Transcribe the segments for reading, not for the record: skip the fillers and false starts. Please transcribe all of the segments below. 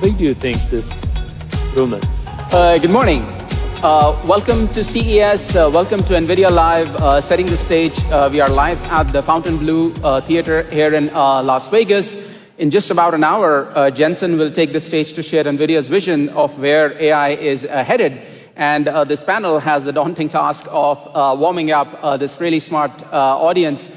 big do you think this room is? Good morning. Welcome to CES. Welcome to Nvidia Live. Setting the stage, we are live at the Fontainebleau Theater here in Las Vegas. In just about an hour, Jensen will take the stage to share Nvidia's vision of where AI is headed. And this panel has the daunting task of warming up this really smart audience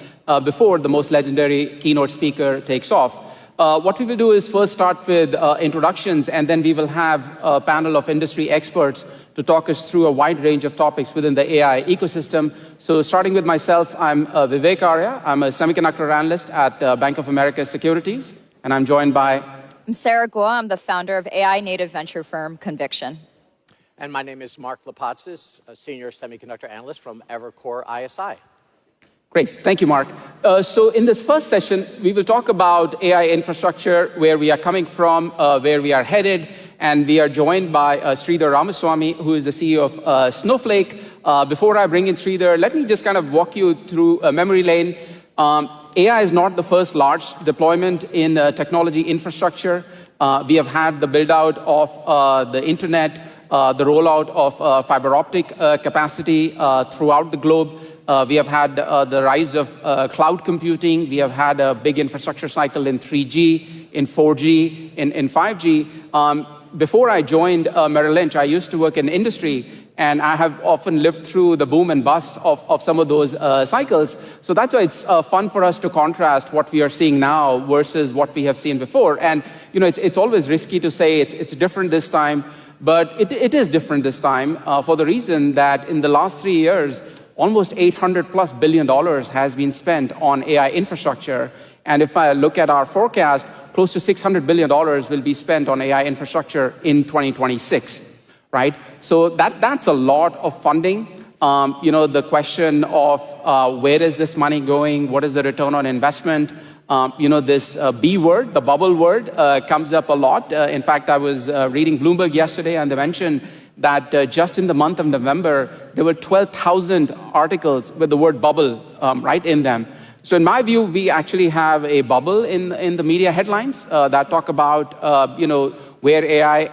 before the most legendary keynote speaker takes off. What we will do is first start with introductions, and then we will have a panel of industry experts to talk us through a wide range of topics within the AI ecosystem. So starting with myself, I'm Vivek Arya. I'm a semiconductor analyst at Bank of America Securities, and I'm joined by... I'm Sarah Guo. I'm the founder of AI native venture firm Conviction. And my name is Mark Lipatzis, a senior semiconductor analyst from Evercore ISI. Great. Thank you, Mark. So in this first session, we will talk about AI infrastructure, where we are coming from, where we are headed, and we are joined by Sridhar Ramaswamy, who is the CEO of Snowflake. Before I bring in Sridhar, let me just kind of walk you through a memory lane. AI is not the first large deployment in technology infrastructure. We have had the build-out of the internet, the rollout of fiber optic capacity throughout the globe. We have had the rise of cloud computing. We have had a big infrastructure cycle in 3G, in 4G, in 5G. Before I joined Merrill Lynch, I used to work in industry, and I have often lived through the boom and bust of some of those cycles. So that's why it's fun for us to contrast what we are seeing now versus what we have seen before. And you know, it's always risky to say it's different this time, but it is different this time for the reason that in the last 3 years, almost $800+ billion has been spent on AI infrastructure. And if I look at our forecast, close to $600 billion will be spent on AI infrastructure in 2026, right? So that's a lot of funding. You know, the question of where is this money going? What is the return on investment? You know, this B word, the bubble word, comes up a lot. In fact, I was reading Bloomberg yesterday, and they mentioned that just in the month of November, there were 12,000 articles with the word bubble right in them. So in my view, we actually have a bubble in the media headlines that talk about you know, where AI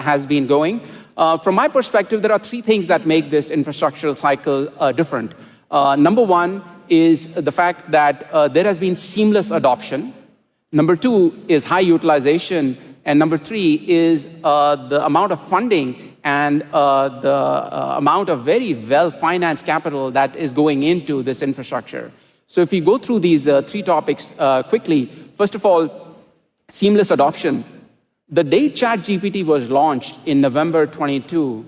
has been going. From my perspective, there are 3 things that make this infrastructural cycle different. Number 1 is the fact that there has been seamless adoption. Number 2 is high utilization. And number 3 is the amount of funding and the amount of very well-financed capital that is going into this infrastructure. So if we go through these 3 topics quickly, first of all, seamless adoption. The day ChatGPT was launched in November 22,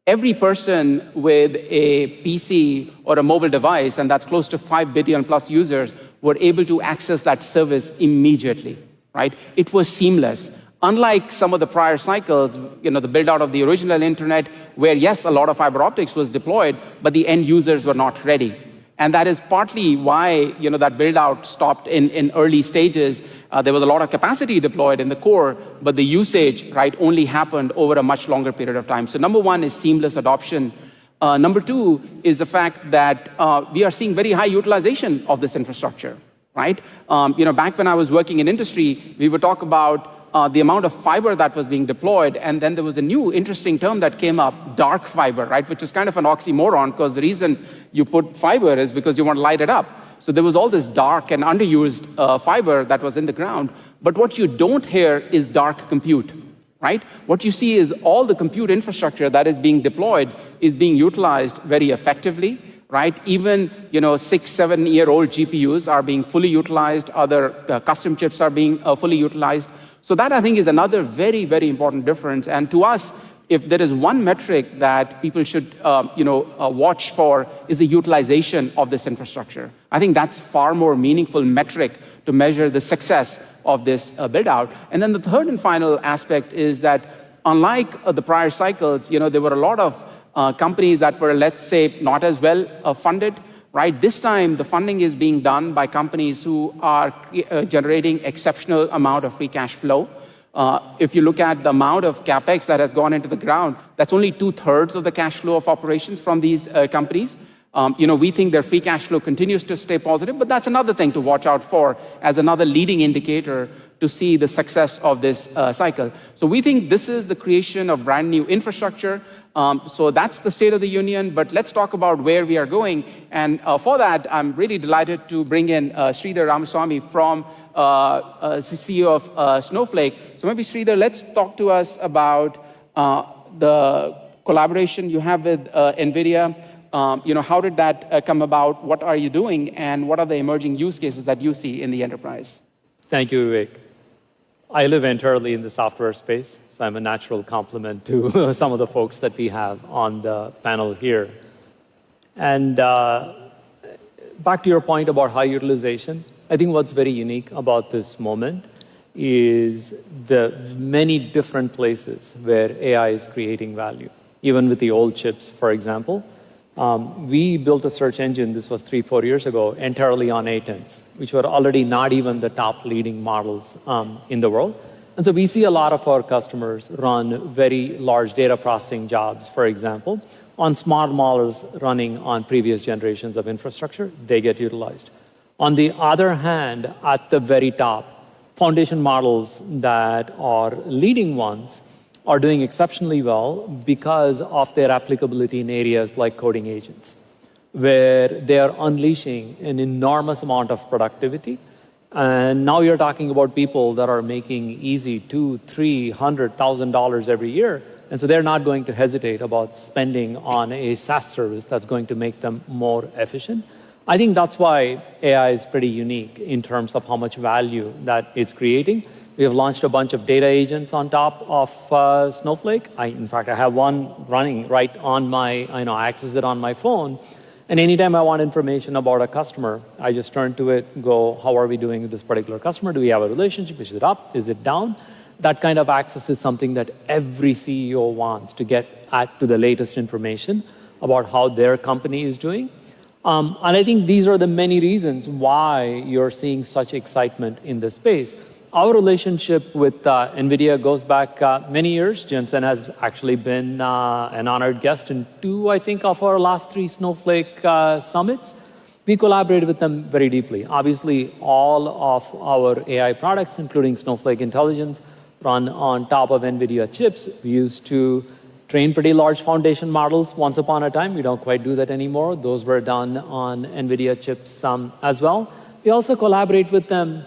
every person with a PC or a mobile device, and that's close to 5 billion plus users, were able to access that service immediately, right? It was seamless. Unlike some of the prior cycles, you know, the build out of the original internet, where yes, a lot of fiber optics was deployed, but the end users were not ready. And that is partly why, you know, that build out stopped in early stages. There was a lot of capacity deployed in the core, but the usage, right, only happened over a much longer period of time. So number 1 is seamless adoption. Number 2 is the fact that we are seeing very high utilization of this infrastructure, right? You know, back when I was working in industry, we would talk about the amount of fiber that was being deployed, and then there was a new interesting term that came up, dark fiber, right, which is kind of an oxymoron, because the reason you put fiber is because you want to light it up. So there was all this dark and underused fiber that was in the ground, but what you don't hear is dark compute, right? What you see is all the compute infrastructure that is being deployed is being utilized very effectively, right? Even, you know, 6-7-year-old GPUs are being fully utilized, other custom chips are being fully utilized. So that, I think, is another very, very important difference. And to us, if there is one metric that people should you know, watch for, is the utilization of this infrastructure. I think that's far more meaningful metric to measure the success of this build-out. And then the third and final aspect is that unlike the prior cycles, you know, there were a lot of companies that were, let's say, not as well funded. Right, this time the funding is being done by companies who are generating exceptional amount of free cash flow. If you look at the amount of capex that has gone into the ground, that's only 2/3 of the cash flow of operations from these companies. You know, we think their free cash flow continues to stay positive, but that's another thing to watch out for as another leading indicator to see the success of this cycle. So we think this is the creation of brand new infrastructure. So that's the state of the union, but let's talk about where we are going. And for that, I'm really delighted to bring in Sridhar Ramaswamy from CEO of Snowflake. So maybe Sridhar, let's talk to us about the collaboration you have with NVIDIA. How did that come about? What are you doing? And what are the emerging use cases that you see in the enterprise? Thank you, Vivek. I live entirely in the software space, so I'm a natural complement to some of the folks that we have on the panel here. And back to your point about high utilization, I think what's very unique about this moment is the many different places where AI is creating value. Even with the old chips, for example, we built a search engine, this was 3-4 years ago, entirely on A10s, which were already not even the top leading models in the world. And so we see a lot of our customers run very large data processing jobs, for example, on smart models running on previous generations of infrastructure. They get utilized. On the other hand, at the very top, foundation models that are leading ones are doing exceptionally well because of their applicability in areas like coding agents, where they are unleashing an enormous amount of productivity. And now you're talking about people that are making easy $200,000-$300,000 every year. And so they're not going to hesitate about spending on a SaaS service that's going to make them more efficient. I think that's why AI is pretty unique in terms of how much value that it's creating. We have launched a bunch of data agents on top of Snowflake. In fact, I have one running right on I access it on my phone. And anytime I want information about a customer, I just turn to it, go, how are we doing with this particular customer? Do we have a relationship? Is it up? Is it down? That kind of access is something that every CEO wants to get to the latest information about how their company is doing. And I think these are the many reasons why you're seeing such excitement in this space. Our relationship with NVIDIA goes back many years. Jensen has actually been an honored guest in 2, I think, of our last 3 Snowflake summits. We collaborate with them very deeply. Obviously, all of our AI products, including Snowflake Intelligence, run on top of NVIDIA chips. We used to train pretty large foundation models once upon a time. We don't quite do that anymore. Those were done on NVIDIA chips as well. We also collaborate with them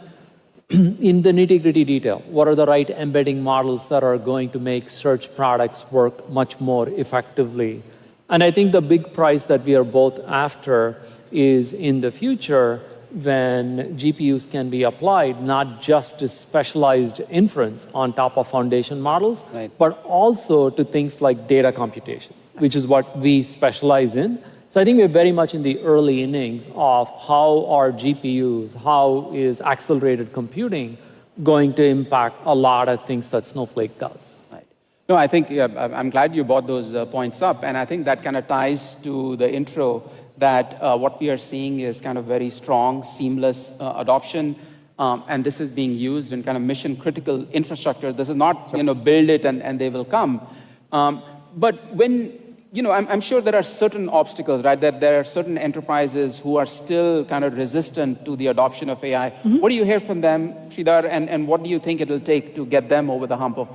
in the nitty-gritty detail. What are the right embedding models that are going to make search products work much more effectively? And I think the big prize that we are both after is in the future when GPUs can be applied not just to specialized inference on top of foundation models, right, but also to things like data computation, which is what we specialize in. So I think we're very much in the early innings of how are GPUs, how is accelerated computing going to impact a lot of things that Snowflake does. Right. No, I think I'm glad you brought those points up. And I think that kind of ties to the intro that what we are seeing is kind of very strong, seamless adoption. And this is being used in kind of mission critical infrastructure. This is not, build it and they will come. But when, I'm sure there are certain obstacles, right? That there are certain enterprises who are still kind of resistant to the adoption of AI. Mm-hmm. What do you hear from them, Sridhar, and what do you think it'll take to get them over the hump of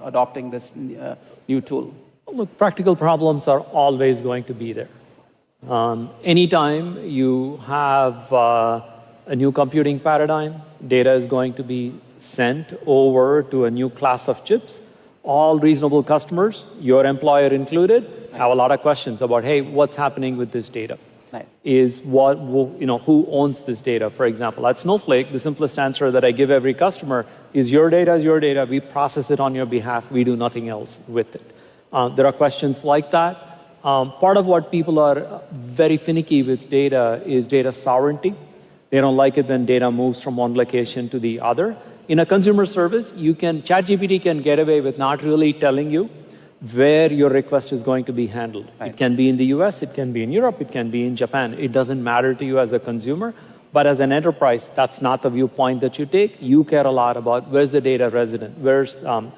adopting this new tool? Look, practical problems are always going to be there. Anytime you have a new computing paradigm, data is going to be sent over to a new class of chips. All reasonable customers, your employer included, have a lot of questions about, hey, what's happening with this data? Right. Who owns this data? For example, at Snowflake, the simplest answer that I give every customer is your data is your data. We process it on your behalf. We do nothing else with it. There are questions like that. Part of what people are very finicky with data is data sovereignty. They don't like it when data moves from one location to the other. In a consumer service, ChatGPT can get away with not really telling you where your request is going to be handled. Right. It can be in the US, it can be in Europe, it can be in Japan. It doesn't matter to you as a consumer, but as an enterprise, that's not the viewpoint that you take. You care a lot about where's the data resident,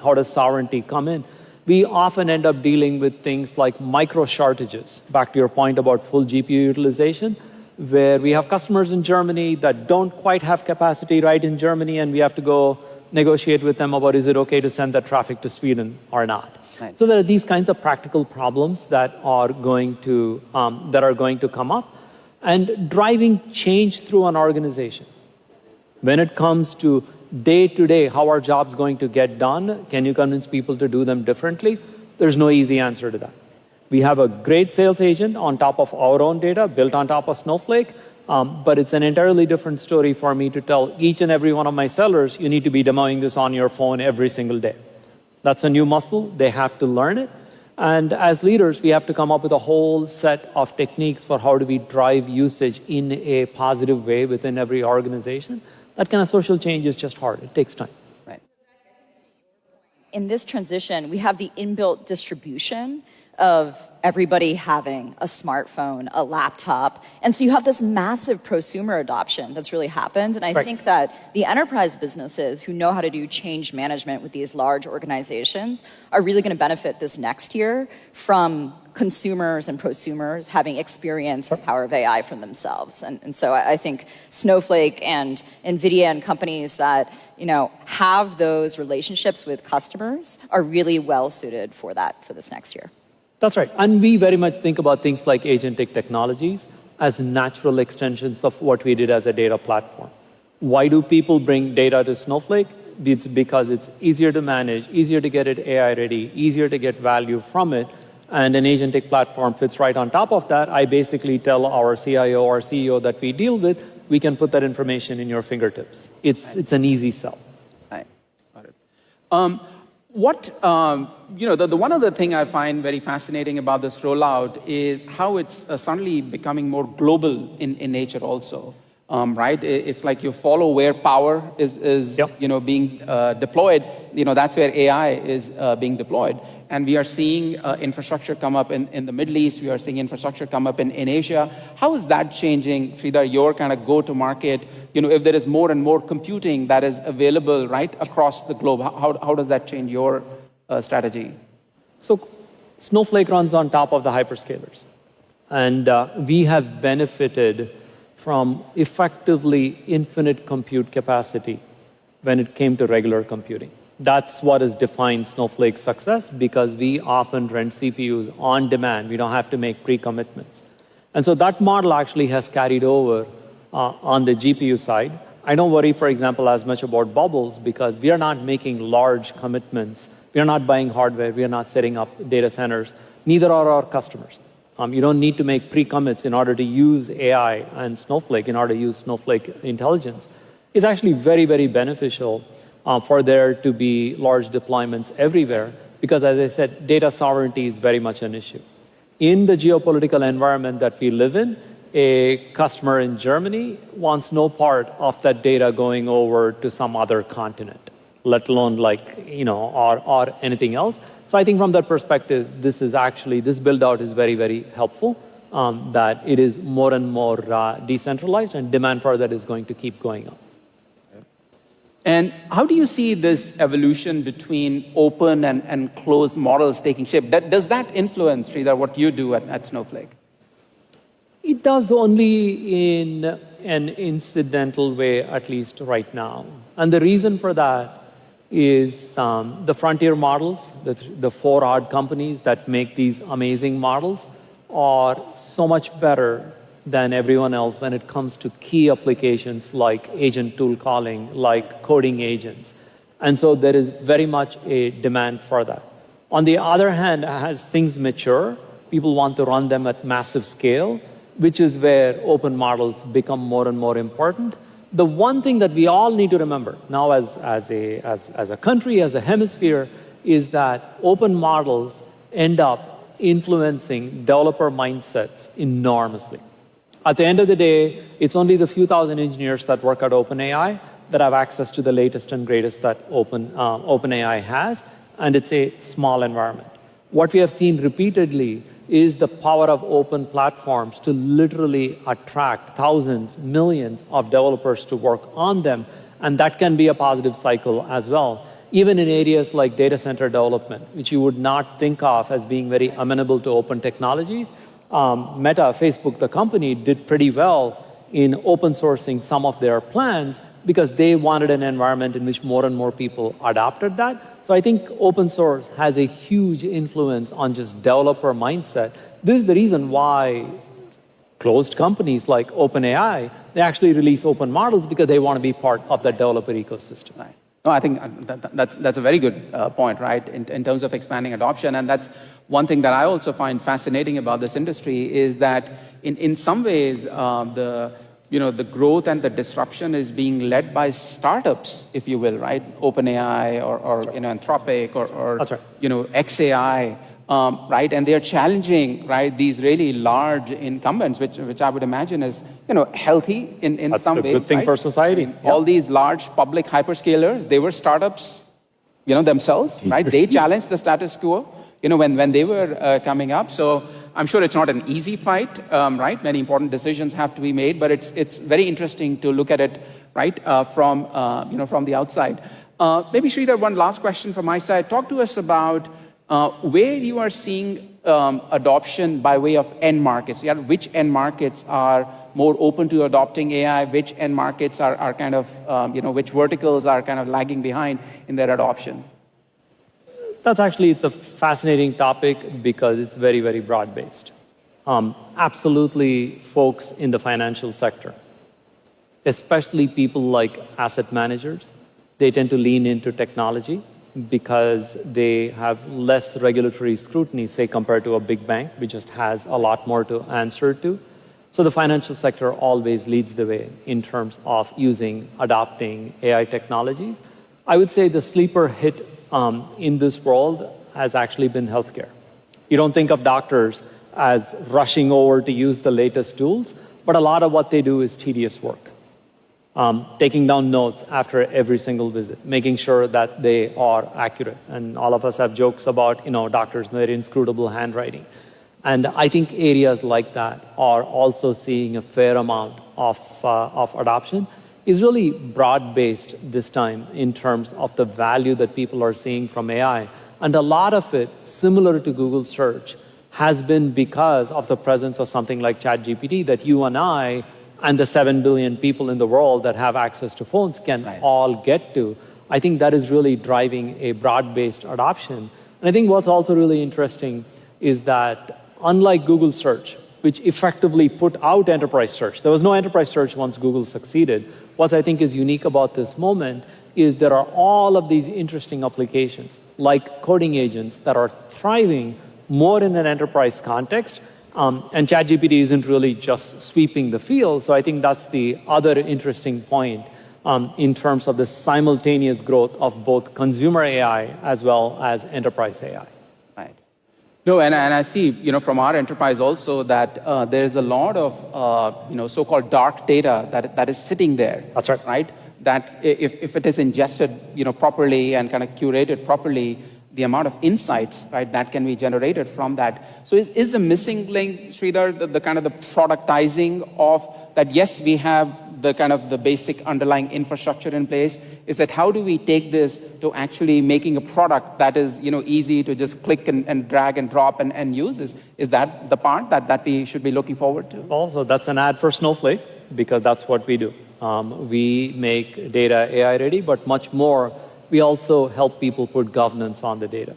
how does sovereignty come in. We often end up dealing with things like micro shortages, back to your point about full GPU utilization, where we have customers in Germany that don't quite have capacity right in Germany, and we have to go negotiate with them about is it okay to send that traffic to Sweden or not. Right. So there are these kinds of practical problems that are going to come up, and driving change through an organization. When it comes to day-to-day, how are jobs going to get done? Can you convince people to do them differently? There's no easy answer to that. We have a great sales agent on top of our own data, built on top of Snowflake, but it's an entirely different story for me to tell each and every one of my sellers, you need to be demoing this on your phone every single day. That's a new muscle. They have to learn it. And as leaders, we have to come up with a whole set of techniques for how do we drive usage in a positive way within every organization. That kind of social change is just hard. It takes time. Right. In this transition, we have the inbuilt distribution of everybody having a smartphone, a laptop. And so you have this massive prosumer adoption that's really happened. And I think that the enterprise businesses who know how to do change management with these large organizations are really going to benefit this next year from consumers and prosumers having experienced the power of AI for themselves. And so I think Snowflake and Nvidia and companies that have those relationships with customers are really well suited for that for this next year. That's right. And we very much think about things like agentic technologies as natural extensions of what we did as a data platform. Why do people bring data to Snowflake? It's because it's easier to manage, easier to get it AI ready, easier to get value from it. And an agentic platform fits right on top of that. I basically tell our CIO or CEO that we deal with, we can put that information in your fingertips. It's an easy sell. Right. Got it. The one other thing I find very fascinating about this rollout is how it's suddenly becoming more global in nature also, right? It's like you follow where power is being deployed. That's where AI is being deployed. And we are seeing infrastructure come up in the Middle East. We are seeing infrastructure come up in Asia. How is that changing, Sridhar, your kind of go-to-market? If there is more and more computing that is available right across the globe, how does that change your strategy? So Snowflake runs on top of the hyperscalers. And we have benefited from effectively infinite compute capacity when it came to regular computing. That's what has defined Snowflake's success, because we often rent CPUs on demand. We don't have to make pre-commitments. And so that model actually has carried over on the GPU side. I don't worry, for example, as much about bubbles, because we are not making large commitments. We are not buying hardware. We are not setting up data centers. Neither are our customers. You don't need to make pre-commits in order to use AI and Snowflake, in order to use Snowflake intelligence. It's actually very, very beneficial for there to be large deployments everywhere, because as I said, data sovereignty is very much an issue. In the geopolitical environment that we live in, a customer in Germany wants no part of that data going over to some other continent, let alone or anything else. So I think from that perspective, this build out is very, very helpful, that it is more and more decentralized, and demand for that is going to keep going up. And how do you see this evolution between open and closed models taking shape? Does that influence, Sridhar, what you do at Snowflake? It does only in an incidental way, at least right now. And the reason for that is the frontier models, the 4 odd companies that make these amazing models, are so much better than everyone else when it comes to key applications like agent tool calling, like coding agents. And so there is very much a demand for that. On the other hand, as things mature, people want to run them at massive scale, which is where open models become more and more important. The one thing that we all need to remember now as a country, as a hemisphere, is that open models end up influencing developer mindsets enormously. At the end of the day, it's only the few thousand engineers that work at OpenAI that have access to the latest and greatest that OpenAI has, and it's a small environment. What we have seen repeatedly is the power of open platforms to literally attract thousands, millions of developers to work on them, and that can be a positive cycle as well. Even in areas like data center development, which you would not think of as being very amenable to open technologies, Meta, Facebook, the company, did pretty well in open sourcing some of their plans because they wanted an environment in which more and more people adopted that. So I think open source has a huge influence on just developer mindset. This is the reason why closed companies like OpenAI, they actually release open models because they want to be part of that developer ecosystem. Right. No, I think that's a very good point, right, in terms of expanding adoption. And that's one thing that I also find fascinating about this industry is that in some ways, the growth and the disruption is being led by startups, if you will, right? OpenAI or Anthropic or That's right. XAI, right? And they're challenging, right, these really large incumbents, which I would imagine is healthy in some ways. That's a good thing right? for society. I mean, all these large public hyperscalers, they were startups, themselves, right? They challenged the status quo, when they were coming up. So I'm sure it's not an easy fight, right? Many important decisions have to be made, but it's very interesting to look at it, right, from the outside. Maybe Sridhar, one last question from my side. Talk to us about where you are seeing adoption by way of end markets. Yeah, which end markets are more open to adopting AI? Which end markets are kind of, which verticals are kind of lagging behind in their adoption? It's a fascinating topic because it's very, very broad-based. Absolutely, folks in the financial sector, especially people like asset managers, they tend to lean into technology because they have less regulatory scrutiny, say, compared to a big bank, which just has a lot more to answer to. So the financial sector always leads the way in terms of adopting AI technologies. I would say the sleeper hit in this world has actually been healthcare. You don't think of doctors as rushing over to use the latest tools, but a lot of what they do is tedious work. Taking down notes after every single visit, making sure that they are accurate. And all of us have jokes about, doctors and their inscrutable handwriting. And I think areas like that are also seeing a fair amount of adoption. Is really broad-based this time in terms of the value that people are seeing from AI. And a lot of it, similar to Google search, has been because of the presence of something like ChatGPT that you and I and the 7 billion people in the world that have access to phones can all get to. I think that is really driving a broad-based adoption. And I think what's also really interesting is that unlike Google search, which effectively put out enterprise search, there was no enterprise search once Google succeeded. What I think is unique about this moment is there are all of these interesting applications, like coding agents, that are thriving more in an enterprise context. And ChatGPT isn't really just sweeping the field. So I think that's the other interesting point in terms of the simultaneous growth of both consumer AI as well as enterprise AI. Right. No, and I see, from our enterprise also that there's a lot of, so-called dark data that is sitting there. That's right. Right? That if it is ingested, properly and kind of curated properly, the amount of insights, right, that can be generated from that. So is the missing link, Sridhar, the kind of the productizing of that? Yes, we have the kind of the basic underlying infrastructure in place. Is that how do we take this to actually making a product that is, easy to just click and drag and drop and use? Is that the part that we should be looking forward to? Also, that's an ad for Snowflake, because that's what we do. We make data AI ready, but much more, we also help people put governance on the data.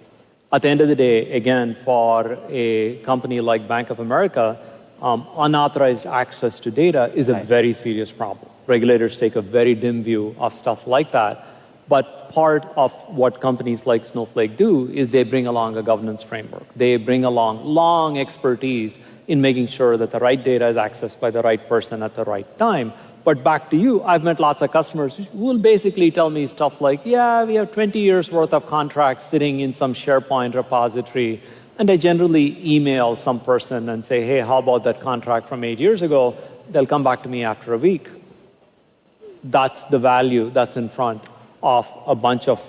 At the end of the day, again, for a company like Bank of America, unauthorized access to data is a very serious problem. Regulators take a very dim view of stuff like that. But part of what companies like Snowflake do is they bring along a governance framework. They bring along long expertise in making sure that the right data is accessed by the right person at the right time. But back to you, I've met lots of customers who will basically tell me stuff like, yeah, we have 20 years worth of contracts sitting in some SharePoint repository. And I generally email some person and say, hey, how about that contract from 8 years ago? They'll come back to me after a week. That's the value that's in front of a bunch of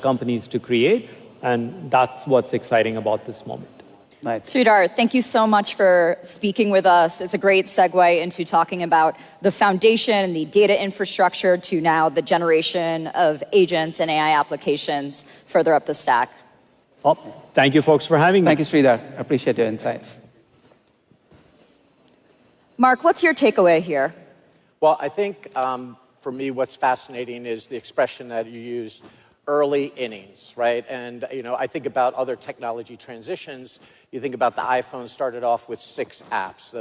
companies to create. And that's what's exciting about this moment. Right. Sridhar, thank you so much for speaking with us. It's a great segue into talking about the foundation and the data infrastructure to now the generation of agents and AI applications further up the stack. Well, thank you, folks, for having me. Thank you, Sridhar. I appreciate your insights. Mark, what's your takeaway here? Well, I think for me, what's fascinating is the expression that you used, early innings, right? And I think about other technology transitions. You think about the iPhone started off with 6 apps.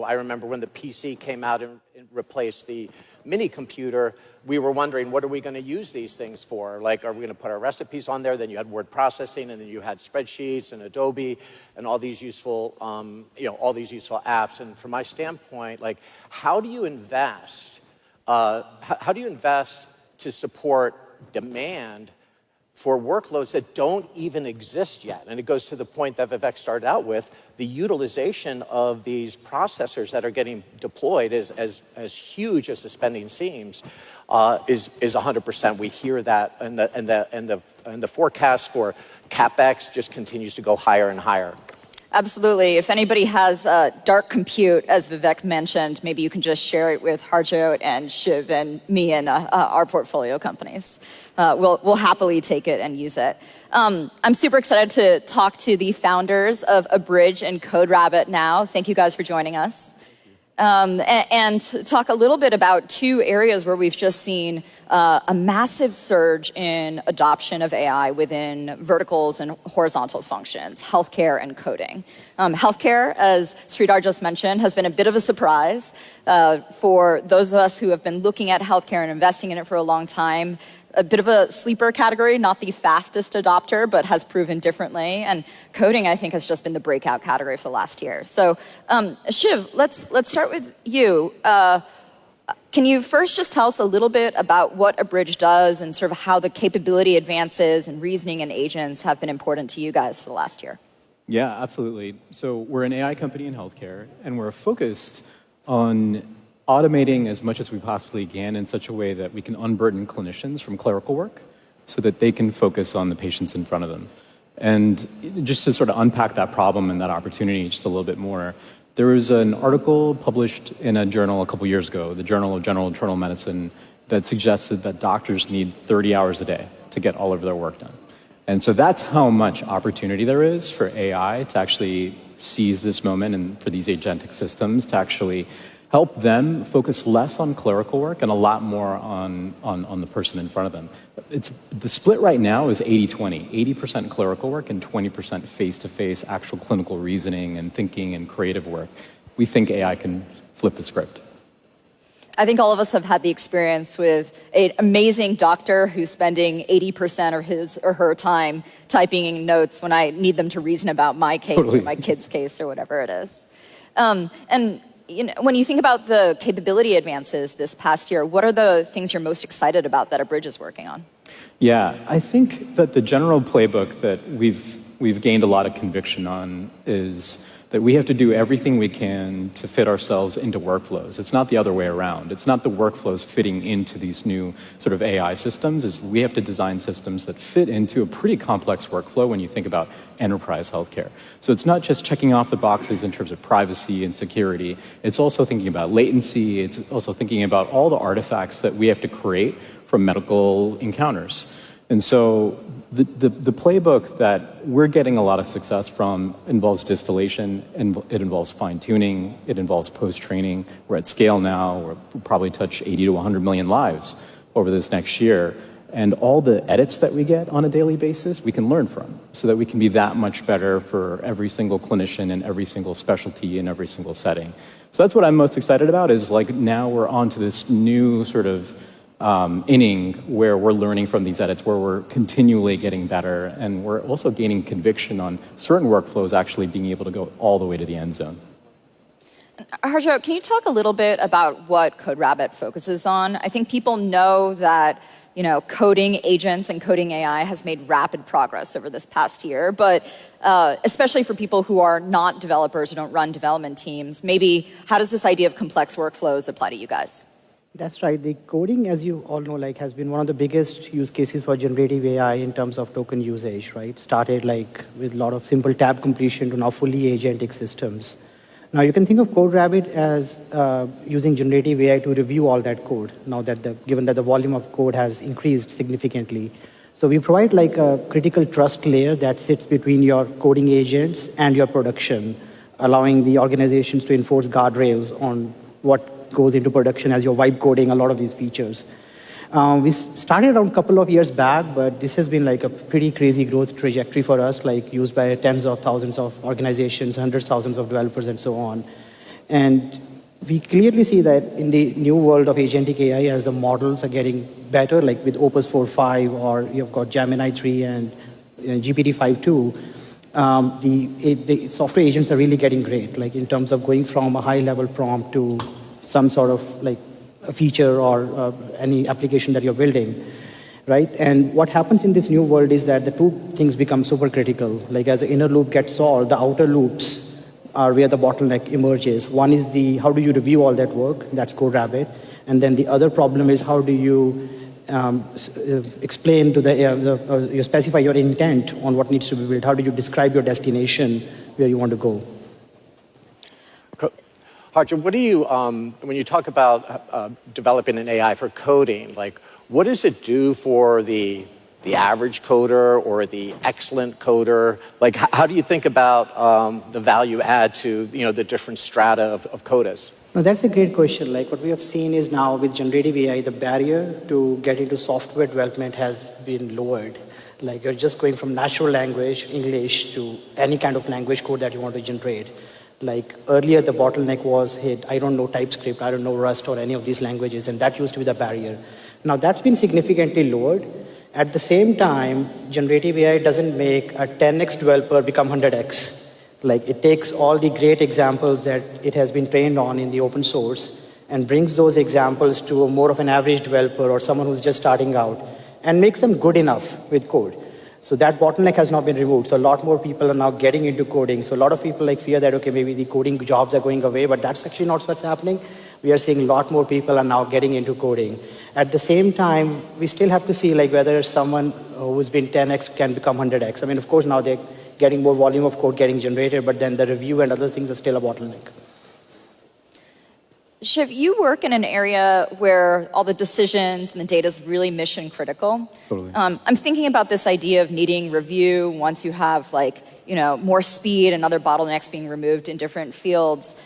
I remember when the PC came out and replaced the mini computer, we were wondering, what are we going to use these things for? Like, are we going to put our recipes on there? Then you had word processing, and then you had spreadsheets and Adobe and all these useful, all these useful apps. And from my standpoint, like, how do you invest? How do you invest to support demand for workloads that don't even exist yet? And it goes to the point that Vivek started out with. The utilization of these processors that are getting deployed is as huge as the spending seems, is 100%. We hear that, and the forecast for CapEx just continues to go higher and higher. Absolutely. If anybody has dark compute, as Vivek mentioned, maybe you can just share it with Harjot and Shiv and me and our portfolio companies. We'll happily take it and use it. I'm super excited to talk to the founders of Abridge and CodeRabbit now. Thank you guys for joining us. And talk a little bit about 2 areas where we've just seen a massive surge in adoption of AI within verticals and horizontal functions, healthcare and coding. Healthcare, as Sridhar just mentioned, has been a bit of a surprise for those of us who have been looking at healthcare and investing in it for a long time. A bit of a sleeper category, not the fastest adopter, but has proven differently. And coding, I think, has just been the breakout category for the last year. So, Shiv, let's start with you. Can you first just tell us a little bit about what Abridge does and sort of how the capability advances and reasoning and agents have been important to you guys for the last year? Yeah, absolutely. So we're an AI company in healthcare, and we're focused on automating as much as we possibly can in such a way that we can unburden clinicians from clerical work so that they can focus on the patients in front of them. And just to sort of unpack that problem and that opportunity just a little bit more, there was an article published in a journal a couple years ago, the Journal of General Internal Medicine, that suggested that doctors need 30 hours a day to get all of their work done. And so that's how much opportunity there is for AI to actually seize this moment and for these agentic systems to actually help them focus less on clerical work and a lot more on the person in front of them. The split right now is 80-20, 80% clerical work and 20% face-to-face actual clinical reasoning and thinking and creative work. We think AI can flip the script. I think all of us have had the experience with an amazing doctor who's spending 80% of his or her time typing in notes when I need them to reason about my case or my kid's case or whatever it is. And when you think about the capability advances this past year, what are the things you're most excited about that Abridge is working on? Yeah, I think that the general playbook that we've gained a lot of conviction on is that we have to do everything we can to fit ourselves into workflows. It's not the other way around. It's not the workflows fitting into these new sort of AI systems. We have to design systems that fit into a pretty complex workflow when you think about enterprise healthcare. So it's not just checking off the boxes in terms of privacy and security. It's also thinking about latency. It's also thinking about all the artifacts that we have to create from medical encounters. And so the playbook that we're getting a lot of success from involves distillation, and it involves fine-tuning, it involves post-training. We're at scale now. We'll probably touch 80 to 100 million lives over this next year. And all the edits that we get on a daily basis, we can learn from so that we can be that much better for every single clinician in every single specialty in every single setting. So that's what I'm most excited about is like now we're on to this new sort of inning where we're learning from these edits, where we're continually getting better, and we're also gaining conviction on certain workflows actually being able to go all the way to the end zone. Harjot, can you talk a little bit about what CodeRabbit focuses on? I think people know that coding agents and coding AI has made rapid progress over this past year, but especially for people who are not developers, who don't run development teams, maybe how does this idea of complex workflows apply to you guys? That's right. The coding, as you all know, has been one of the biggest use cases for generative AI in terms of token usage, right? Started with a lot of simple tab completion to now fully agentic systems. Now you can think of CodeRabbit as using generative AI to review all that code. Now that given that the volume of code has increased significantly, so we provide a critical trust layer that sits between your coding agents and your production, allowing the organizations to enforce guardrails on what goes into production as you're vibe coding a lot of these features. We started around a couple of years back, but this has been like a pretty crazy growth trajectory for us, like used by tens of thousands of organizations, hundreds of thousands of developers, and so on. And we clearly see that in the new world of agentic AI, as the models are getting better, like with Opus 4.5, or you've got Gemini 3 and GPT 5.2, the software agents are really getting great, like in terms of going from a high-level prompt to some sort of like a feature or any application that you're building, right? And what happens in this new world is that the two things become super critical. Like as the inner loop gets solved, the outer loops are where the bottleneck emerges. One is how do you review all that work? That's CodeRabbit. And then the other problem is how do you explain to you specify your intent on what needs to be built? How do you describe your destination where you want to go? Harja, what do you, when you talk about developing an AI for coding, like what does it do for the average coder or the excellent coder? Like how do you think about the value add to the different strata of coders? No, that's a great question. Like what we have seen is now with generative AI, the barrier to get into software development has been lowered. Like you're just going from natural language, English, to any kind of language code that you want to generate. Like earlier, the bottleneck was, hey, I don't know TypeScript, I don't know Rust or any of these languages, and that used to be the barrier. Now that's been significantly lowered. At the same time, generative AI doesn't make a 10x developer become 100x. Like it takes all the great examples that it has been trained on in the open source and brings those examples to more of an average developer or someone who's just starting out and makes them good enough with code. So that bottleneck has not been removed. So a lot more people are now getting into coding. So a lot of people like fear that, okay, maybe the coding jobs are going away, but that's actually not what's happening. We are seeing a lot more people are now getting into coding. At the same time, we still have to see like whether someone who's been 10x can become 100x. I mean, of course, now they're getting more volume of code getting generated, but then the review and other things are still a bottleneck. Shiv, you work in an area where all the decisions and the data is really mission critical. Totally. I'm thinking about this idea of needing review once you have more speed and other bottlenecks being removed in different fields.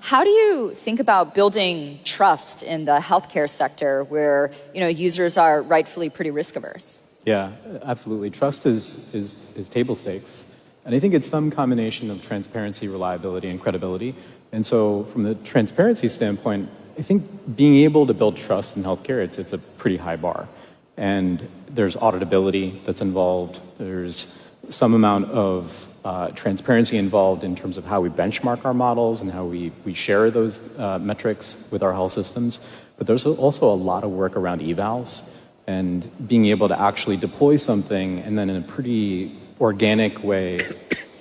How do you think about building trust in the healthcare sector where users are rightfully pretty risk averse? Yeah, absolutely. Trust is table stakes. And I think it's some combination of transparency, reliability, and credibility. And so from the transparency standpoint, I think being able to build trust in healthcare, it's a pretty high bar. And there's auditability that's involved. There's some amount of transparency involved in terms of how we benchmark our models and how we share those metrics with our health systems. But there's also a lot of work around evals and being able to actually deploy something and then in a pretty organic way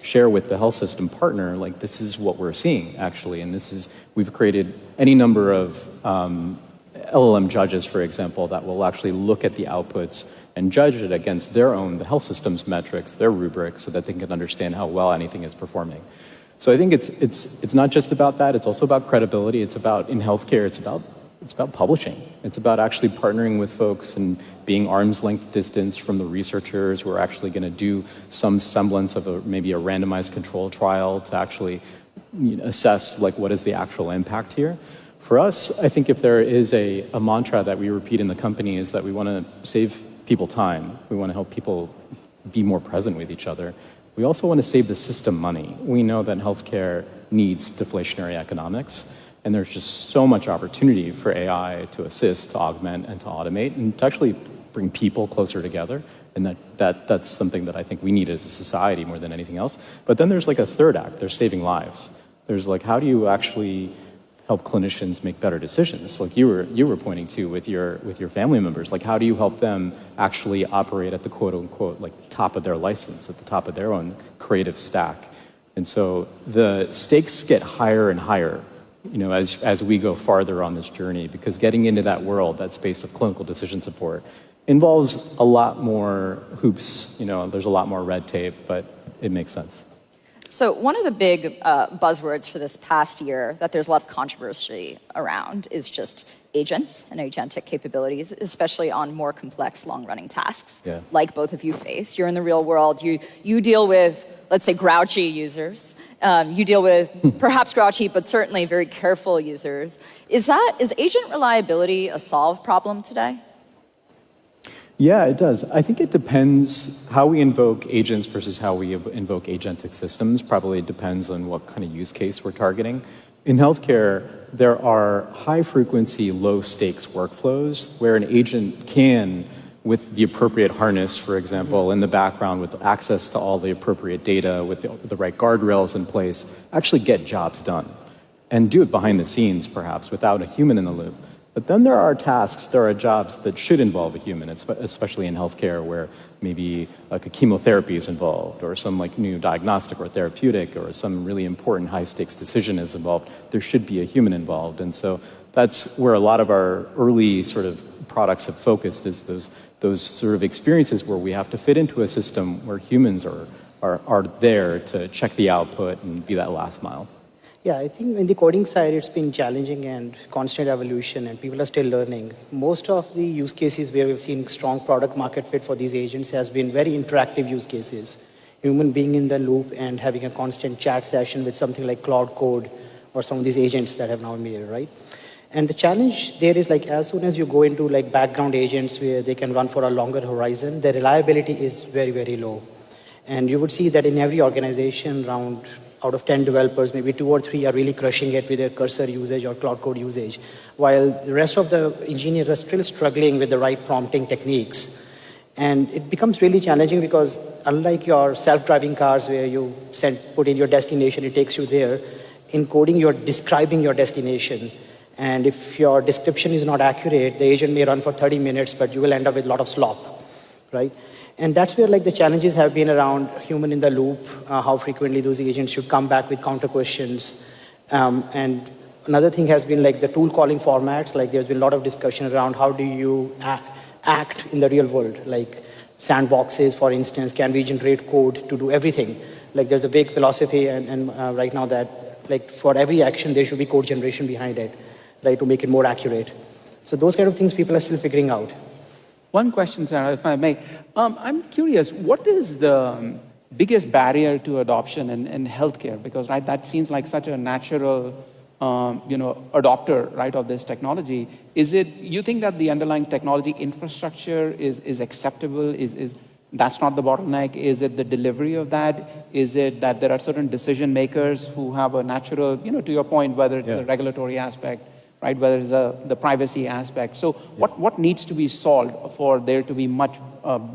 share with the health system partner, like this is what we're seeing actually, and we've created any number of LLM judges, for example, that will actually look at the outputs and judge it against the health system's metrics, their rubrics, so that they can understand how well anything is performing. So I think it's not just about that, it's also about credibility, in healthcare, it's about publishing. It's about actually partnering with folks and being arm's length distance from the researchers who are actually going to do some semblance of maybe a randomized control trial to actually assess like what is the actual impact here. For us, I think if there is a mantra that we repeat in the company is that we want to save people time. We want to help people be more present with each other. We also want to save the system money. We know that healthcare needs deflationary economics. And there's just so much opportunity for AI to assist, to augment, and to automate, and to actually bring people closer together. And that's something that I think we need as a society more than anything else. But then there's like a third act. There's saving lives. There's like, how do you actually help clinicians make better decisions? Like you were pointing to with your family members. Like, how do you help them actually operate at the quote unquote like top of their license, at the top of their own creative stack? And so the stakes get higher and higher, as we go farther on this journey, because getting into that world, that space of clinical decision support, involves a lot more hoops. There's a lot more red tape, but it makes sense. So one of the big buzzwords for this past year that there's a lot of controversy around is just agents and agentic capabilities, especially on more complex, long-running tasks, like both of you face. You're in the real world. You deal with, let's say, grouchy users. You deal with perhaps grouchy, but certainly very careful users. Is agent reliability a solved problem today? Yeah, it does. I think it depends how we invoke agents versus how we invoke agentic systems. Probably depends on what kind of use case we're targeting. In healthcare, there are high-frequency, low-stakes workflows where an agent can, with the appropriate harness, for example, in the background with access to all the appropriate data, with the right guardrails in place, actually get jobs done and do it behind the scenes, perhaps, without a human in the loop. But then there are tasks, there are jobs that should involve a human, especially in healthcare where maybe like a chemotherapy is involved or some like new diagnostic or therapeutic or some really important high stakes decision is involved. There should be a human involved. And so that's where a lot of our early sort of products have focused, is those sort of experiences where we have to fit into a system where humans are there to check the output and be that last mile. Yeah, I think in the coding side, it's been challenging and constant evolution, and people are still learning. Most of the use cases where we've seen strong product market fit for these agents has been very interactive use cases. Human being in the loop and having a constant chat session with something like Cloud Code or some of these agents that have now made, right? And the challenge there is like as soon as you go into like background agents where they can run for a longer horizon, the reliability is very, very low. And you would see that in every organization out of 10 developers, maybe 2 or 3 are really crushing it with their cursor usage or Cloud Code usage, while the rest of the engineers are still struggling with the right prompting techniques. And it becomes really challenging because unlike your self-driving cars where you put in your destination, it takes you there, in coding you're describing your destination. And if your description is not accurate, the agent may run for 30 minutes, but you will end up with a lot of slop, right? And that's where like the challenges have been around human in the loop, how frequently those agents should come back with counter questions. And another thing has been like the tool calling formats. Like there's been a lot of discussion around how do you act in the real world, like sandboxes, for instance. Can we generate code to do everything? Like there's a big philosophy and right now that like for every action, there should be code generation behind it, right, to make it more accurate. So those kind of things people are still figuring out. One question, Sarah, if I may. I'm curious, what is the biggest barrier to adoption in healthcare? Because right, that seems like such a natural, adopter, right, of this technology. You think that the underlying technology infrastructure is acceptable? That's not the bottleneck? Is it the delivery of that? Is it that there are certain decision makers who have a natural, to your point, whether it's a regulatory aspect, right, whether it's the privacy aspect. So what needs to be solved for there to be much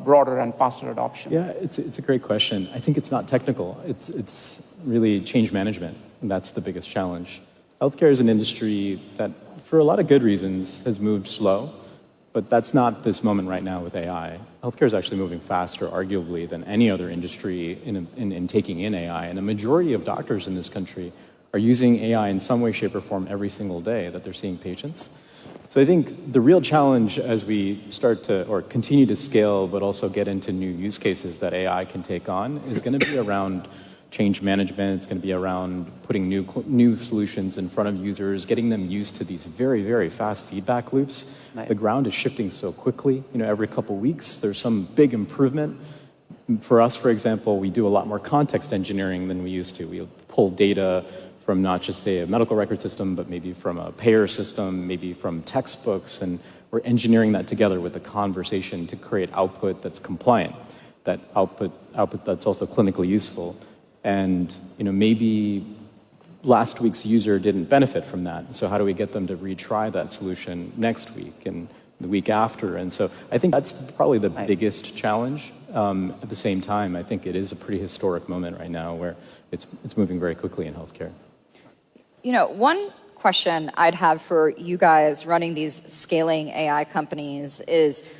broader and faster adoption? Yeah, it's a great question. I think it's not technical. It's really change management, and that's the biggest challenge. Healthcare is an industry that, for a lot of good reasons, has moved slow, but that's not this moment right now with AI. Healthcare is actually moving faster, arguably, than any other industry in taking in AI, and a majority of doctors in this country are using AI in some way, shape, or form every single day that they're seeing patients. So I think the real challenge as we start to, or continue to scale, but also get into new use cases that AI can take on, is going to be around change management. It's going to be around putting new solutions in front of users, getting them used to these very, very fast feedback loops. Nice. The ground is shifting so quickly. Every couple weeks, there's some big improvement. For us, for example, we do a lot more context engineering than we used to. We pull data from not just, say, a medical record system, but maybe from a payer system, maybe from textbooks, and we're engineering that together with a conversation to create output that's compliant, that output that's also clinically useful. And maybe last week's user didn't benefit from that, so how do we get them to retry that solution next week and the week after? And so I think that's probably the biggest challenge. At the same time, I think it is a pretty historic moment right now where it's moving very quickly in healthcare. One question I'd have for you guys running these scaling AI companies is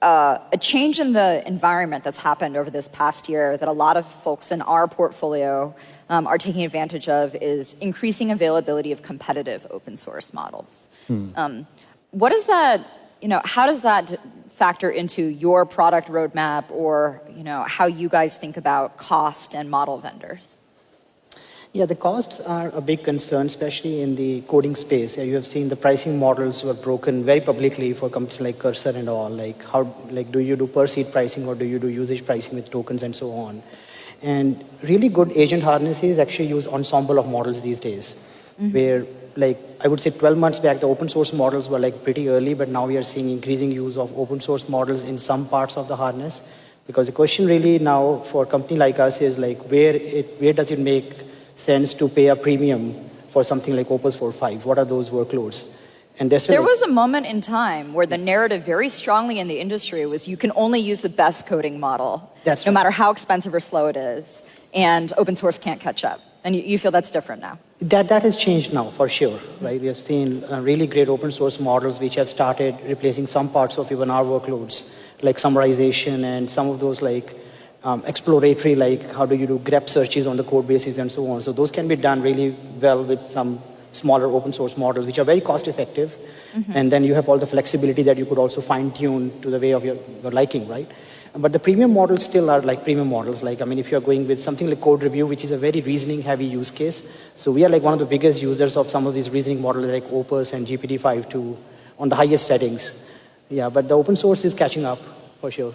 a change in the environment that's happened over this past year that a lot of folks in our portfolio are taking advantage of is increasing availability of competitive open source models. What is that, how does that factor into your product roadmap or, how you guys think about cost and model vendors? Yeah, the costs are a big concern, especially in the coding space. You have seen the pricing models were broken very publicly for companies like Cursor and all. Like, how, like, do you do per seat pricing or do you do usage pricing with tokens and so on? And really good agent harnesses actually use ensemble of models these days, where, like, I would say 12 months back, the open source models were like pretty early, but now we are seeing increasing use of open source models in some parts of the harness. Because the question really now for a company like us is like, where does it make sense to pay a premium for something like Opus 4.5? What are those workloads? And there was a moment in time where the narrative very strongly in the industry was you can only use the best coding model, no matter how expensive or slow it is, and open source can't catch up. And you feel that's different now? That has changed now, for sure, right? We have seen really great open source models which have started replacing some parts of even our workloads, like summarization and some of those like exploratory, like how do you do grep searches on the code bases and so on. So those can be done really well with some smaller open source models, which are very cost effective. And then you have all the flexibility that you could also fine tune to the way of your liking, right? But the premium models still are like premium models. Like, I mean, if you're going with something like code review, which is a very reasoning heavy use case. So we are like one of the biggest users of some of these reasoning models like Opus and GPT-5 on the highest settings. Yeah, but the open source is catching up for sure.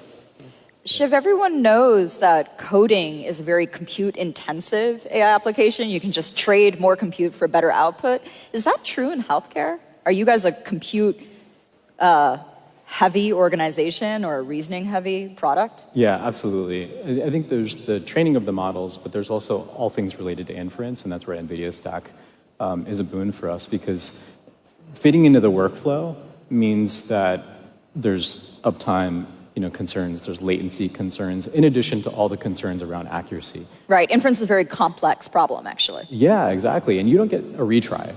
Shiv, everyone knows that coding is a very compute-intensive AI application. You can just trade more compute for better output. Is that true in healthcare? Are you guys a compute-heavy organization or a reasoning-heavy product? Yeah, absolutely. I think there's the training of the models, but there's also all things related to inference, and that's where Nvidia Stack is a boon for us, because fitting into the workflow means that there's uptime concerns, there's latency concerns, in addition to all the concerns around accuracy. Right, inference is a very complex problem, actually. Yeah, exactly, and you don't get a retry,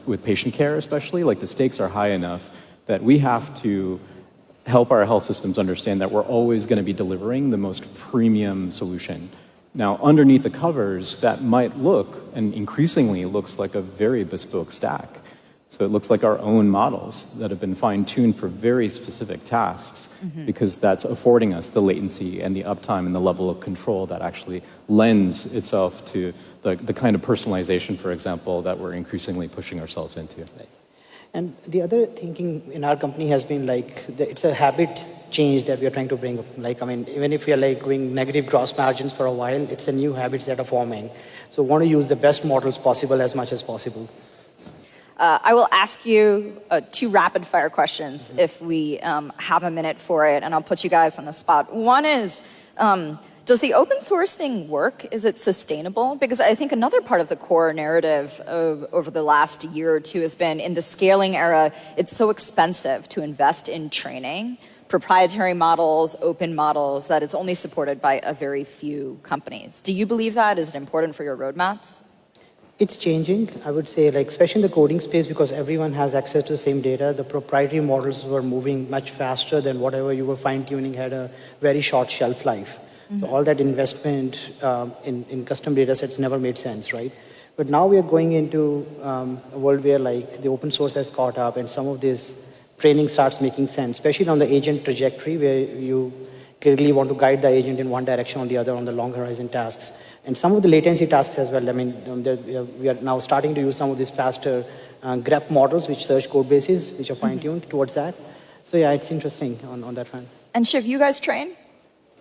with patient care especially, like the stakes are high enough that we have to help our health systems understand that we're always going to be delivering the most premium solution. Now, underneath the covers, that might look, and increasingly looks like a very bespoke stack. So it looks like our own models that have been fine-tuned for very specific tasks, because that's affording us the latency and the uptime and the level of control that actually lends itself to the kind of personalization, for example, that we're increasingly pushing ourselves into. And the other thinking in our company has been like, it's a habit change that we are trying to bring. Like, I mean, even if we are like going negative gross margins for a while, it's the new habits that are forming. So we want to use the best models possible as much as possible. I will ask you 2 rapid-fire questions if we have a minute for it, and I'll put you guys on the spot. One is, does the open source thing work? Is it sustainable? Because I think another part of the core narrative over the last year or two has been, in the scaling era, it's so expensive to invest in training proprietary models, open models, that it's only supported by a very few companies. Do you believe that? Is it important for your roadmaps? It's changing, I would say, like, especially in the coding space, because everyone has access to the same data. The proprietary models were moving much faster than whatever you were fine-tuning had a very short shelf life. So all that investment in custom data sets never made sense, right? But now we are going into a world where like the open source has caught up and some of this training starts making sense, especially on the agent trajectory where you clearly want to guide the agent in one direction or the other on the long horizon tasks. And some of the latency tasks as well. I mean, we are now starting to use some of these faster grep models, which search code bases, which are fine-tuned towards that. So yeah, it's interesting on that front. And Shiv, you guys train?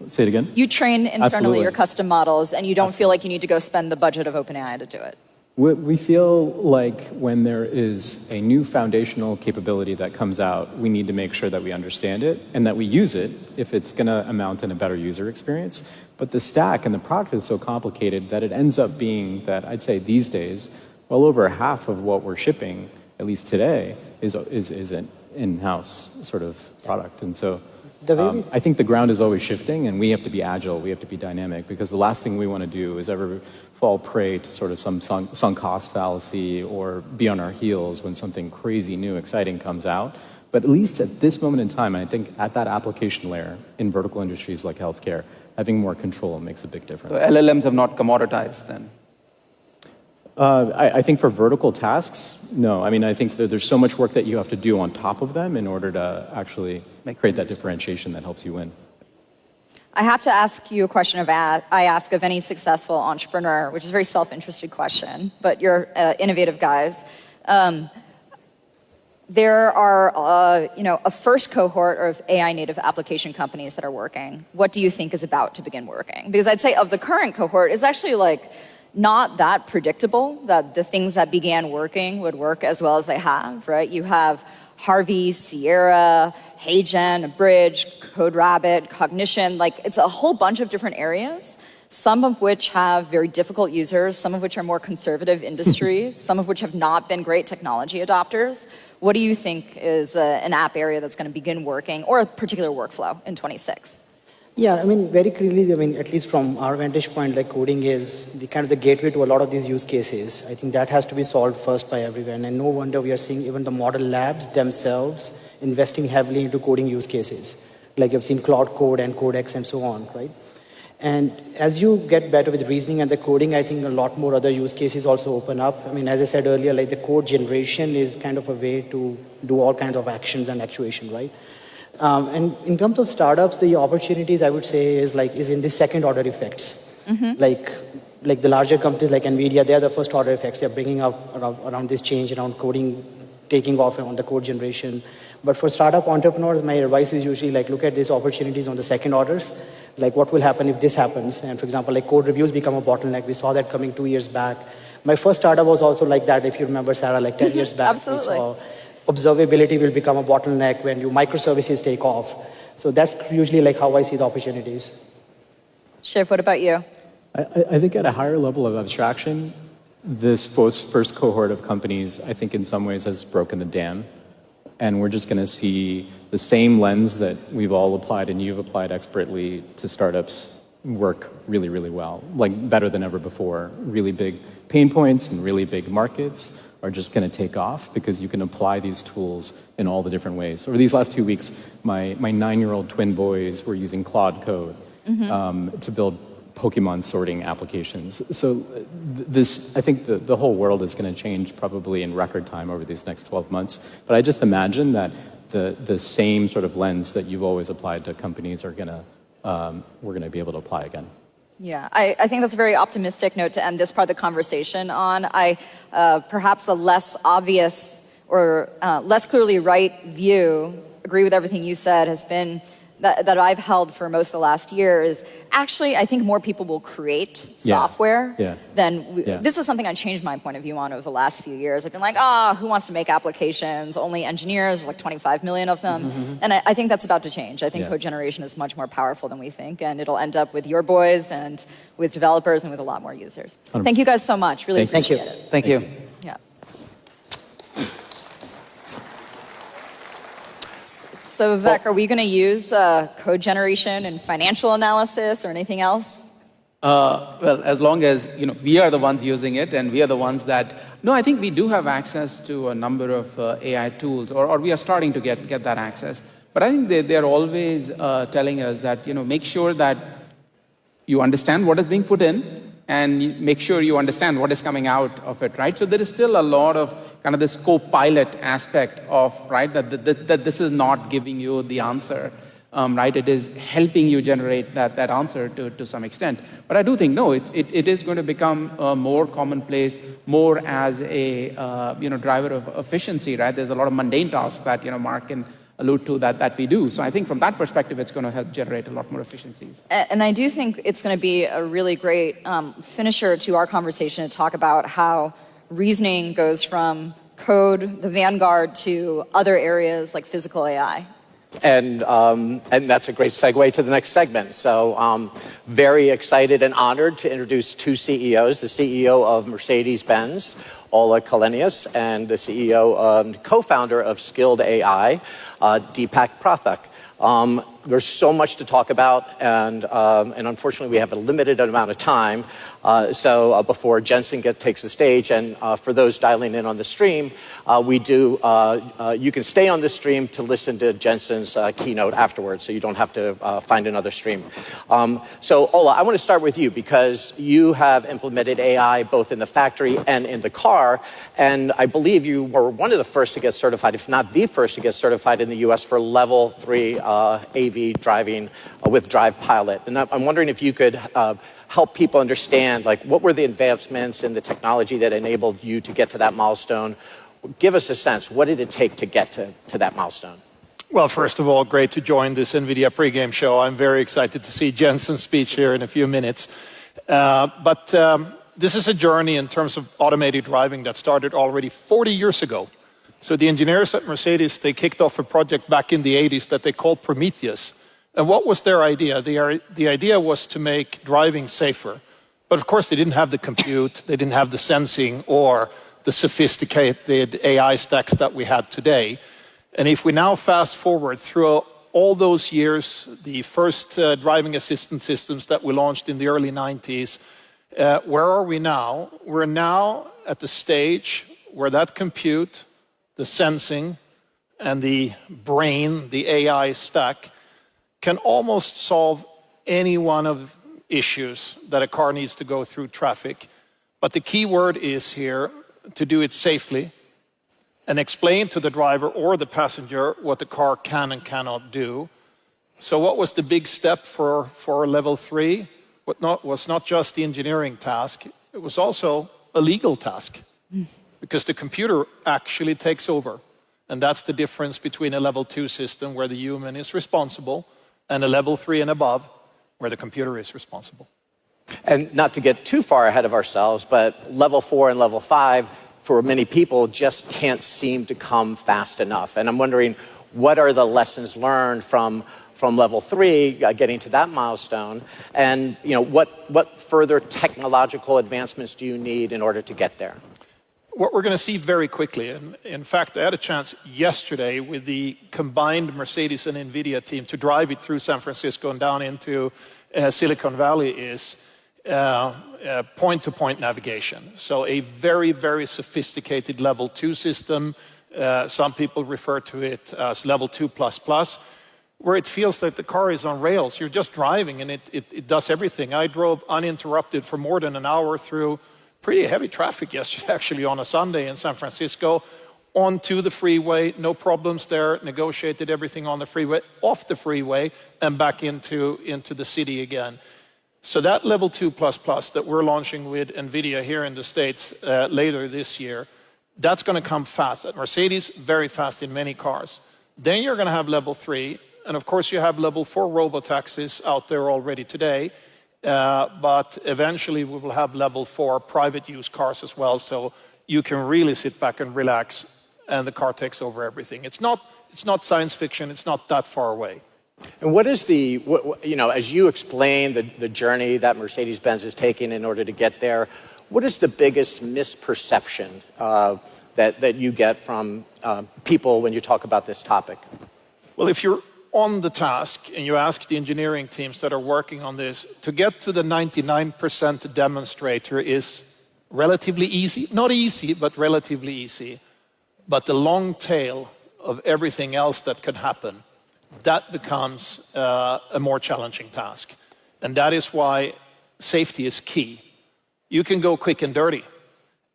Say it again? You train internally Absolutely. your custom models, and you don't feel like you need to go spend the budget of OpenAI to do it. We feel like when there is a new foundational capability that comes out, we need to make sure that we understand it and that we use it if it's going to amount in a better user experience. But the stack and the product is so complicated that it ends up being that, I'd say these days, well over half of what we're shipping, at least today, is an in-house sort of product. And so I think the ground is always shifting, and we have to be agile, we have to be dynamic, because the last thing we want to do is ever fall prey to sort of some sunk cost fallacy or be on our heels when something crazy, new, exciting comes out. But at least at this moment in time, and I think at that application layer in vertical industries like healthcare, having more control makes a big difference. So LLMs have not commoditized then? I think for vertical tasks, no. I mean, I think that there's so much work that you have to do on top of them in order to actually create that differentiation that helps you win. I have to ask you a question I ask of any successful entrepreneur, which is a very self-interested question, but you're innovative guys. There are, a first cohort of AI native application companies that are working. What do you think is about to begin working? Because I'd say of the current cohort, it's actually like not that predictable that the things that began working would work as well as they have, right? You have Harvey, Sierra, HeyGen, Bridge, CodeRabbit, Cognition, like it's a whole bunch of different areas, some of which have very difficult users, some of which are more conservative industries, some of which have not been great technology adopters. What do you think is an app area that's going to begin working, or a particular workflow in 26? Yeah, I mean, very clearly, I mean, at least from our vantage point, like coding is the kind of the gateway to a lot of these use cases. I think that has to be solved first by everyone. And no wonder we are seeing even the model labs themselves investing heavily into coding use cases. Like you've seen Cloud Code and Codex and so on, right? And as you get better with reasoning and the coding, I think a lot more other use cases also open up. I mean, as I said earlier, like the code generation is kind of a way to do all kinds of actions and actuation, right? And in terms of startups, the opportunities I would say is in the second order effects. Mm-hmm. Like the larger companies like Nvidia, they're the first order effects. They're bringing up around this change around coding, taking off on the code generation. But for startup entrepreneurs, my advice is usually like look at these opportunities on the second orders. Like what will happen if this happens? And for example, like code reviews become a bottleneck. We saw that coming 2 years back. My first startup was also like that, if you remember, Sarah, like 10 years back. Absolutely. We saw observability will become a bottleneck when your microservices take off. So that's usually like how I see the opportunities. Shiv, what about you? I think at a higher level of abstraction, this first cohort of companies, I think in some ways has broken the dam. And we're just going to see the same lens that we've all applied and you've applied expertly to startups work really, really well, like better than ever before. Really big pain points and really big markets are just going to take off because you can apply these tools in all the different ways. Over these last 2 weeks, my 9-year-old twin boys were using Claude Code to build Pokemon sorting applications. So I think the whole world is going to change probably in record time over these next 12 months. But I just imagine that the same sort of lens that you've always applied to companies we're going to be able to apply again. Yeah, I think that's a very optimistic note to end this part of the conversation on. Perhaps a less obvious or less clearly right view, agree with everything you said, has been that I've held for most of the last year is actually I think more people will create software than this is something I changed my point of view on over the last few years. I've been like, who wants to make applications? Only engineers, like 25 million of them. And I think that's about to change. I think code generation is much more powerful than we think, and it'll end up with your boys and with developers and with a lot more users. Thank you guys so much. Really appreciate it. Thank you. Yeah. So Vivek, are we going to use code generation and financial analysis or anything else? Well, as long as we are the ones using it and we are the ones that... No, I think we do have access to a number of AI tools, or we are starting to get that access. But I think they're always telling us that, make sure that you understand what is being put in and make sure you understand what is coming out of it, right? So there is still a lot of kind of this co-pilot aspect of, right, that this is not giving you the answer, right? It is helping you generate that answer to some extent. But I do think, no, it is going to become more commonplace, more as a, driver of efficiency, right? There's a lot of mundane tasks that, Mark can allude to that we do. So I think from that perspective, it's going to help generate a lot more efficiencies. And I do think it's going to be a really great finisher to our conversation to talk about how reasoning goes from code, the vanguard, to other areas like physical AI. And that's a great segue to the next segment. So very excited and honored to introduce two CEOs, the CEO of Mercedes-Benz, Ola Kalenius, and the CEO, co-founder of Skilled AI, Deepak Prathak. There's so much to talk about, and unfortunately we have a limited amount of time. So before Jensen takes the stage, and for those dialing in on the stream, you can stay on the stream to listen to Jensen's keynote afterwards, so you don't have to find another stream. So Ola, I want to start with you because you have implemented AI both in the factory and in the car, and I believe you were one of the first to get certified, if not the first to get certified in in the US for level 3 AV driving with Drive Pilot. And I'm wondering if you could help people understand, like, what were the advancements in the technology that enabled you to get to that milestone? Give us a sense. What did it take to get to that milestone? Well, first of all, great to join this NVIDIA pregame show. I'm very excited to see Jensen's speech here in a few minutes. But this is a journey in terms of automated driving that started already 40 years ago. So the engineers at Mercedes, they kicked off a project back in the 80s that they called Prometheus. And what was their idea? The idea was to make driving safer. But of course, they didn't have the compute, they didn't have the sensing or the sophisticated AI stacks that we have today. And if we now fast forward through all those years, the first driving assistance systems that we launched in the early 90s, where are we now? We're now at the stage where that compute, the sensing, and the brain, the AI stack, can almost solve any one of issues that a car needs to go through traffic. But the key word is here to do it safely and explain to the driver or the passenger what the car can and cannot do. So what was the big step for level 3? Was not just the engineering task, it was also a legal task, because the computer actually takes over. And that's the difference between a level 2 system where the human is responsible and a level 3 and above where the computer is responsible. And not to get too far ahead of ourselves, but level 4 and level 5, for many people, just can't seem to come fast enough. And I'm wondering, what are the lessons learned from level 3, getting to that milestone? And what further technological advancements do you need in order to get there? What we're going to see very quickly, and in fact, I had a chance yesterday with the combined Mercedes and Nvidia team to drive it through San Francisco and down into Silicon Valley, is point-to-point navigation. So a very, very sophisticated level 2 system. Some people refer to it as level 2++, where it feels that the car is on rails. You're just driving and it does everything. I drove uninterrupted for more than an hour through pretty heavy traffic yesterday, actually, on a Sunday in San Francisco, onto the freeway, no problems there, negotiated everything on the freeway, off the freeway, and back into the city again. So that level 2++ that we're launching with NVIDIA here in the States later this year, that's going to come fast. At Mercedes, very fast in many cars. Then you're going to have level 3, and of course you have level 4 robotaxis out there already today. But eventually we will have level 4 private use cars as well, so you can really sit back and relax and the car takes over everything. It's not science fiction, it's not that far away. And what is as you explain the journey that Mercedes-Benz is taking in order to get there, what is the biggest misperception that you get from people when you talk about this topic? Well, if you're on the task and you ask the engineering teams that are working on this, to get to the 99% demonstrator is relatively easy. Not easy, but relatively easy. But the long tail of everything else that could happen, that becomes a more challenging task. And that is why safety is key. You can go quick and dirty,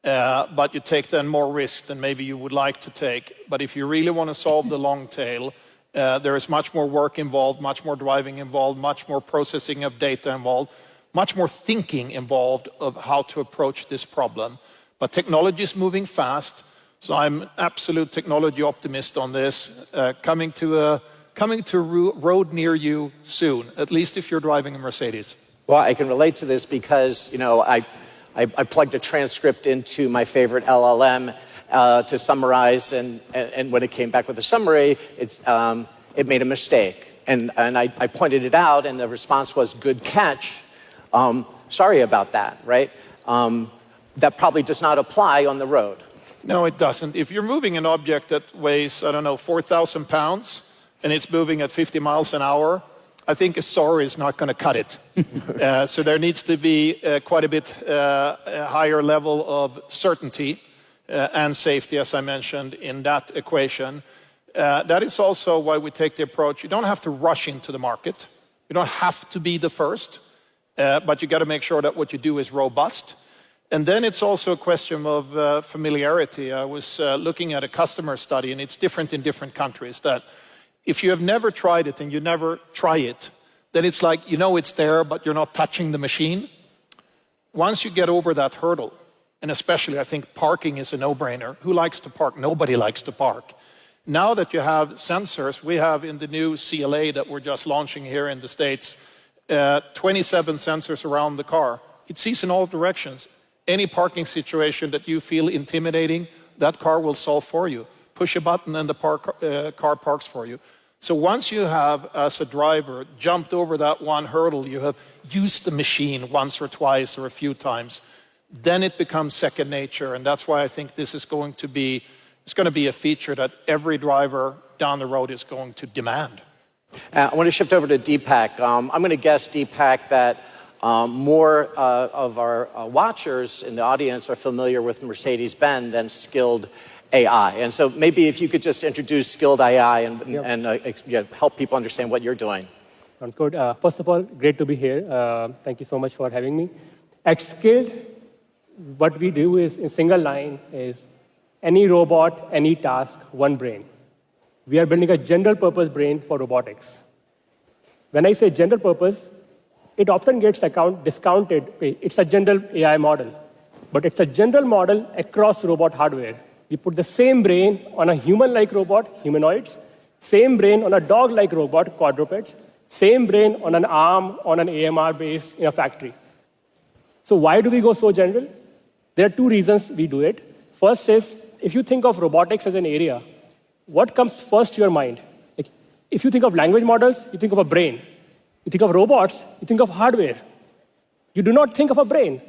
but you take then more risk than maybe you would like to take. But if you really want to solve the long tail, there is much more work involved, much more driving involved, much more processing of data involved, much more thinking involved of how to approach this problem. But technology is moving fast, so I'm an absolute technology optimist on this, coming to a road near you soon, at least if you're driving a Mercedes. Well, I can relate to this because, I plugged a transcript into my favorite LLM to summarize, and when it came back with a summary, it made a mistake. And I pointed it out, and the response was, good catch. Sorry about that, right? That probably does not apply on the road. No, it doesn't. If you're moving an object that weighs, 4,000 pounds, and it's moving at 50 miles an hour, I think a sorry is not going to cut it. So there needs to be quite a bit higher level of certainty and safety, as I mentioned, in that equation. That is also why we take the approach. You don't have to rush into the market. You don't have to be the first, but you got to make sure that what you do is robust. And then it's also a question of familiarity. I was looking at a customer study, and it's different in different countries, that If you have never tried it and you never try it, then it's like, you know it's there, but you're not touching the machine. Once you get over that hurdle, and especially I think parking is a no-brainer. Who likes to park? Nobody likes to park. Now that you have sensors, we have in the new CLA that we're just launching here in the States, 27 sensors around the car. It sees in all directions. Any parking situation that you feel intimidating, that car will solve for you. Push a button and the car parks for you. So once you have, as a driver, jumped over that one hurdle, you have used the machine once or twice or a few times, then it becomes second nature. And that's why I think this is going to be, it's going to be a feature that every driver down the road is going to demand. I want to shift over to Deepak. I'm going to guess, Deepak, that more of our watchers in the audience are familiar with Mercedes-Benz than skilled AI. And so maybe if you could just introduce skilled AI and help people understand what you're doing. Sounds good. First of all, great to be here. Thank you so much for having me. At Skilled, what we do is, in single line, is any robot, any task, one brain. We are building a general purpose brain for robotics. When I say general purpose, it often gets discounted. It's a general AI model, but it's a general model across robot hardware. We put the same brain on a human-like robot, humanoids, same brain on a dog-like robot, quadrupeds, same brain on an arm on an AMR base in a factory. So why do we go so general? There are two reasons we do it. First is, if you think of robotics as an area, what comes first to your mind? Like, if you think of language models, you think of a brain. You think of robots, you think of hardware. You do not think of a brain.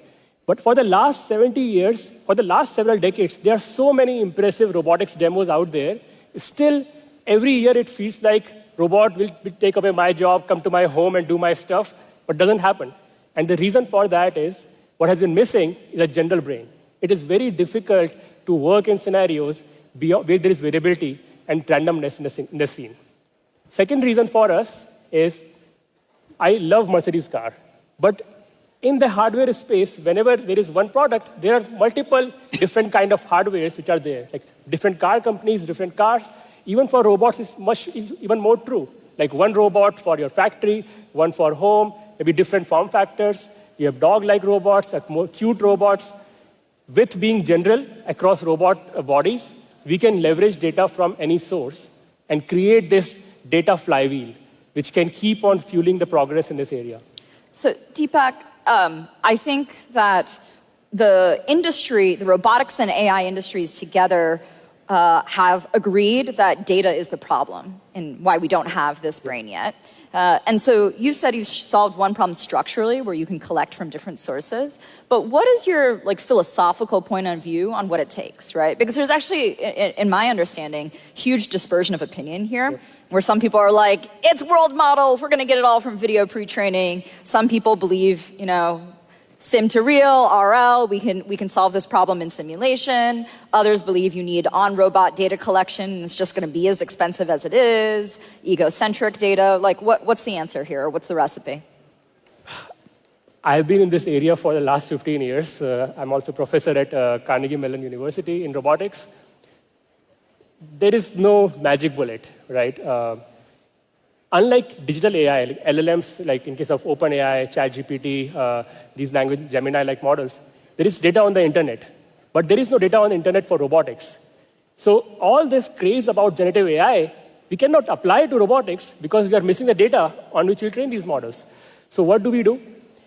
But for the last 70 years, for the last several decades, there are so many impressive robotics demos out there. Still, every year it feels like robot will take away my job, come to my home and do my stuff, but doesn't happen. And the reason for that is, what has been missing is a general brain. It is very difficult to work in scenarios where there is variability and randomness in the scene. Second reason for us is, I love Mercedes car, but in the hardware space, whenever there is one product, there are multiple different kind of hardwares which are there, like different car companies, different cars. Even for robots, it's even more true. Like one robot for your factory, one for home, maybe different form factors. You have dog-like robots, like more cute robots. With being general across robot bodies, we can leverage data from any source and create this data flywheel, which can keep on fueling the progress in this area. So, Deepak, I think that the industry, the robotics and AI industries together have agreed that data is the problem and why we don't have this brain yet. And so you said you solved one problem structurally where you can collect from different sources. But what is your philosophical point of view on what it takes, right? Because there's actually, in my understanding, huge dispersion of opinion here, where some people are like, it's world models, we're going to get it all from video pre-training. Some people believe, sim to real, RL, we can solve this problem in simulation. Others believe you need on-robot data collection, and it's just going to be as expensive as it is. Egocentric data, what's the answer here? What's the recipe? I've been in this area for the last 15 years. I'm also a professor at Carnegie Mellon University in robotics. There is no magic bullet, right? Unlike digital AI, like LLMs, like in case of OpenAI, ChatGPT, these language Gemini-like models, there is data on the internet. But there is no data on the internet for robotics. So all this craze about generative AI, we cannot apply to robotics because we are missing the data on which we train these models. So what do we do?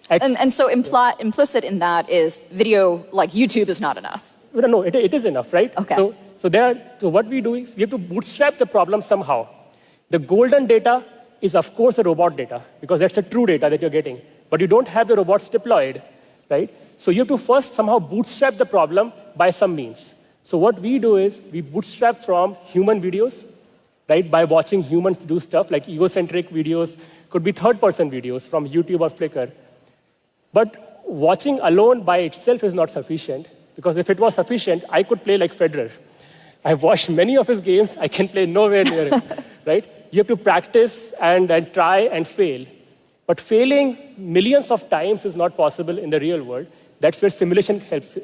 And so implicit in that is video like YouTube is not enough. No, it is enough, right? Okay. So what we do is we have to bootstrap the problem somehow. The golden data is, of course, the robot data, because that's the true data that you're getting. But you don't have the robots deployed, right? So you have to first somehow bootstrap the problem by some means. So what we do is we bootstrap from human videos, right? By watching humans do stuff, like egocentric videos, could be third-person videos from YouTube or Flickr. But watching alone by itself is not sufficient, because if it was sufficient, I could play like Federer. I've watched many of his games. I can play nowhere near it, right? You have to practice and try and fail. But failing millions of times is not possible in the real world. That's where simulation helps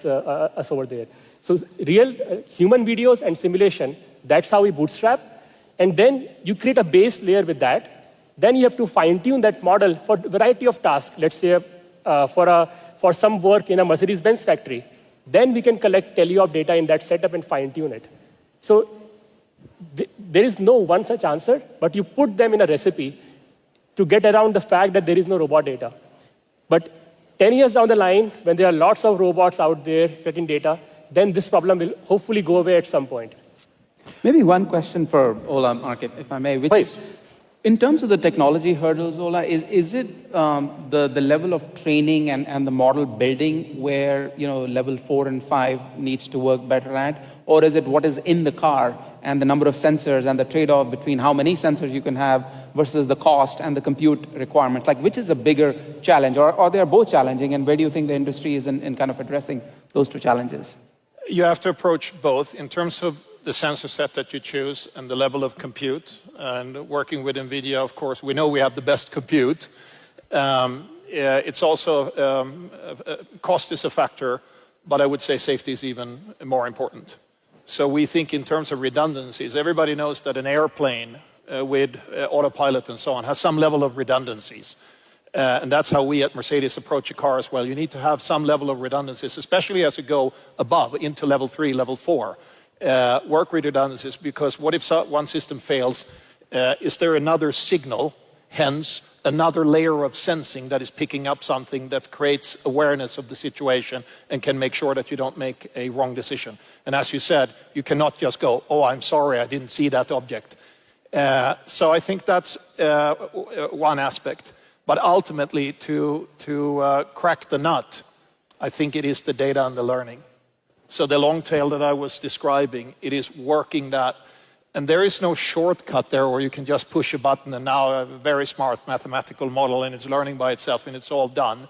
us over there. So real human videos and simulation, that's how we bootstrap. And then you create a base layer with that. Then you have to fine-tune that model for a variety of tasks. Let's say for some work in a Mercedes-Benz factory. Then we can collect teleop data in that setup and fine-tune it. So there is no one such answer, but you put them in a recipe to get around the fact that there is no robot data. But 10 years down the line, when there are lots of robots out there getting data, then this problem will hopefully go away at some point. Maybe one question for Ola, Mark, if I may. Please. In terms of the technology hurdles, Ola, is it the level of training and the model building where level 4 and 5 needs to work better at? Or is it what is in the car and the number of sensors and the trade-off between how many sensors you can have versus the cost and the compute requirement? Like, which is a bigger challenge? Or they are both challenging, and where do you think the industry is in kind of addressing those two challenges? You have to approach both in terms of the sensor set that you choose and the level of compute. And working with Nvidia, of course, we know we have the best compute. It's also, cost is a factor, but I would say safety is even more important. So we think in terms of redundancies, everybody knows that an airplane with autopilot and so on has some level of redundancies. And that's how we at Mercedes approach a car as well. You need to have some level of redundancies, especially as you go above into level 3, level 4. Work with redundancies, because what if one system fails? Is there another signal, hence another layer of sensing that is picking up something that creates awareness of the situation and can make sure that you don't make a wrong decision? And as you said, you cannot just go, oh, I'm sorry, I didn't see that object. So I think that's one aspect. But ultimately, to crack the nut, I think it is the data and the learning. So the long tail that I was describing, it is working that. And there is no shortcut there where you can just push a button and now a very smart mathematical model and it's learning by itself and it's all done.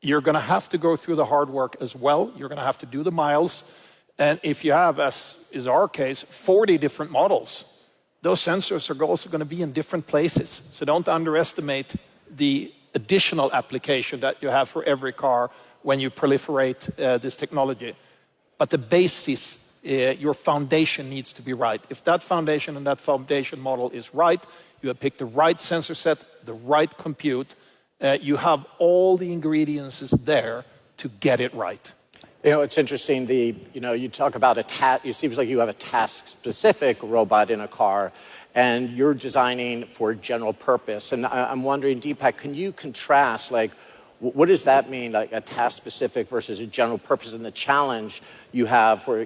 You're going to have to go through the hard work as well. You're going to have to do the miles. And if you have, as is our case, 40 different models, those sensors are also going to be in different places. So don't underestimate the additional application that you have for every car when you proliferate this technology. But the basis, your foundation needs to be right. If that foundation and that foundation model is right, you have picked the right sensor set, the right compute, you have all the ingredients there to get it right. It's interesting, you talk about it seems like you have a task-specific robot in a car, and you're designing for general purpose. And I'm wondering, Deepak, can you contrast, what does that mean, like a task-specific versus a general purpose, and the challenge you have for,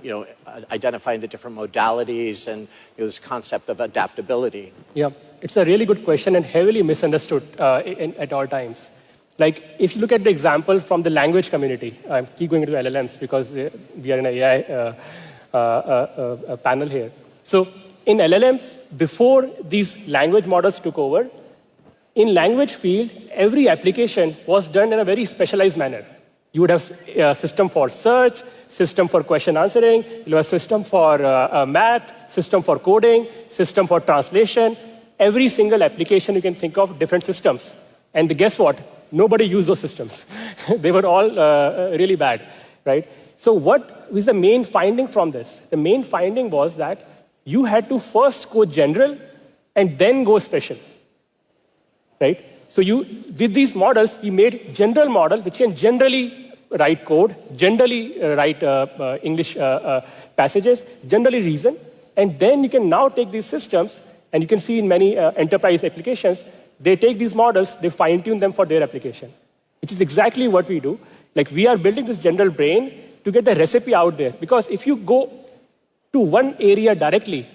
identifying the different modalities and this concept of adaptability? Yeah, it's a really good question and heavily misunderstood at all times. Like, if you look at the example from the language community, I keep going into LLMs because we are in an AI panel here. So in LLMs, before these language models took over, in language field, every application was done in a very specialized manner. You would have a system for search, system for question answering, you have a system for math, system for coding, system for translation. Every single application you can think of, different systems. And guess what? Nobody used those systems. They were all really bad, right? So what was the main finding from this? The main finding was that you had to first go general and then go special, right? So with these models, we made general model, which can generally write code, generally write English passages, generally reason, and then you can now take these systems, and you can see in many enterprise applications, they take these models, they fine-tune them for their application, which is exactly what we do. Like, we are building this general brain to get the recipe out there, because if you go to one area directly,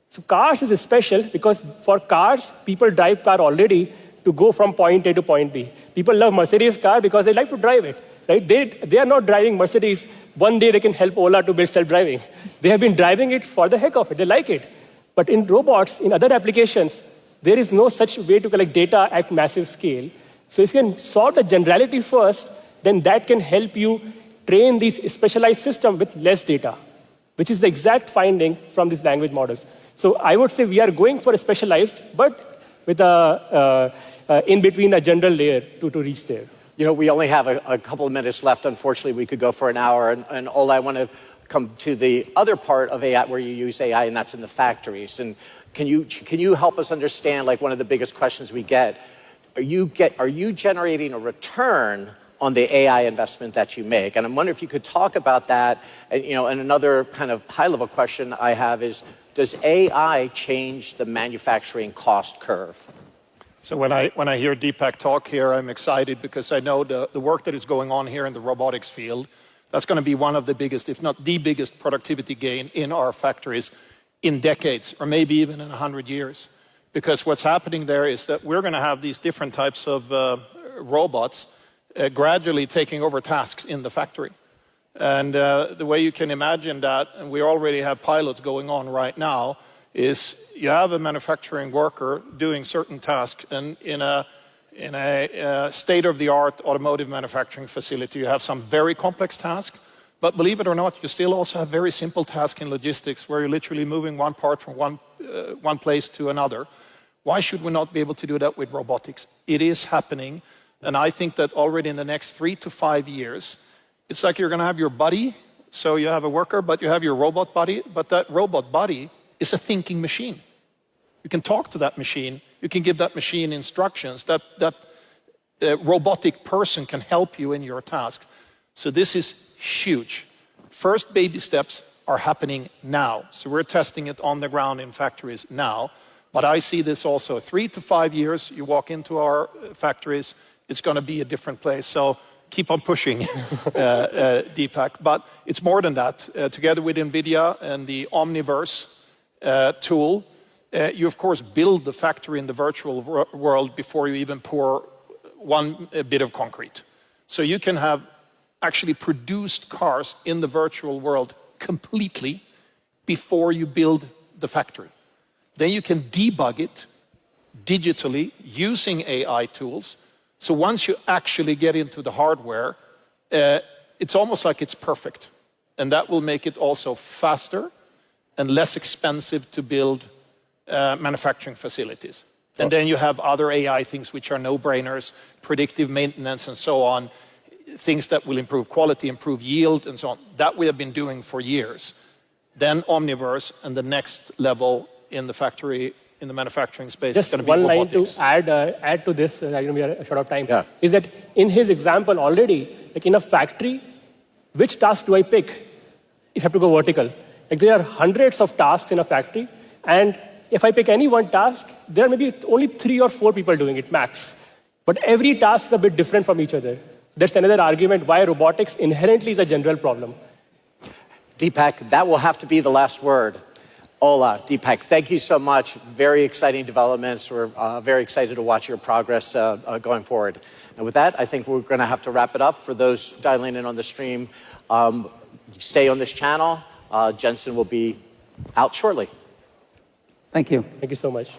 so cars is special because for cars, people drive car already to go from point A to point B. People love Mercedes car because they like to drive it, right? They are not driving Mercedes. One day they can help Ola to build self-driving. They have been driving it for the heck of it. They like it. But in robots, in other applications, there is no such way to collect data at massive scale. So if you can solve the generality first, then that can help you train these specialized systems with less data, which is the exact finding from these language models. So I would say we are going for a specialized, but with in between a general layer to reach there. We only have a couple of minutes left. Unfortunately, we could go for an hour. And Ola, I want to come to the other part of AI where you use AI, and that's in the factories. And can you help us understand, like one of the biggest questions we get, are you generating a return on the AI investment that you make? And I'm wondering if you could talk about that. And, and another kind of high-level question I have is, does AI change the manufacturing cost curve? So when I hear Deepak talk here, I'm excited because I know the work that is going on here in the robotics field, that's going to be one of the biggest, if not the biggest productivity gain in our factories in decades, or maybe even in 100 years. Because what's happening there is that we're going to have these different types of robots gradually taking over tasks in the factory. And the way you can imagine that, and we already have pilots going on right now, is you have a manufacturing worker doing certain tasks, and in a state-of-the-art automotive manufacturing facility, you have some very complex tasks. But believe it or not, you still also have very simple tasks in logistics where you're literally moving one part from one place to another. Why should we not be able to do that with robotics? It is happening, and I think that already in the next 3 to 5 years, it's like you're going to have your buddy, so you have a worker, but you have your robot buddy, but that robot buddy is a thinking machine. You can talk to that machine, you can give that machine instructions, that robotic person can help you in your task. So this is huge. First baby steps are happening now. So we're testing it on the ground in factories now. But I see this also 3 to 5 years, you walk into our factories, it's going to be a different place. So keep on pushing, Deepak. But it's more than that. Together with Nvidia and the Omniverse tool, you of course build the factory in the virtual world before you even pour one bit of concrete. So you can have actually produced cars in the virtual world completely before you build the factory. Then you can debug it digitally using AI tools. So once you actually get into the hardware, it's almost like it's perfect. And that will make it also faster and less expensive to build manufacturing facilities. And then you have other AI things which are no-brainers, predictive maintenance and so on, things that will improve quality, improve yield and so on. That we have been doing for years. Then Omniverse and the next level in the factory, in the manufacturing space, is going to be robotics. Just one line to add to this, we are short of time, is that in his example already, like in a factory, which task do I pick if I have to go vertical? Like there are hundreds of tasks in a factory, and if I pick any one task, there are maybe only 3 or 4 people doing it, max. But every task is a bit different from each other. That's another argument why robotics inherently is a general problem. Deepak, that will have to be the last word. Ola, Deepak, thank you so much. Very exciting developments. We're very excited to watch your progress going forward. And with that, I think we're going to have to wrap it up. For those dialing in on the stream, stay on this channel. Jensen will be out shortly. Thank you. Thank you so much.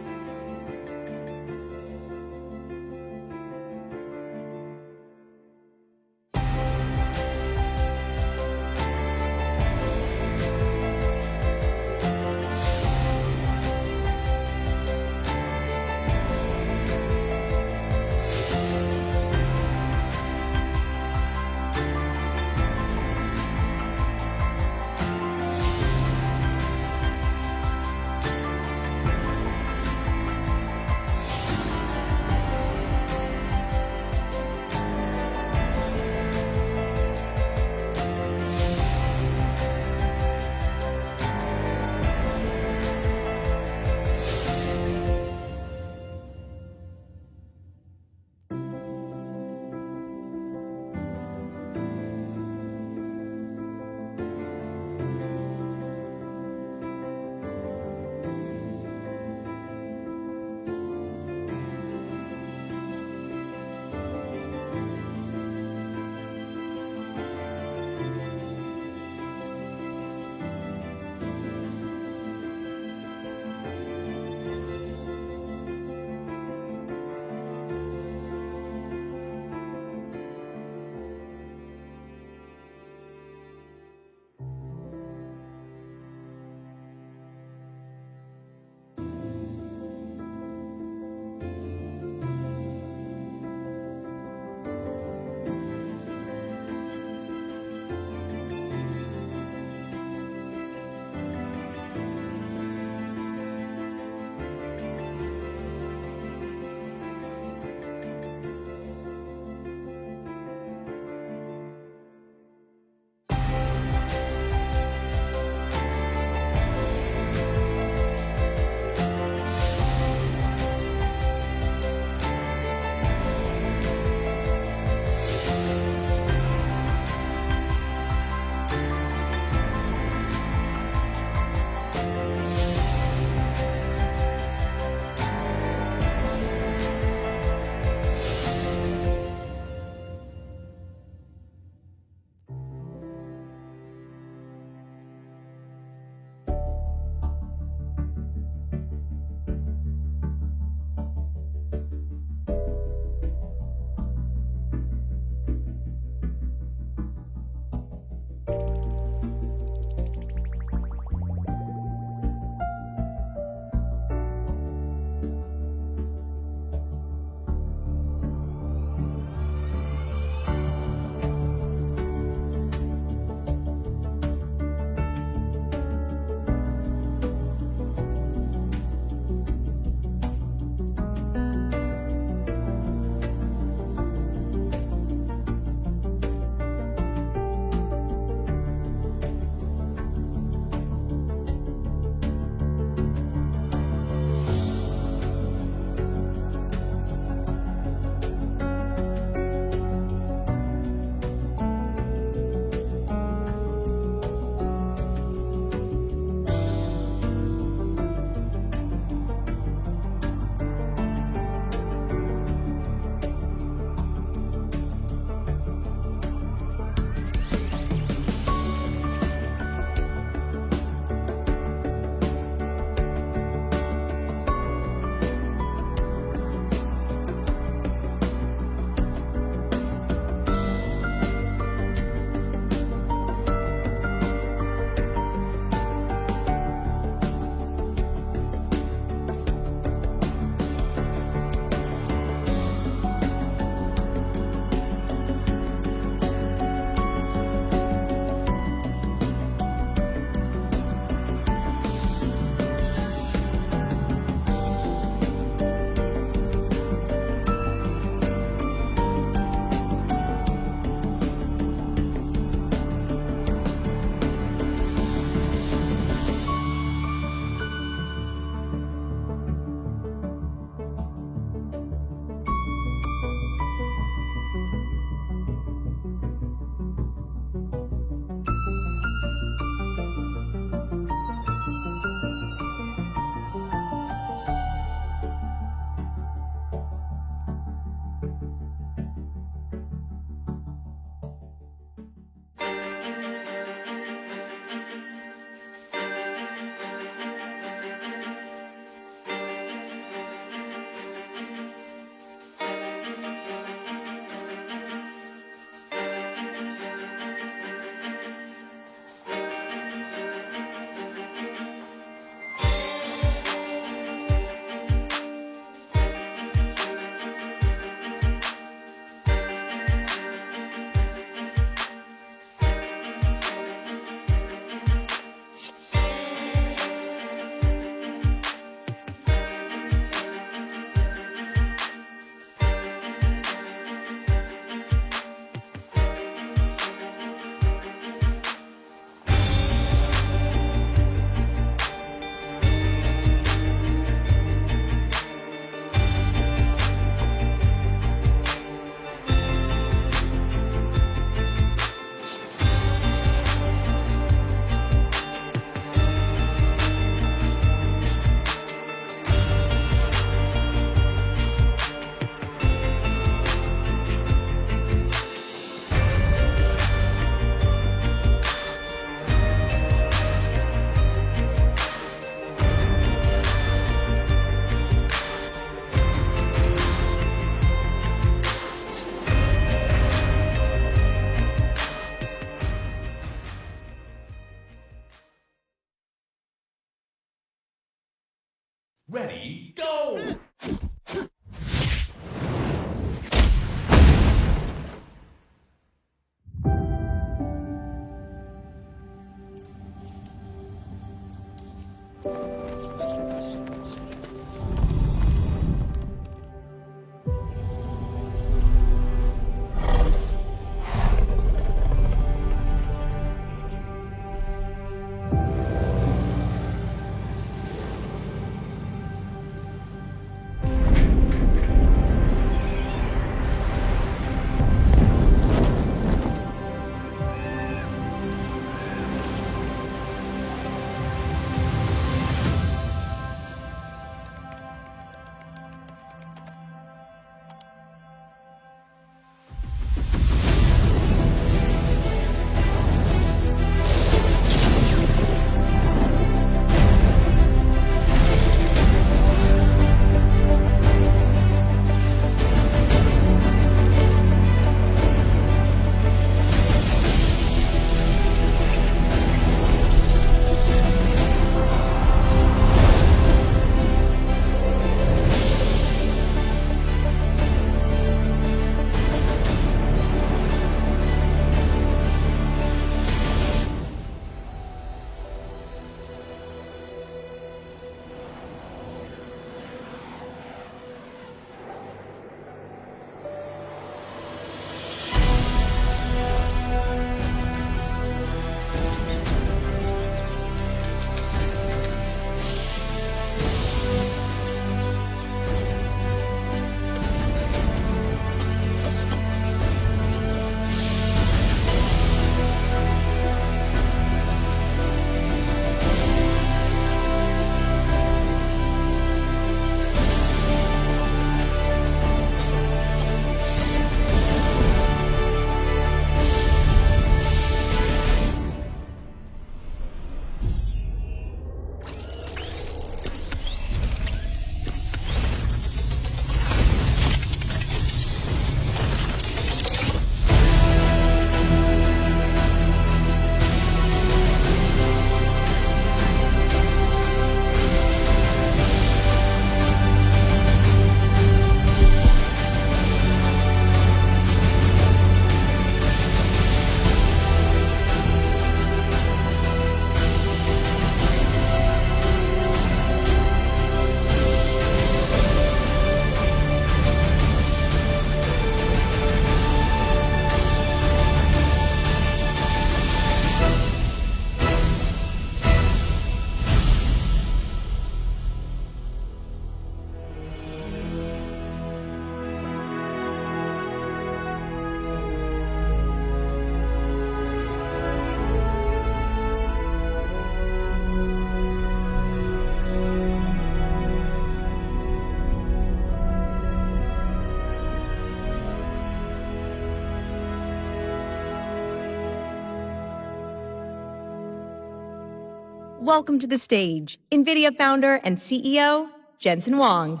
welcome to the stage NVIDIA founder and CEO, Jensen Huang.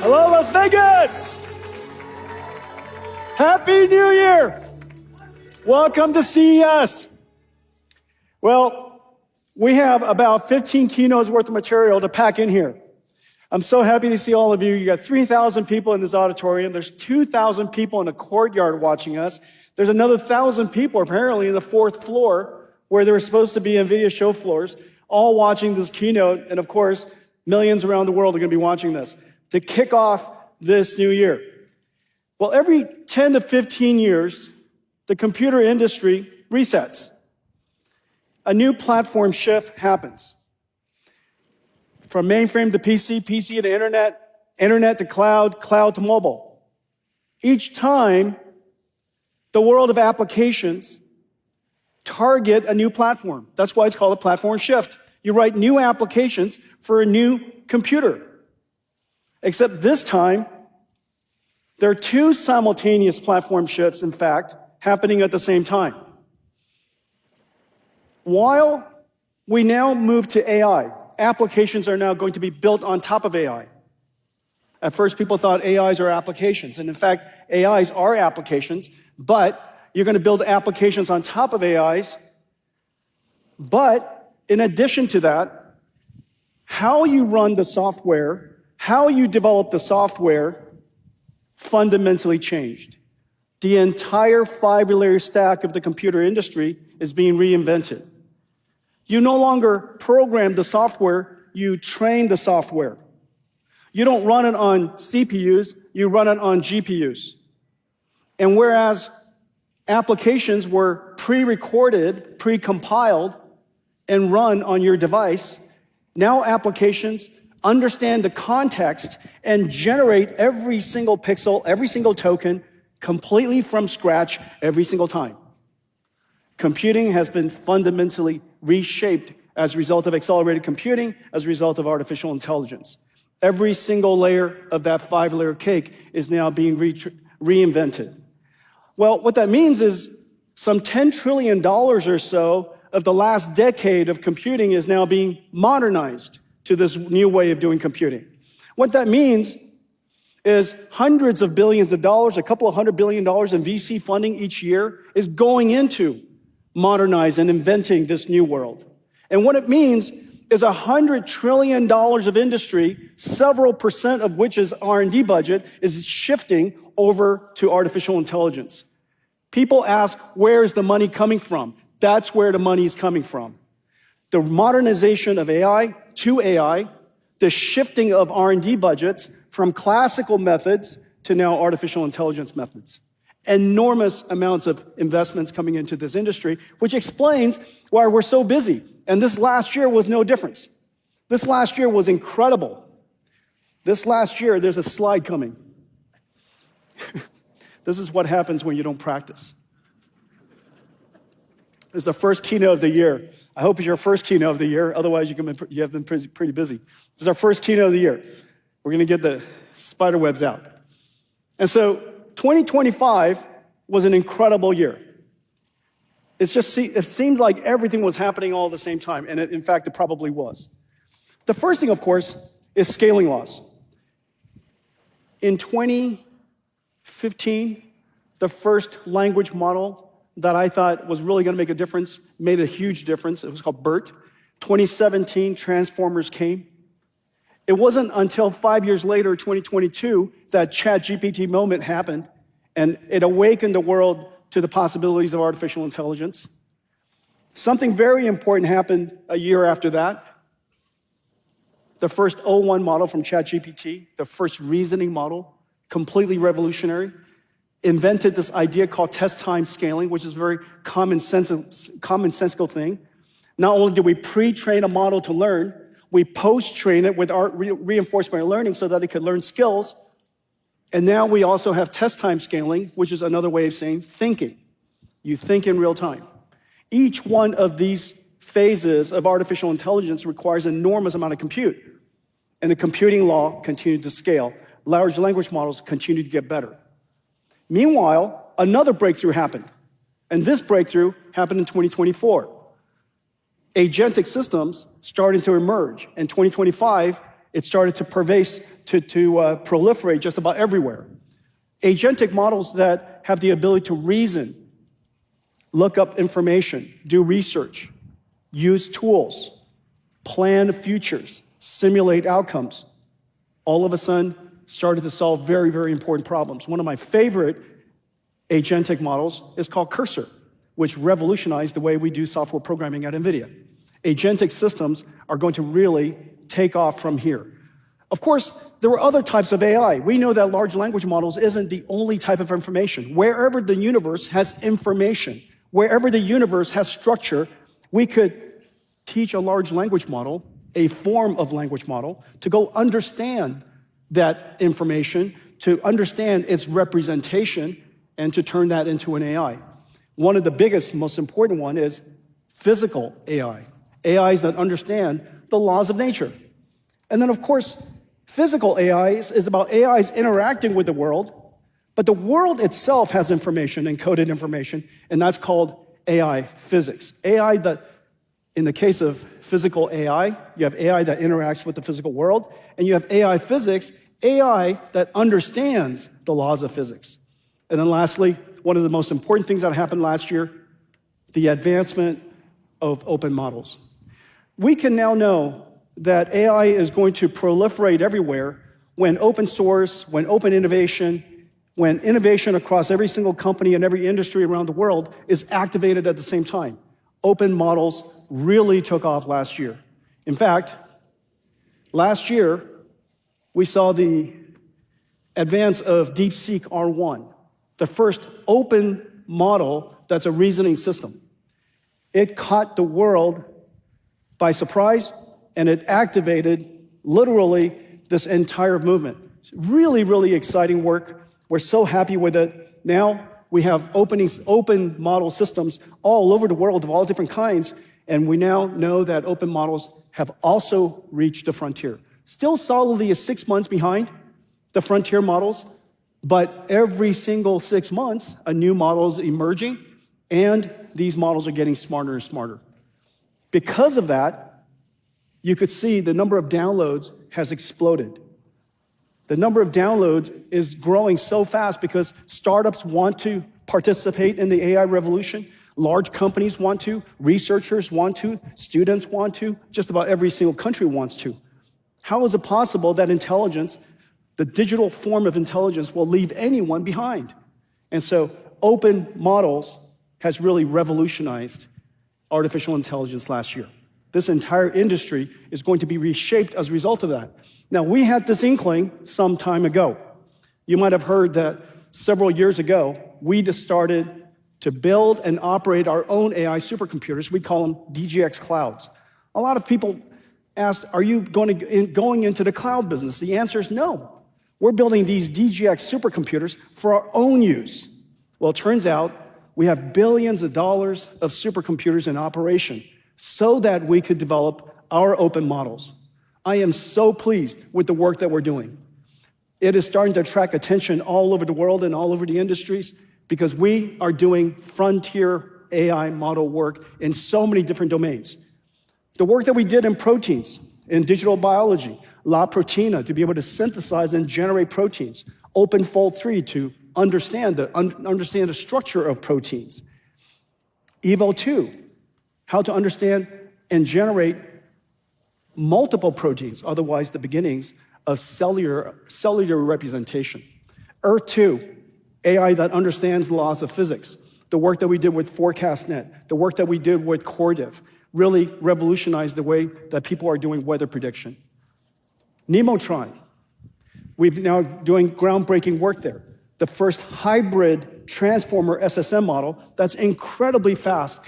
Hello, Las Vegas! Happy New Year! Welcome to CES. Well, we have about 15 keynotes worth of material to pack in here. I'm so happy to see all of you. You got 3,000 people in this auditorium. There's 2,000 people in the courtyard watching us. There's another 1,000 people apparently in the fourth floor where there were supposed to be NVIDIA show floors, all watching this keynote. And of course, millions around the world are going to be watching this to kick off this new year. Well, every 10 to 15 years, the computer industry resets. A new platform shift happens. From mainframe to PC, PC to internet, internet to cloud, cloud to mobile. Each time, the world of applications target a new platform. That's why it's called a platform shift. You write new applications for a new computer. Except this time, there are two simultaneous platform shifts, in fact, happening at the same time. While we now move to AI, applications are now going to be built on top of AI. At first, people thought AIs are applications, and in fact, AIs are applications, but you're going to build applications on top of AIs. But in addition to that, how you run the software, how you develop the software fundamentally changed. The entire five-layer stack of the computer industry is being reinvented. You no longer program the software, you train the software. You don't run it on CPUs, you run it on GPUs. And whereas applications were pre-recorded, pre-compiled, and run on your device, now applications understand the context and generate every single pixel, every single token, completely from scratch every single time. Computing has been fundamentally reshaped as a result of accelerated computing, as a result of artificial intelligence. Every single layer of that five-layer cake is now being reinvented. Well, what that means is some $10 trillion or so of the last decade of computing is now being modernized to this new way of doing computing. What that means is hundreds of billions of dollars, a couple of $100 billion in VC funding each year is going into modernize and inventing this new world. And what it means is $100 trillion of industry, several percent of which is R&D budget, is shifting over to artificial intelligence. People ask, where is the money coming from? That's where the money is coming from. The modernization of AI to AI, the shifting of R&D budgets from classical methods to now artificial intelligence methods. Enormous amounts of investments coming into this industry, which explains why we're so busy. And this last year was no difference. This last year was incredible. This last year, there's a slide coming. This is what happens when you don't practice. It's the first keynote of the year. I hope it's your first keynote of the year. Otherwise, you have been pretty busy. This is our first keynote of the year. We're going to get the spider webs out. And so 2025 was an incredible year. It seemed like everything was happening all at the same time, and in fact, it probably was. The first thing, of course, is scaling laws. In 2015, the first language model that I thought was really going to make a difference made a huge difference. It was called BERT. 2017, Transformers came. It wasn't until 5 years later, 2022, that ChatGPT moment happened, and it awakened the world to the possibilities of artificial intelligence. Something very important happened a year after that. The first O1 model from ChatGPT, the first reasoning model, completely revolutionary, invented this idea called test time scaling, which is a very commonsensical thing. Not only did we pre-train a model to learn, we post-train it with our reinforcement learning so that it could learn skills. And now we also have test time scaling, which is another way of saying thinking. You think in real time. Each one of these phases of artificial intelligence requires an enormous amount of compute. And the computing law continued to scale large language models continue to get better. Meanwhile, another breakthrough happened. And this breakthrough happened in 2024. Agentic systems started to emerge. In 2025, it started to proliferate just about everywhere. Agentic models that have the ability to reason, look up information, do research, use tools, plan futures, simulate outcomes, all of a sudden started to solve very, very important problems. One of my favorite agentic models is called Cursor, which revolutionized the way we do software programming at NVIDIA. Agentic systems are going to really take off from here. Of course, there were other types of AI. We know that large language models isn't the only type of information. Wherever the universe has information, wherever the universe has structure, we could teach a large language model, a form of language model, to go understand that information, to understand its representation, and to turn that into an AI. One of the biggest, most important one is physical AI. AIs that understand the laws of nature. And then, of course, physical AIs is about AIs interacting with the world, but the world itself has information, encoded information, and that's called AI physics. AI that, in the case of physical AI, you have AI that interacts with the physical world, and you have AI physics, AI that understands the laws of physics. And then lastly, one of the most important things that happened last year, the advancement of open models. We can now know that AI is going to proliferate everywhere when open source, when open innovation, when innovation across every single company and every industry around the world is activated at the same time. Open models really took off last year. In fact, last year, we saw the advance of DeepSeek R1, the first open model that's a reasoning system. It caught the world by surprise, and it activated, literally, this entire movement. It's really, really exciting work. We're so happy with it. Now, we have open model systems all over the world of all different kinds, and we now know that open models have also reached the frontier. Still solidly 6 months behind the frontier models, but every single 6 months, a new model is emerging, and these models are getting smarter and smarter. Because of that, you could see the number of downloads has exploded. The number of downloads is growing so fast because startups want to participate in the AI revolution. Large companies want to, researchers want to, students want to, just about every single country wants to. How is it possible that intelligence, the digital form of intelligence, will leave anyone behind? And so open models has really revolutionized artificial intelligence last year. This entire industry is going to be reshaped as a result of that. Now, we had this inkling some time ago. You might have heard that several years ago, we just started to build and operate our own AI supercomputers. We call them DGX clouds. A lot of people asked, are you going into the cloud business? The answer is no. We're building these DGX supercomputers for our own use. Well, it turns out we have billions of dollars of supercomputers in operation so that we could develop our open models. I am so pleased with the work that we're doing. It is starting to attract attention all over the world and all over the industries because we are doing frontier AI model work in so many different domains. The work that we did in proteins, in digital biology, La Proteina to be able to synthesize and generate proteins, OpenFold 3 to understand the structure of proteins, Evo 2, how to understand and generate multiple proteins, otherwise the beginnings of cellular representation. Earth 2, AI that understands the laws of physics. The work that we did with ForecastNet, the work that we did with CorrDiff, really revolutionized the way that people are doing weather prediction. Nemotron, we're now doing groundbreaking work there. The first hybrid transformer SSM model that's incredibly fast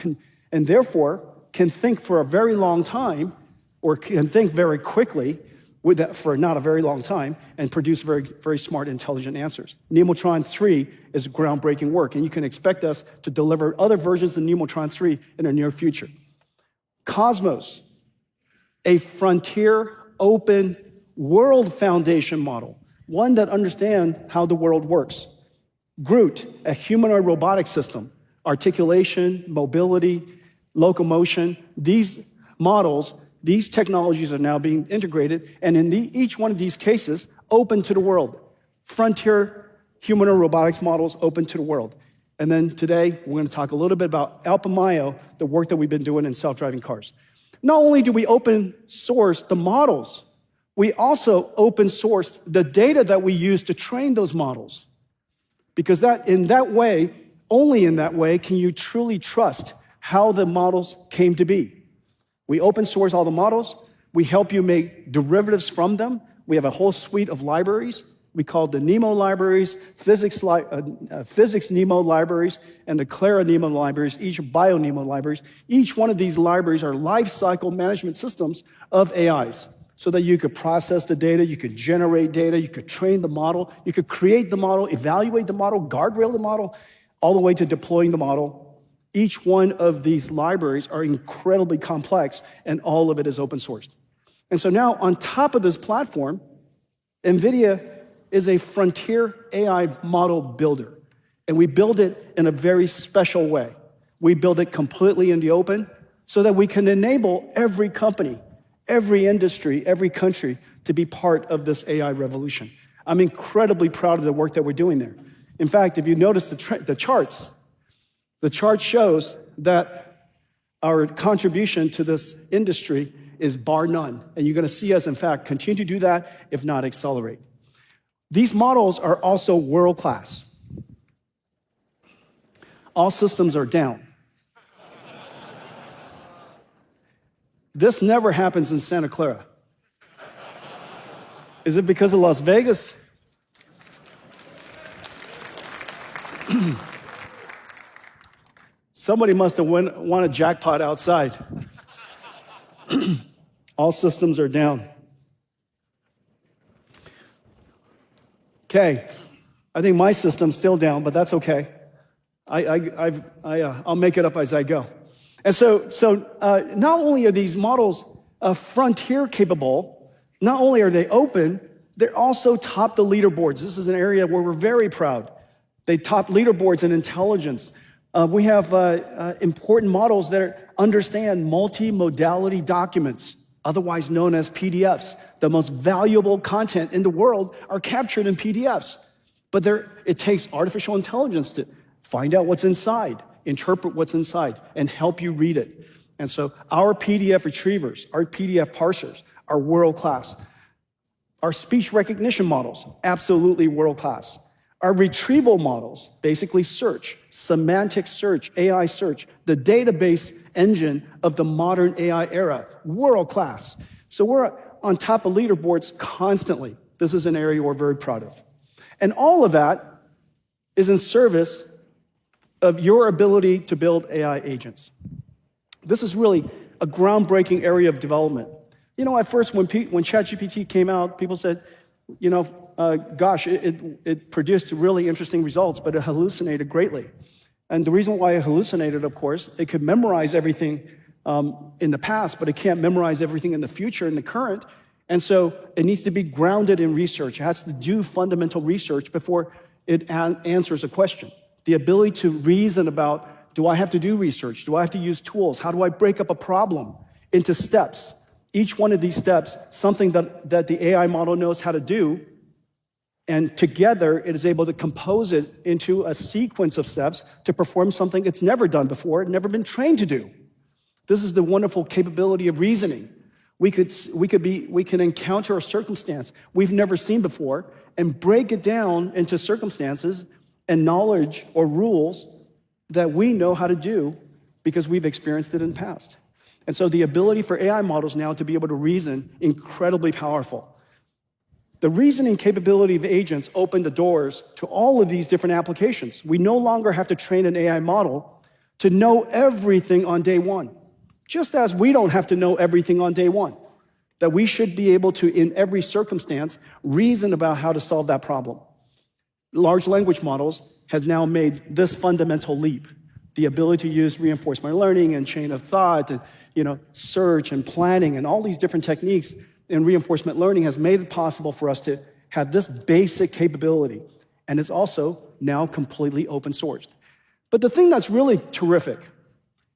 and therefore can think for a very long time or can think very quickly for not a very long time and produce very, very smart, intelligent answers. Nemotron 3 is groundbreaking work, and you can expect us to deliver other versions of Nemotron 3 in the near future. Cosmos, a frontier, open, world foundation model. one that understands how the world works. Groot, a humanoid robotic system, articulation, mobility, locomotion, these models, these technologies are now being integrated, and in each one of these cases, open to the world. Frontier humanoid robotics models open to the world. And then today, we're going to talk a little bit about Alpamayo, the work that we've been doing in self-driving cars. Not only do we open source the models, we also open source the data that we use to train those models. Because in that way, only in that way, can you truly trust how the models came to be. We open source all the models. We help you make derivatives from them. We have a whole suite of libraries. We call the NEMO libraries, physics NEMO libraries, and the Clara NEMO libraries, each bio NEMO libraries. Each one of these libraries are life cycle management systems of AIs, so that you could process the data, you could generate data, you could train the model, you could create the model, evaluate the model, guardrail the model, all the way to deploying the model. Each one of these libraries are incredibly complex, and all of it is open sourced. And so now, on top of this platform, NVIDIA is a frontier AI model builder. And we build it in a very special way. We build it completely in the open so that we can enable every company, every industry, every country to be part of this AI revolution. I'm incredibly proud of the work that we're doing there. In fact, if you notice the charts, the chart shows that our contribution to this industry is bar none. And you're going to see us, in fact, continue to do that, if not accelerate. These models are also world-class. All systems are down. This never happens in Santa Clara. Is it because of Las Vegas? Somebody must have won a jackpot outside. All systems are down. Okay, I think my system's still down, but that's okay. I'll make it up as I go. And so not only are these models frontier capable, not only are they open, they're also top the leaderboards. This is an area where we're very proud. They top leaderboards in intelligence. We have important models that understand multi-modality documents, otherwise known as PDFs. The most valuable content in the world are captured in PDFs. But it takes artificial intelligence to find out what's inside, interpret what's inside, and help you read it. And so our PDF retrievers, our PDF parsers are world-class. Our speech recognition models, absolutely world-class. Our retrieval models, basically search, semantic search, AI search, the database engine of the modern AI era, world-class. So we're on top of leaderboards constantly. This is an area we're very proud of. And all of that is in service of your ability to build AI agents. This is really a groundbreaking area of development. You know, at first when ChatGPT came out, people said, you know, gosh, it produced really interesting results, but it hallucinated greatly. And the reason why it hallucinated, of course, it could memorize everything in the past, but it can't memorize everything in the future, in the current. And so it needs to be grounded in research. It has to do fundamental research before it answers a question. The ability to reason about, do I have to do research? Do I have to use tools? How do I break up a problem into steps? Each one of these steps, something that the AI model knows how to do, and together it is able to compose it into a sequence of steps to perform something it's never done before, never been trained to do. This is the wonderful capability of reasoning. We can encounter a circumstance we've never seen before and break it down into circumstances and knowledge or rules that we know how to do because we've experienced it in the past. And so the ability for AI models now to be able to reason, incredibly powerful. The reasoning capability of agents opened the doors to all of these different applications. We no longer have to train an AI model to know everything on day one, just as we don't have to know everything on day one, that we should be able to, in every circumstance, reason about how to solve that problem. Large language models has now made this fundamental leap, the ability to use reinforcement learning and chain of thought and search and planning and all these different techniques in reinforcement learning has made it possible for us to had this basic capability, and it's also now completely open sourced. But the thing that's really terrific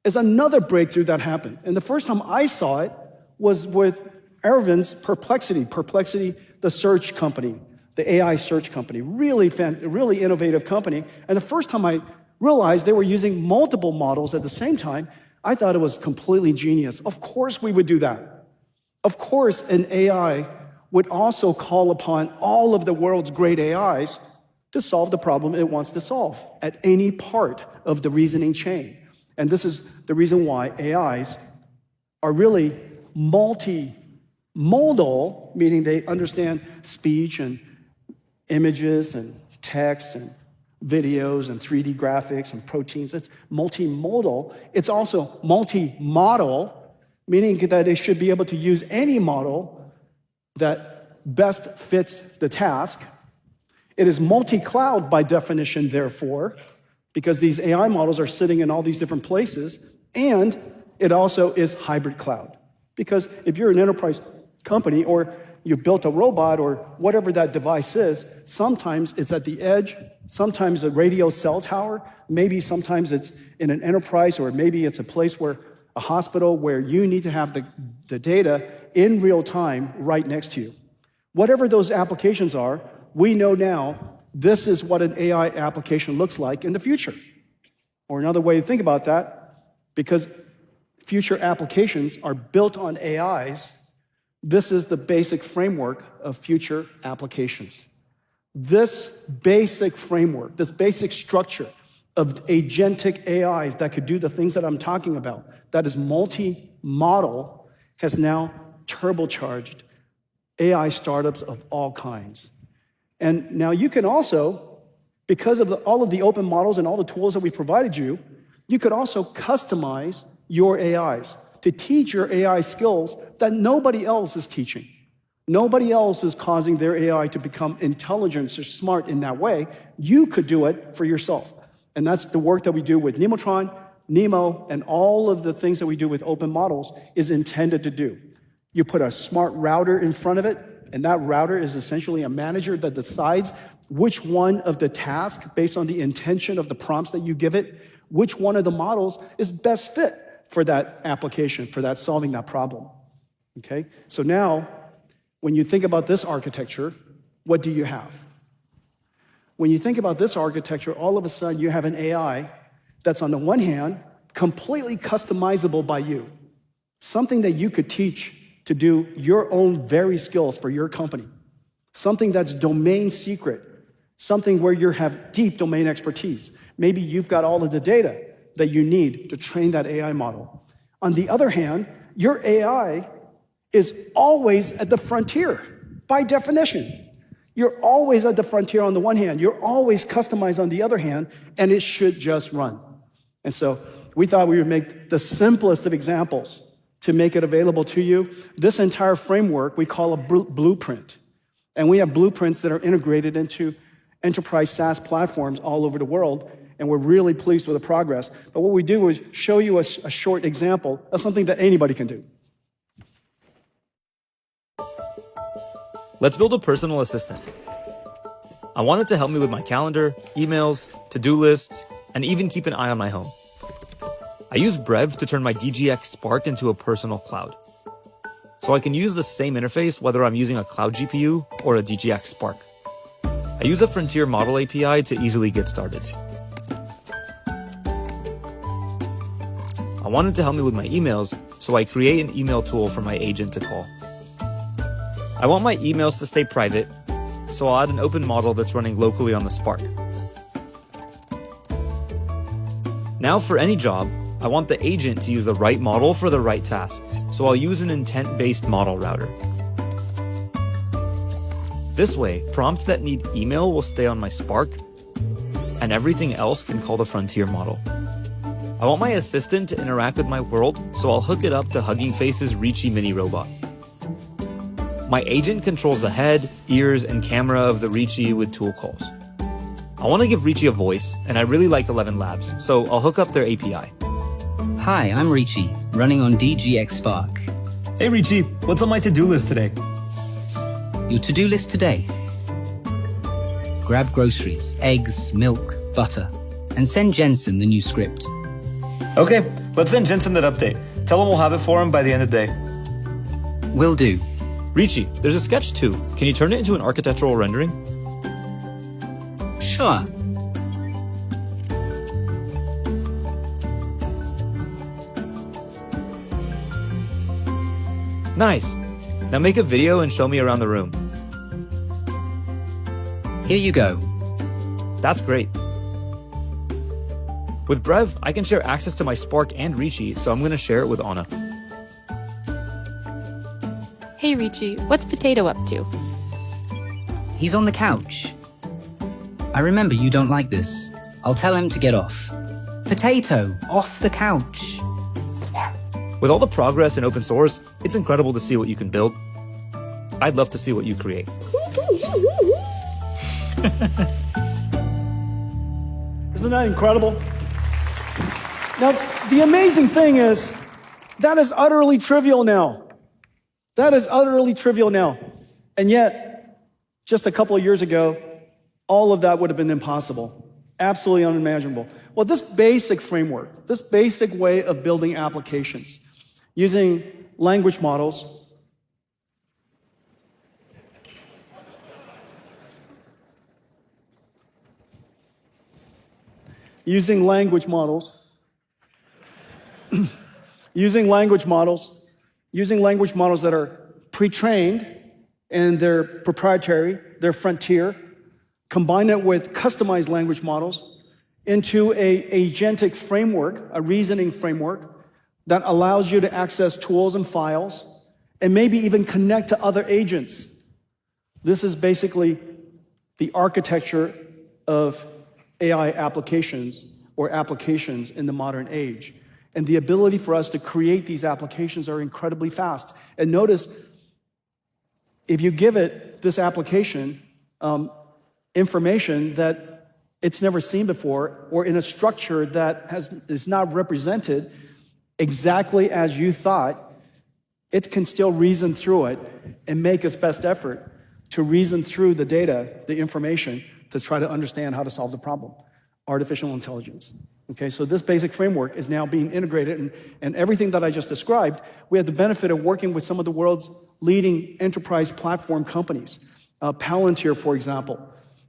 is another breakthrough that happened. And the first time I saw it was with Arvind's Perplexity. Perplexity, the search company, the AI search company, really innovative company. And the first time I realized they were using multiple models at the same time, I thought it was completely genius. Of course we would do that. Of course an AI would also call upon all of the world's great AIs to solve the problem it wants to solve at any part of the reasoning chain. And this is the reason why AIs are really multimodal, meaning they understand speech and images and text and videos and 3D graphics and proteins. It's multimodal. It's also multi-model, meaning that they should be able to use any model that best fits the task. It is multi-cloud by definition, therefore, because these AI models are sitting in all these different places, and it also is hybrid cloud. Because if you're an enterprise company or you built a robot or whatever that device is, sometimes it's at the edge, sometimes a radio cell tower, maybe sometimes it's in an enterprise, or maybe it's a place where a hospital where you need to have the data in real time right next to you. Whatever those applications are, we know now this is what an AI application looks like in the future. Or another way to think about that, because future applications are built on AIs, this is the basic framework of future applications. This basic framework, this basic structure of agentic AIs that could do the things that I'm talking about, that is multi-model, has now turbocharged AI startups of all kinds. And now you can also, because of all of the open models and all the tools that we provided you, you could also customize your AIs to teach your AI skills that nobody else is teaching. Nobody else is causing their AI to become intelligent or smart in that way. You could do it for yourself. And that's the work that we do with Nemotron, Nemo, and all of the things that we do with open models is intended to do. You put a smart router in front of it, and that router is essentially a manager that decides which one of the tasks, based on the intention of the prompts that you give it, which one of the models is best fit for that application, for that solving that problem. Okay? So now, when you think about this architecture, what do you have? When you think about this architecture, all of a sudden you have an AI that's on the one hand, completely customizable by you. Something that you could teach to do your own very skills for your company. Something that's domain secret. Something where you have deep domain expertise. Maybe you've got all of the data that you need to train that AI model. On the other hand, your AI is always at the frontier, by definition. You're always at the frontier on the one hand, you're always customized on the other hand, and it should just run. And so we thought we would make the simplest of examples to make it available to you. This entire framework we call a blueprint. And we have blueprints that are integrated into enterprise SaaS platforms all over the world, and we're really pleased with the progress. But what we do is show you a short example of something that anybody can do. Let's build a personal assistant. I want it to help me with my calendar, emails, to-do lists, and even keep an eye on my home. I use Brev to turn my DGX Spark into a personal cloud. So I can use the same interface whether I'm using a cloud GPU or a DGX Spark. I use a Frontier Model API to easily get started. I want it to help me with my emails, so I create an email tool for my agent to call. I want my emails to stay private, so I'll add an open model that's running locally on the Spark. Now for any job, I want the agent to use the right model for the right task, so I'll use an intent-based model router. This way, prompts that need email will stay on my Spark, and everything else can call the Frontier model. I want my assistant to interact with my world, so I'll hook it up to Hugging Face's Reachy mini robot. My agent controls the head, ears, and camera of the Reachy with tool calls. I want to give Reachy a voice, and I really like 11 Labs, so I'll hook up their API. Hi, I'm Reachy, running on DGX Spark. Hey Reachy, what's on my to-do list today? Your to-do list today? grab groceries, eggs, milk, butter, and send Jensen the new script. Okay, let's send Jensen that update. Tell him we'll have it for him by the end of the day. Will do. Ricci, there's a sketch too. Can you turn it into an architectural rendering? Sure. Nice. Now make a video and show me around the room. Here you go. That's great. With Brev, I can share access to my Spark and Ricci, so I'm going to share it with Anna. Hey Ricci, what's Potato up to? He's on the couch. I remember you don't like this. I'll tell him to get off. Potato, off the couch. With all the progress in open source, it's incredible to see what you can build. I'd love to see what you create. Isn't that incredible? Now, the amazing thing is, that is utterly trivial now. That is utterly trivial now. And yet, just a couple of years ago, all of that would have been impossible. Absolutely unimaginable. Well, this basic framework, this basic way of building applications, using language models, using language models that are pre-trained and they're proprietary, they're frontier, combine it with customized language models into a agentic framework, a reasoning framework that allows you to access tools and files and maybe even connect to other agents. This is basically the architecture of AI applications or applications in the modern age. And the ability for us to create these applications are incredibly fast. And notice, if you give it this application information that it's never seen before, or in a structure that is not represented exactly as you thought, it can still reason through it and make its best effort to reason through the data, the information, to try to understand how to solve the problem. Artificial intelligence. Okay, so this basic framework is now being integrated, and everything that I just described, we have the benefit of working with some of the world's leading enterprise platform companies. Palantir, for example,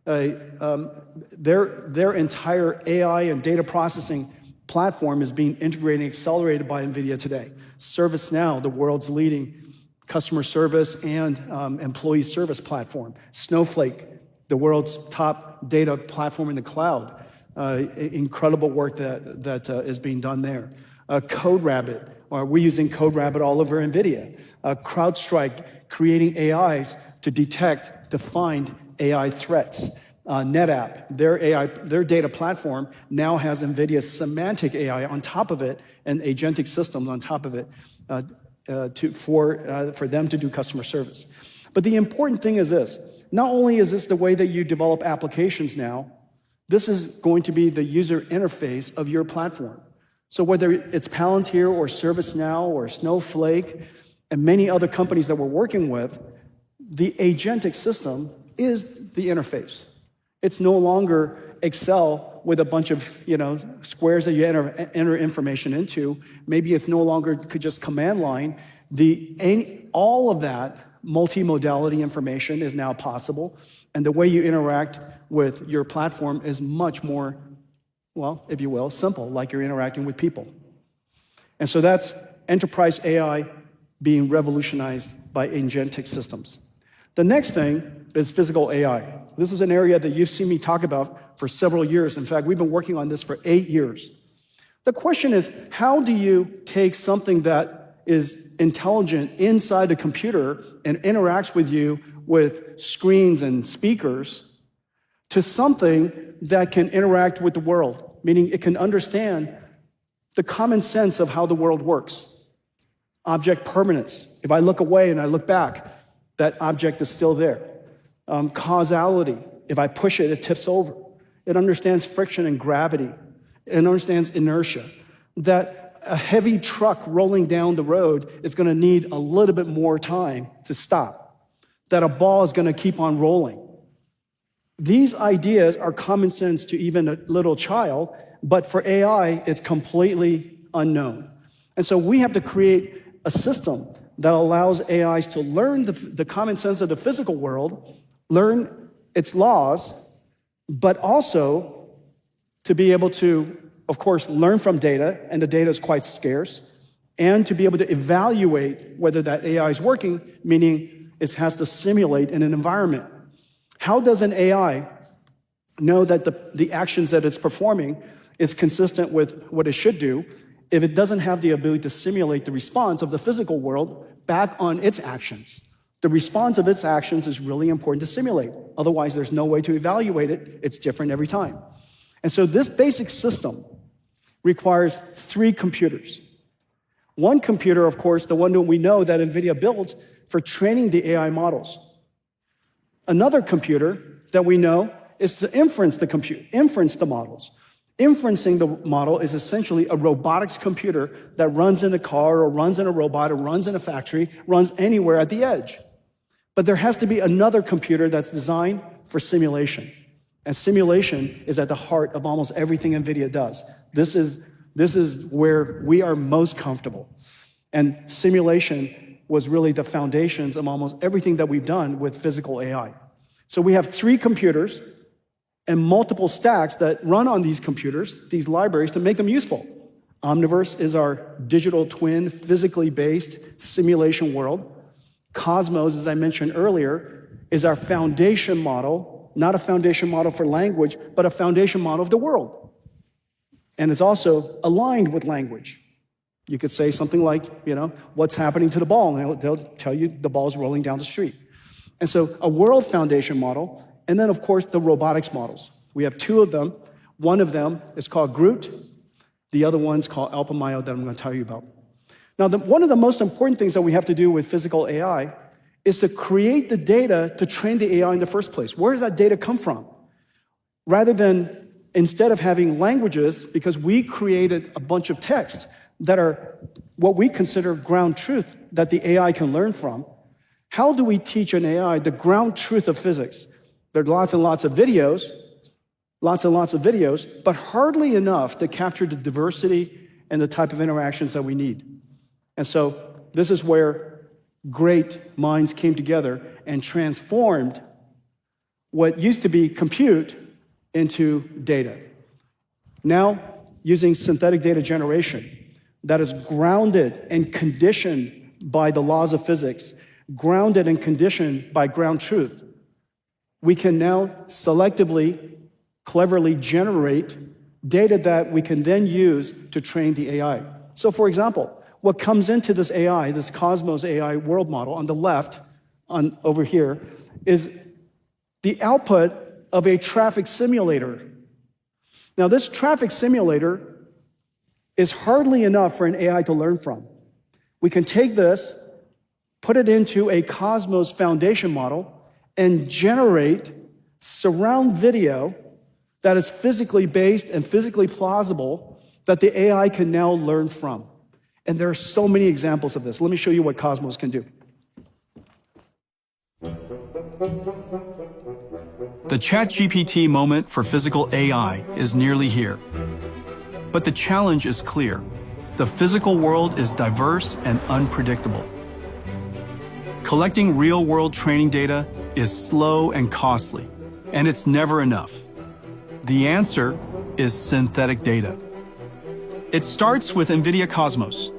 their entire AI and data processing platform is being integrated and accelerated by NVIDIA today. ServiceNow, the world's leading customer service and employee service platform. Snowflake, the world's top data platform in the cloud. Incredible work that is being done there. CodeRabbit, we're using CodeRabbit all over NVIDIA. CrowdStrike, creating AIs to detect, to find AI threats. NetApp, their data platform now has NVIDIA's semantic AI on top of it and agentic systems on top of it for them to do customer service. But the important thing is this. Not only is this the way that you develop applications now, this is going to be the user interface of your platform. So whether it's Palantir or ServiceNow or Snowflake and many other companies that we're working with, the agentic system is the interface. It's no longer Excel with a bunch of squares that you enter information into. Maybe it's no longer just command line. All of that multimodality information is now possible. And the way you interact with your platform is much more, well, if you will, simple, like you're interacting with people. And so that's enterprise AI being revolutionized by agentic systems. The next thing is physical AI. This is an area that you've seen me talk about for several years. In fact, we've been working on this for 8 years. The question is, how do you take something that is intelligent inside the computer and interacts with you with screens and speakers to something that can interact with the world, meaning it can understand the common sense of how the world works. Object permanence. If I look away and I look back, that object is still there. Causality. If I push it, it tips over. It understands friction and gravity. It understands inertia. That a heavy truck rolling down the road is going to need a little bit more time to stop. That a ball is going to keep on rolling. These ideas are common sense to even a little child, but for AI, it's completely unknown. And so we have to create a system that allows AIs to learn the common sense of the physical world, learn its laws, but also to be able to, of course, learn from data, and the data is quite scarce, and to be able to evaluate whether that AI is working, meaning it has to simulate in an environment. How does an AI know that the actions that it's performing is consistent with what it should do if it doesn't have the ability to simulate the response of the physical world back on its actions? The response of its actions is really important to simulate. Otherwise, there's no way to evaluate it. It's different every time. And so this basic system requires 3 computers. One computer, of course, the one that we know that NVIDIA built for training the AI models. Another computer that we know is to inference the models. Inferencing the model is essentially a robotics computer that runs in a car or runs in a robot or runs in a factory, runs anywhere at the edge. But there has to be another computer that's designed for simulation. And simulation is at the heart of almost everything NVIDIA does. This is where we are most comfortable. And simulation was really the foundations of almost everything that we've done with physical AI. So we have 3 computers and multiple stacks that run on these computers, these libraries, to make them useful. Omniverse is our digital twin, physically based simulation world. Cosmos, as I mentioned earlier, is our foundation model, not a foundation model for language, but a foundation model of the world. And it's also aligned with language. You could say something like, what's happening to the ball? And they'll tell you the ball's rolling down the street. And so a world foundation model, and then, of course, the robotics models. We have 2 of them. One of them is called Groot. The other one's called Alpamayo that I'm going to tell you about. Now, one of the most important things that we have to do with physical AI is to create the data to train the AI in the first place. Where does that data come from? Rather than, instead of having languages, because we created a bunch of text that are what we consider ground truth that the AI can learn from, how do we teach an AI the ground truth of physics? There are lots and lots of videos, but hardly enough to capture the diversity and the type of interactions that we need. And so this is where great minds came together and transformed what used to be compute into data. Now, using synthetic data generation that is grounded and conditioned by the laws of physics, grounded and conditioned by ground truth, we can now selectively, cleverly generate data that we can then use to train the AI. So for example, what comes into this AI, this Cosmos AI world model on the left, over here, is the output of a traffic simulator. Now this traffic simulator is hardly enough for an AI to learn from. We can take this, put it into a Cosmos foundation model, and generate surround video that is physically based and physically plausible that the AI can now learn from. And there are so many examples of this. Let me show you what Cosmos can do. The ChatGPT moment for physical AI is nearly here. But the challenge is clear. The physical world is diverse and unpredictable. Collecting real-world training data is slow and costly, and it's never enough. The answer is synthetic data. It starts with NVIDIA Cosmos,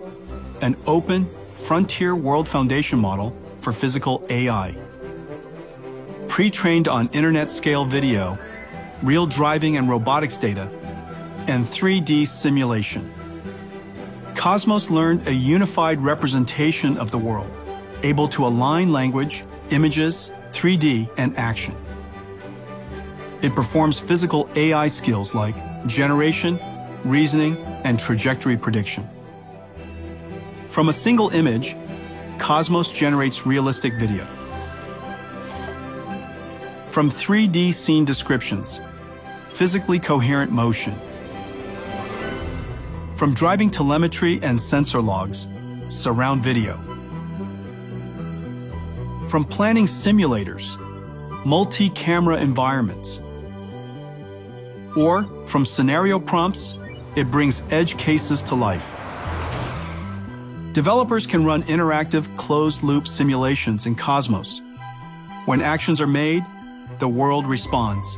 an open, frontier world foundation model for physical AI. Pre-trained on internet-scale video, real driving and robotics data, and 3D simulation. Cosmos learned a unified representation of the world, able to align language, images, 3D, and action. It performs physical AI skills like generation, reasoning, and trajectory prediction. From a single image, Cosmos generates realistic video. From 3D scene descriptions, physically coherent motion. From driving telemetry and sensor logs, surround video. From planning simulators, multi-camera environments. Or, from scenario prompts, it brings edge cases to life. Developers can run interactive closed-loop simulations in Cosmos. When actions are made, the world responds.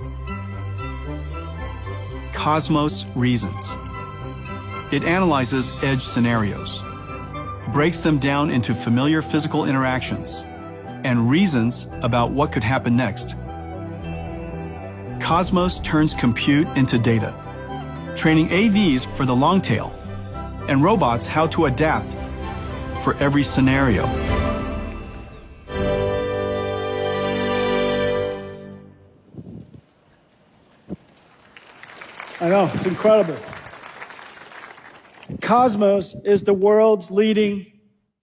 Cosmos reasons. It analyzes edge scenarios, breaks them down into familiar physical interactions, and reasons about what could happen next. Cosmos turns compute into data, training AVs for the long tail, and robots how to adapt for every scenario. I know, it's incredible. Cosmos is the world's leading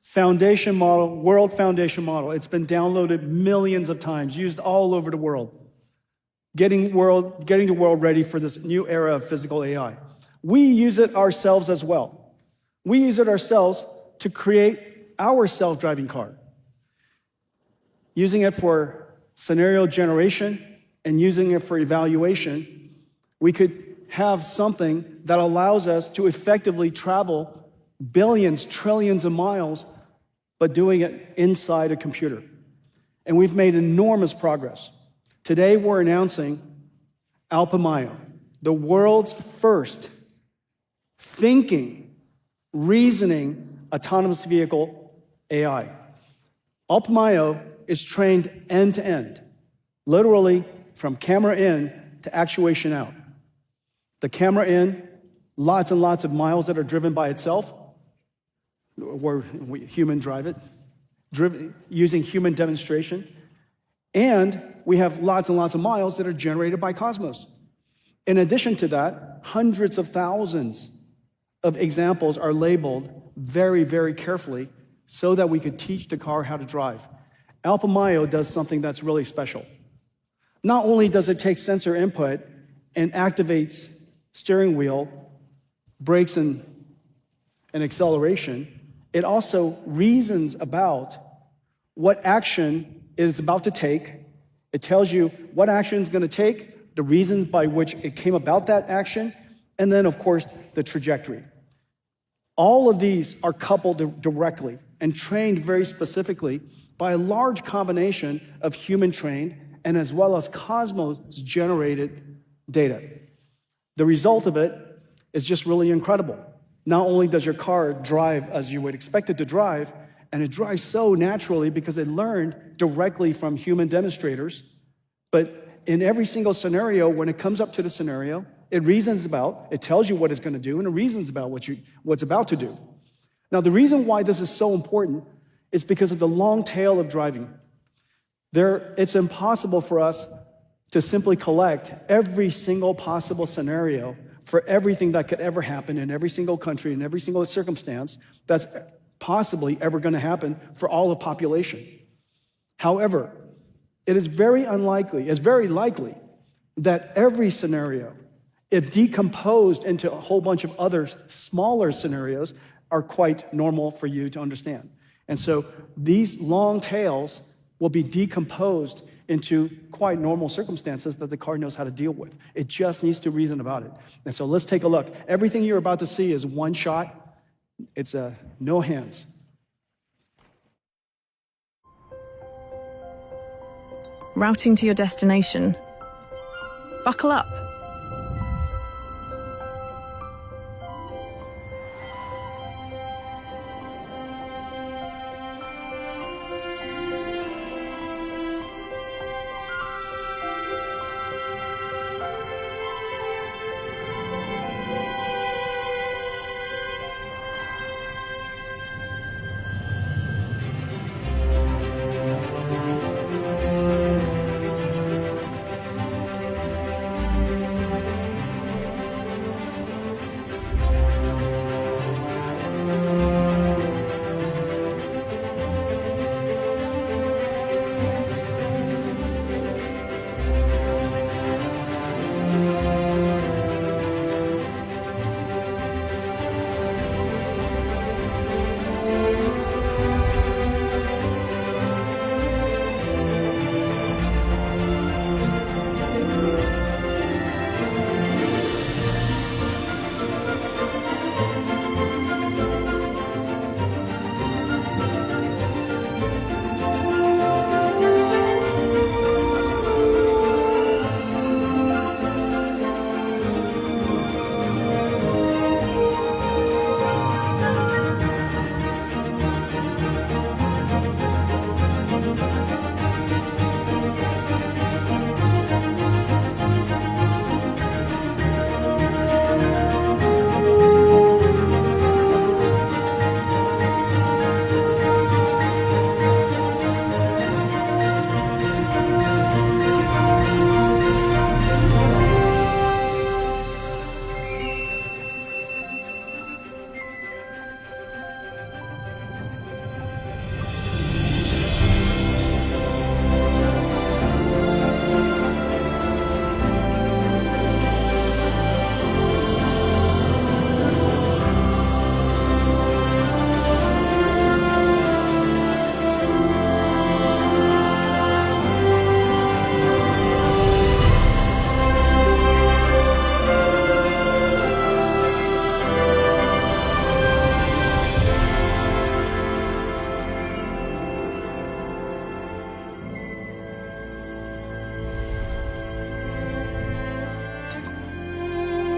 foundation model, world foundation model. It's been downloaded millions of times, used all over the world, getting the world ready for this new era of physical AI. We use it ourselves as well. We use it ourselves to create our self-driving car, using it for scenario generation and using it for evaluation. We could have something that allows us to effectively travel billions, trillions of miles, but doing it inside a computer. And we've made enormous progress. Today, we're announcing Alpamayo, the world's first thinking, reasoning, autonomous vehicle AI. Alpamayo is trained end to end, literally from camera in to actuation out. The camera in, lots and lots of miles that are driven by itself, where we human drive it, using human demonstration. And we have lots and lots of miles that are generated by Cosmos. In addition to that, hundreds of thousands of examples are labeled very, very carefully so that we could teach the car how to drive. Alpamayo does something that's really special. Not only does it take sensor input and activates steering wheel, brakes, and acceleration, it also reasons about what action it is about to take. It tells you what action it's going to take, the reasons by which it came about that action, and then, of course, the trajectory. All of these are coupled directly and trained very specifically by a large combination of human-trained and as well as Cosmos-generated data. The result of it is just really incredible. Not only does your car drive as you would expect it to drive, and it drives so naturally because it learned directly from human demonstrators, but in every single scenario, when it comes up to the scenario, it reasons about, it tells you what it's going to do, and it reasons about what's about to do. Now, the reason why this is so important is because of the long tail of driving. It's impossible for us to simply collect every single possible scenario for everything that could ever happen in every single country, in every single circumstance that's possibly ever going to happen for all of population. However, it is very likely that every scenario, if decomposed into a whole bunch of other smaller scenarios, are quite normal for you to understand. And so these long tails will be decomposed into quite normal circumstances that the car knows how to deal with. It just needs to reason about it. And so let's take a look. Everything you're about to see is one shot. It's no hands. Routing to your destination. Buckle up.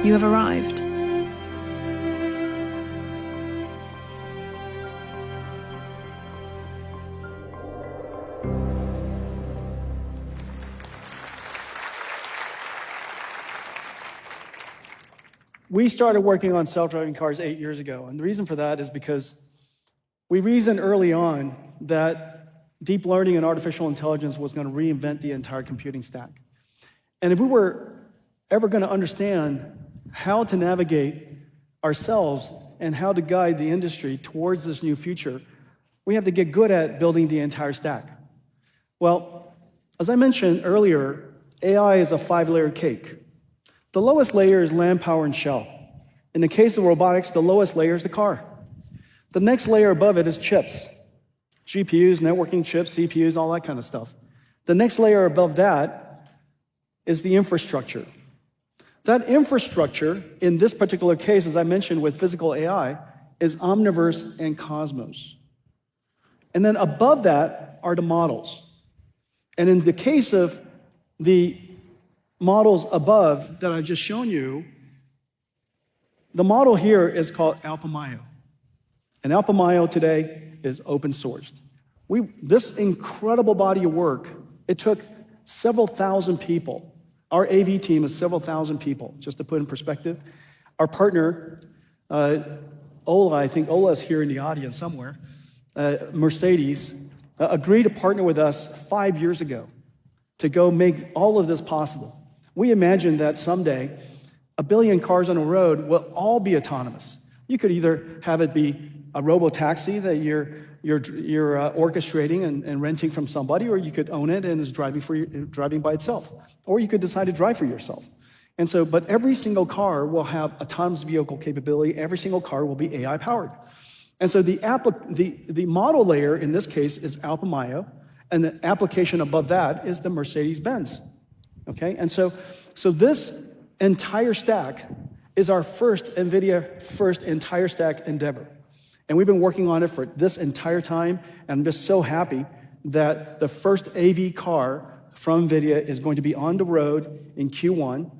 You have arrived. We started working on self-driving cars 8 years ago, and the reason for that is because we reasoned early on that deep learning and artificial intelligence was going to reinvent the entire computing stack. And if we were ever going to understand how to navigate ourselves and how to guide the industry towards this new future, we have to get good at building the entire stack. Well, as I mentioned earlier, AI is a 5-layer cake. The lowest layer is land, power, and shell. In the case of robotics, the lowest layer is the car. The next layer above it is chips. GPUs, networking chips, CPUs, all that kind of stuff. The next layer above that is the infrastructure. That infrastructure, in this particular case, as I mentioned with physical AI, is Omniverse and Cosmos. And then above that are the models. And in the case of the models above that I've just shown you, the model here is called AlphaMayo. And AlphaMayo today is open sourced. This incredible body of work, it took several thousand people. Our AV team is several thousand people, just to put in perspective. Our partner, Ola, I think Ola's here in the audience somewhere, Mercedes, agreed to partner with us 5 years ago to go make all of this possible. We imagine that someday 1 billion cars on the road will all be autonomous. You could either have it be a robo-taxi that you're orchestrating and renting from somebody, or you could own it and it's driving by itself. Or you could decide to drive for yourself. And so, but every single car will have autonomous vehicle capability. Every single car will be AI powered. And so the model layer in this case is AlphaMayo, and the application above that is the Mercedes-Benz. Okay, and so this entire stack is our NVIDIA first entire stack endeavor. And we've been working on it for this entire time, and I'm just so happy that the first AV car from NVIDIA is going to be on the road in Q1,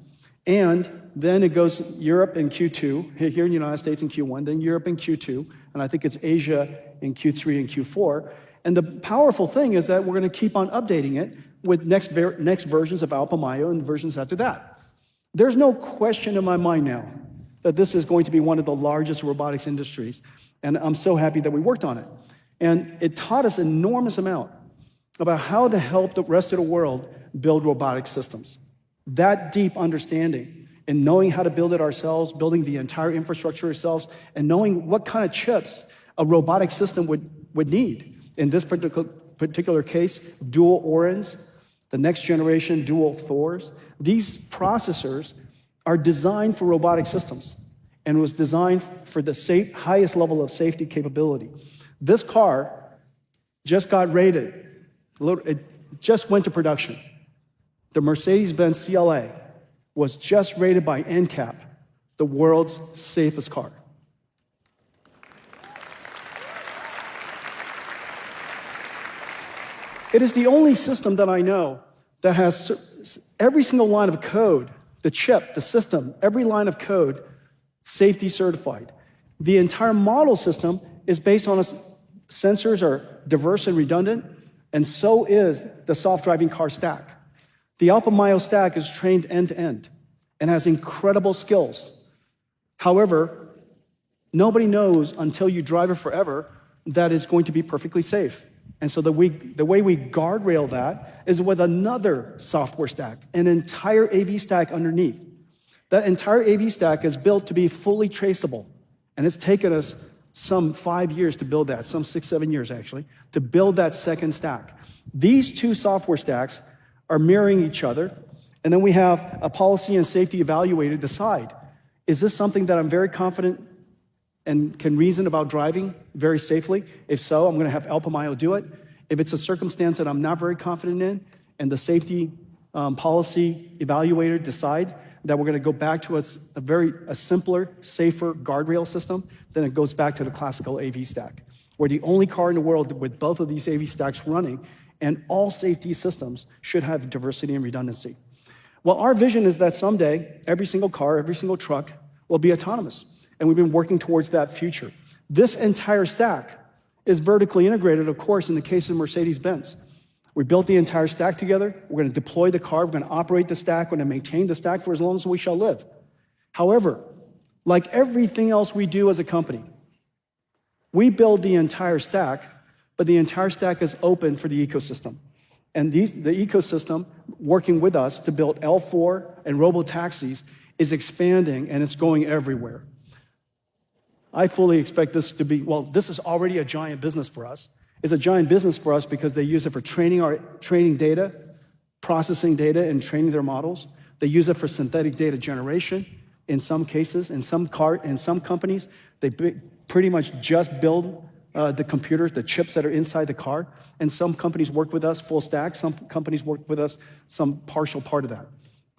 and then it goes Europe in Q2, here in the United States in Q1, then Europe in Q2, and I think it's Asia in Q3 and Q4. And the powerful thing is that we're going to keep on updating it with next versions of AlphaMayo and versions after that. There's no question in my mind now that this is going to be one of the largest robotics industries, and I'm so happy that we worked on it. And it taught us an enormous amount about how to help the rest of the world build robotic systems. That deep understanding and knowing how to build it ourselves, building the entire infrastructure ourselves, and knowing what kind of chips a robotic system would need. In this particular case, dual Orins, the next generation dual Thors. These processors are designed for robotic systems and was designed for the highest level of safety capability. This car just got rated. It just went to production. The Mercedes-Benz CLA was just rated by NCAP, the world's safest car. It is the only system that I know that has every single line of code, the chip, the system, every line of code, safety certified. The entire model system is based on sensors are diverse and redundant, and so is the self-driving car stack. The AlphaMayo stack is trained end-to-end and has incredible skills. However, nobody knows until you drive it forever that it's going to be perfectly safe. And so the way we guardrail that is with another software stack, an entire AV stack underneath. That entire AV stack is built to be fully traceable. And it's taken us some 5 years to build that, some 6, 7 years actually, to build that second stack. These two software stacks are mirroring each other. And then we have a policy and safety evaluator decide, is this something that I'm very confident and can reason about driving very safely? If so, I'm going to have AlphaMayo do it. If it's a circumstance that I'm not very confident in, and the safety policy evaluator decide that we're going to go back to a simpler, safer guardrail system, then it goes back to the classical AV stack. We're the only car in the world with both of these AV stacks running, and all safety systems should have diversity and redundancy. Well, our vision is that someday, every single car, every single truck will be autonomous. And we've been working towards that future. This entire stack is vertically integrated, of course, in the case of Mercedes-Benz. We built the entire stack together. We're going to deploy the car. We're going to operate the stack. We're going to maintain the stack for as long as we shall live. However, like everything else we do as a company, we build the entire stack, but the entire stack is open for the ecosystem. And the ecosystem working with us to build L4 and robotaxis is expanding, and it's going everywhere. I fully expect this to be, well, this is already a giant business for us. It's a giant business for us because they use it for training data, processing data, and training their models. They use it for synthetic data generation in some cases. In some companies, they pretty much just build the computers, the chips that are inside the car. And some companies work with us full stack. Some companies work with us some partial part of that.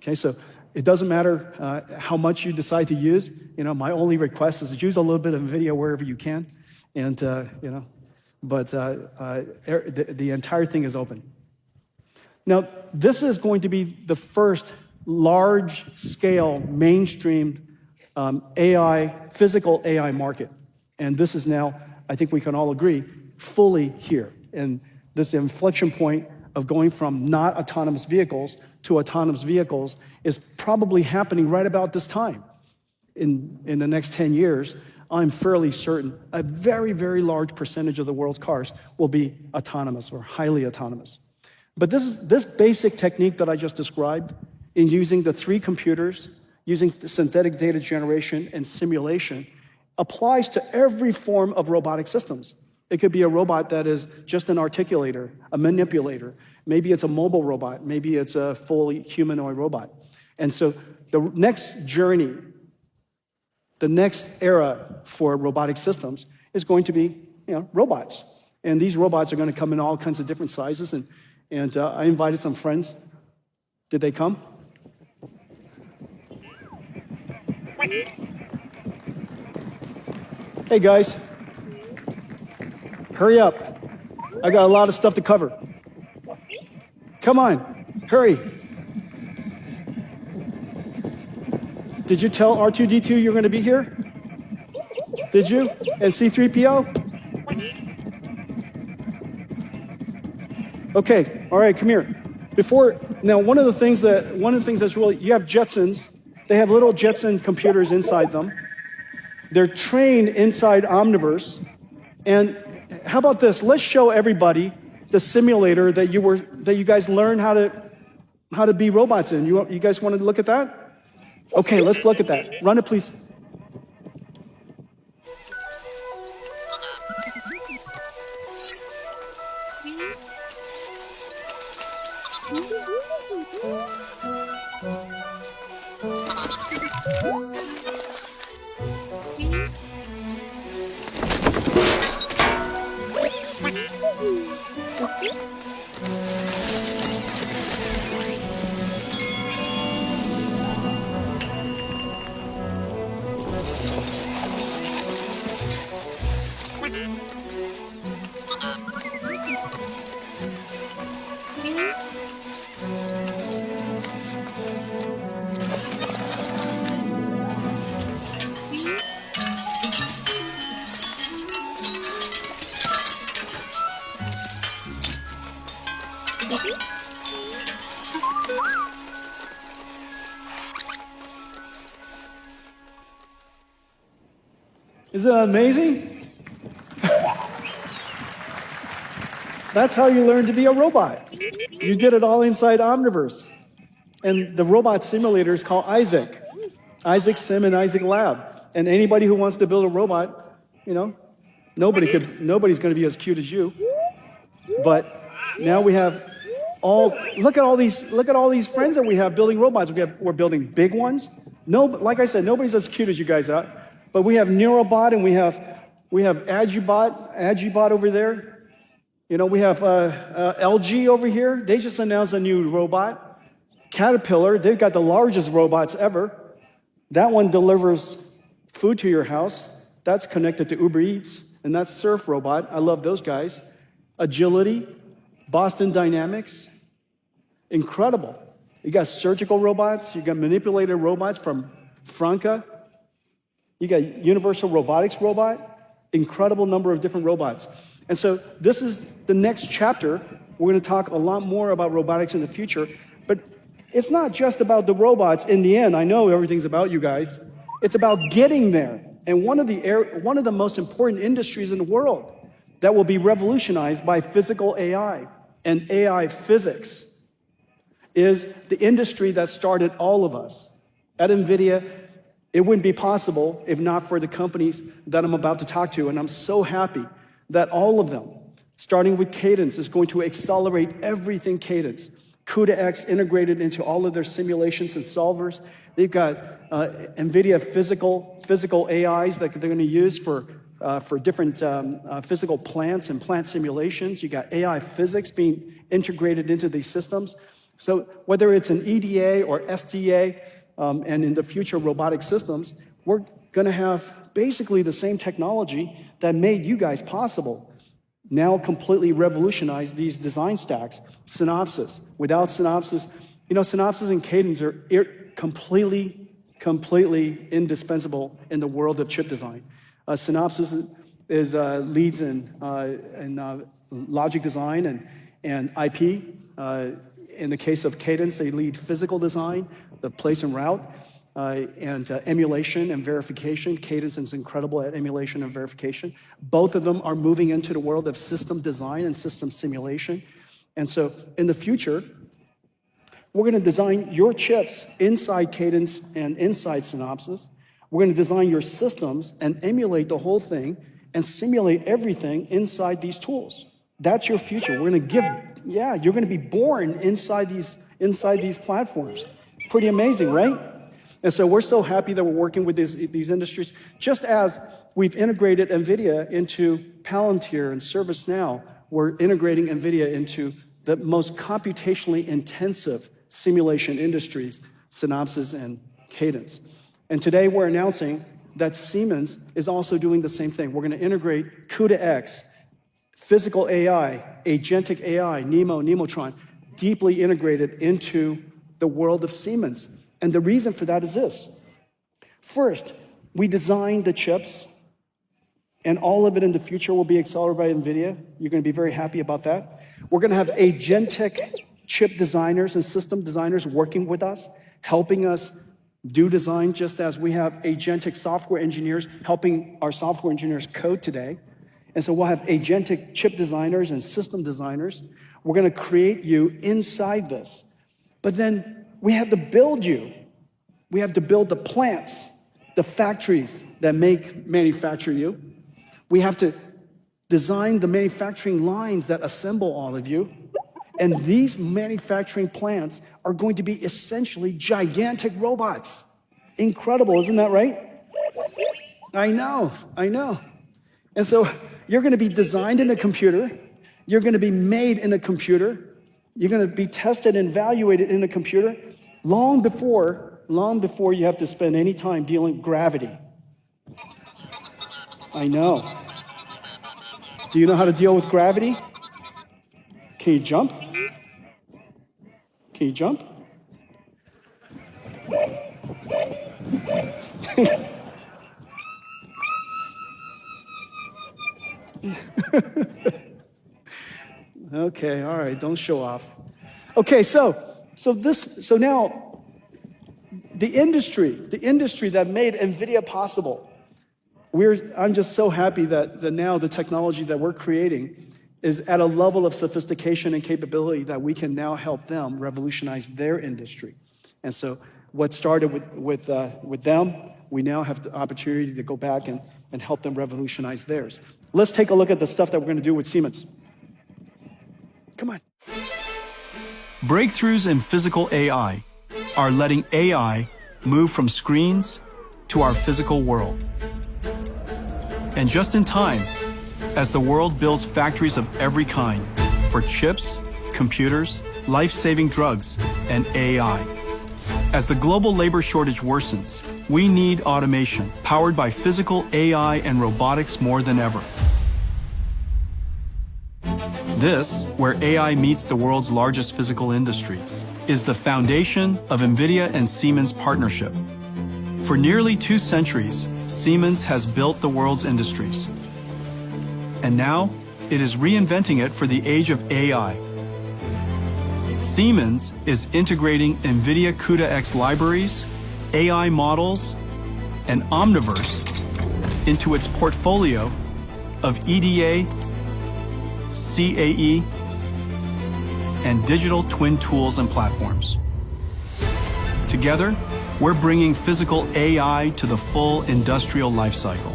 Okay, so it doesn't matter how much you decide to use. My only request is use a little bit of Nvidia wherever you can, and but the entire thing is open. Now, this is going to be the first large-scale, mainstream AI, physical AI market, and this is now, I think we can all agree, fully here. And this inflection point of going from not autonomous vehicles to autonomous vehicles is probably happening right about this time. In the next 10 years, I'm fairly certain a very, very large percentage of the world's cars will be autonomous or highly autonomous. But this basic technique that I just described in using the 3 computers, using synthetic data generation and simulation, applies to every form of robotic systems. It could be a robot that is just an articulator, a manipulator. Maybe it's a mobile robot. Maybe it's a fully humanoid robot. And so the next journey, the next era for robotic systems is going to be, robots. And these robots are going to come in all kinds of different sizes. And I invited some friends. Did they come? Hey, guys. Hurry up. I got a lot of stuff to cover. Come on, hurry. Did you tell R2-D2 you're going to be here? Did you? And C-3PO? Okay, all right, come here. Now, one of the things that's really, you have Jetsons. They have little Jetson computers inside them. They're trained inside Omniverse. And how about this? Let's show everybody the simulator that you guys learned how to be robots in. You guys want to look at that? Okay, let's look at that. Run it, please. Isn't that amazing? That's how you learn to be a robot. You did it all inside Omniverse. And the robot simulator is called Isaac. Isaac Sim and Isaac Lab. And anybody who wants to build a robot, nobody's going to be as cute as you. But now we have look at all these friends that we have building robots. We're building big ones. Like I said, nobody's as cute as you guys are. But we have Neurobot and we have Agibot over there. We have LG over here. They just announced a new robot. Caterpillar, they've got the largest robots ever. That one delivers food to your house. That's connected to Uber Eats, and that's Surf Robot. I love those guys. Agility, Boston Dynamics, incredible. You got surgical robots. You got manipulated robots from Franca. You got universal robotics robot. Incredible number of different robots. And so this is the next chapter. We're going to talk a lot more about robotics in the future. But it's not just about the robots in the end. I know everything's about you guys. It's about getting there. And one of the most important industries in the world that will be revolutionized by physical AI and AI physics is the industry that started all of us. At NVIDIA, it wouldn't be possible if not for the companies that I'm about to talk to. And I'm so happy that all of them, starting with Cadence, is going to accelerate everything Cadence. CUDA-X integrated into all of their simulations and solvers. They've got NVIDIA physical AIs that they're going to use for different physical plants and plant simulations. You got AI physics being integrated into these systems. So whether it's an EDA or SDA, and in the future robotic systems, we're going to have basically the same technology that made you guys possible. Now completely revolutionize these design stacks. Synopsys. Without Synopsys, Synopsys and Cadence are completely indispensable in the world of chip design. Synopsys leads in logic design and IP. In the case of Cadence, they lead physical design, the place and route, and emulation and verification. Cadence is incredible at emulation and verification. Both of them are moving into the world of system design and system simulation. And so in the future, we're going to design your chips inside Cadence and inside Synopsys. We're going to design your systems and emulate the whole thing and simulate everything inside these tools. That's your future. We're going to you're going to be born inside these platforms. Pretty amazing, right? And so we're so happy that we're working with these industries. Just as we've integrated NVIDIA into Palantir and ServiceNow, we're integrating NVIDIA into the most computationally intensive simulation industries, Synopsys and Cadence. And today we're announcing that Siemens is also doing the same thing. We're going to integrate CUDA-X, physical AI, agentic AI, NeMo, Nemotron, deeply integrated into the world of Siemens. And the reason for that is this. First, we designed the chips, and all of it in the future will be accelerated by NVIDIA. You're going to be very happy about that. We're going to have agentic chip designers and system designers working with us, helping us do design, just as we have agentic software engineers helping our software engineers code today. And so we'll have agentic chip designers and system designers. We're going to create you inside this. But then we have to build you. We have to build the plants, the factories that manufacture you. We have to design the manufacturing lines that assemble all of you. And these manufacturing plants are going to be essentially gigantic robots. Incredible, isn't that right? I know. And so you're going to be designed in a computer. You're going to be made in a computer. You're going to be tested and evaluated in a computer long before you have to spend any time dealing with gravity. I know. Do you know how to deal with gravity? Can you jump? Can you jump? Okay, all right, don't show off. Okay, so now the industry that made NVIDIA possible, I'm just so happy that now the technology that we're creating is at a level of sophistication and capability that we can now help them revolutionize their industry. And so what started with them, we now have the opportunity to go back and help them revolutionize theirs. Let's take a look at the stuff that we're going to do with Siemens. Come on. Breakthroughs in physical AI are letting AI move from screens to our physical world. And just in time, as the world builds factories of every kind for chips, computers, life-saving drugs, and AI. As the global labor shortage worsens, we need automation powered by physical AI and robotics more than ever. This, where AI meets the world's largest physical industries, is the foundation of Nvidia and Siemens' partnership. For nearly 2 centuries, Siemens has built the world's industries. And now, it is reinventing it for the age of AI. Siemens is integrating Nvidia CUDA-X libraries, AI models, and Omniverse into its portfolio of EDA, CAE, and digital twin tools and platforms. Together, we're bringing physical AI to the full industrial lifecycle.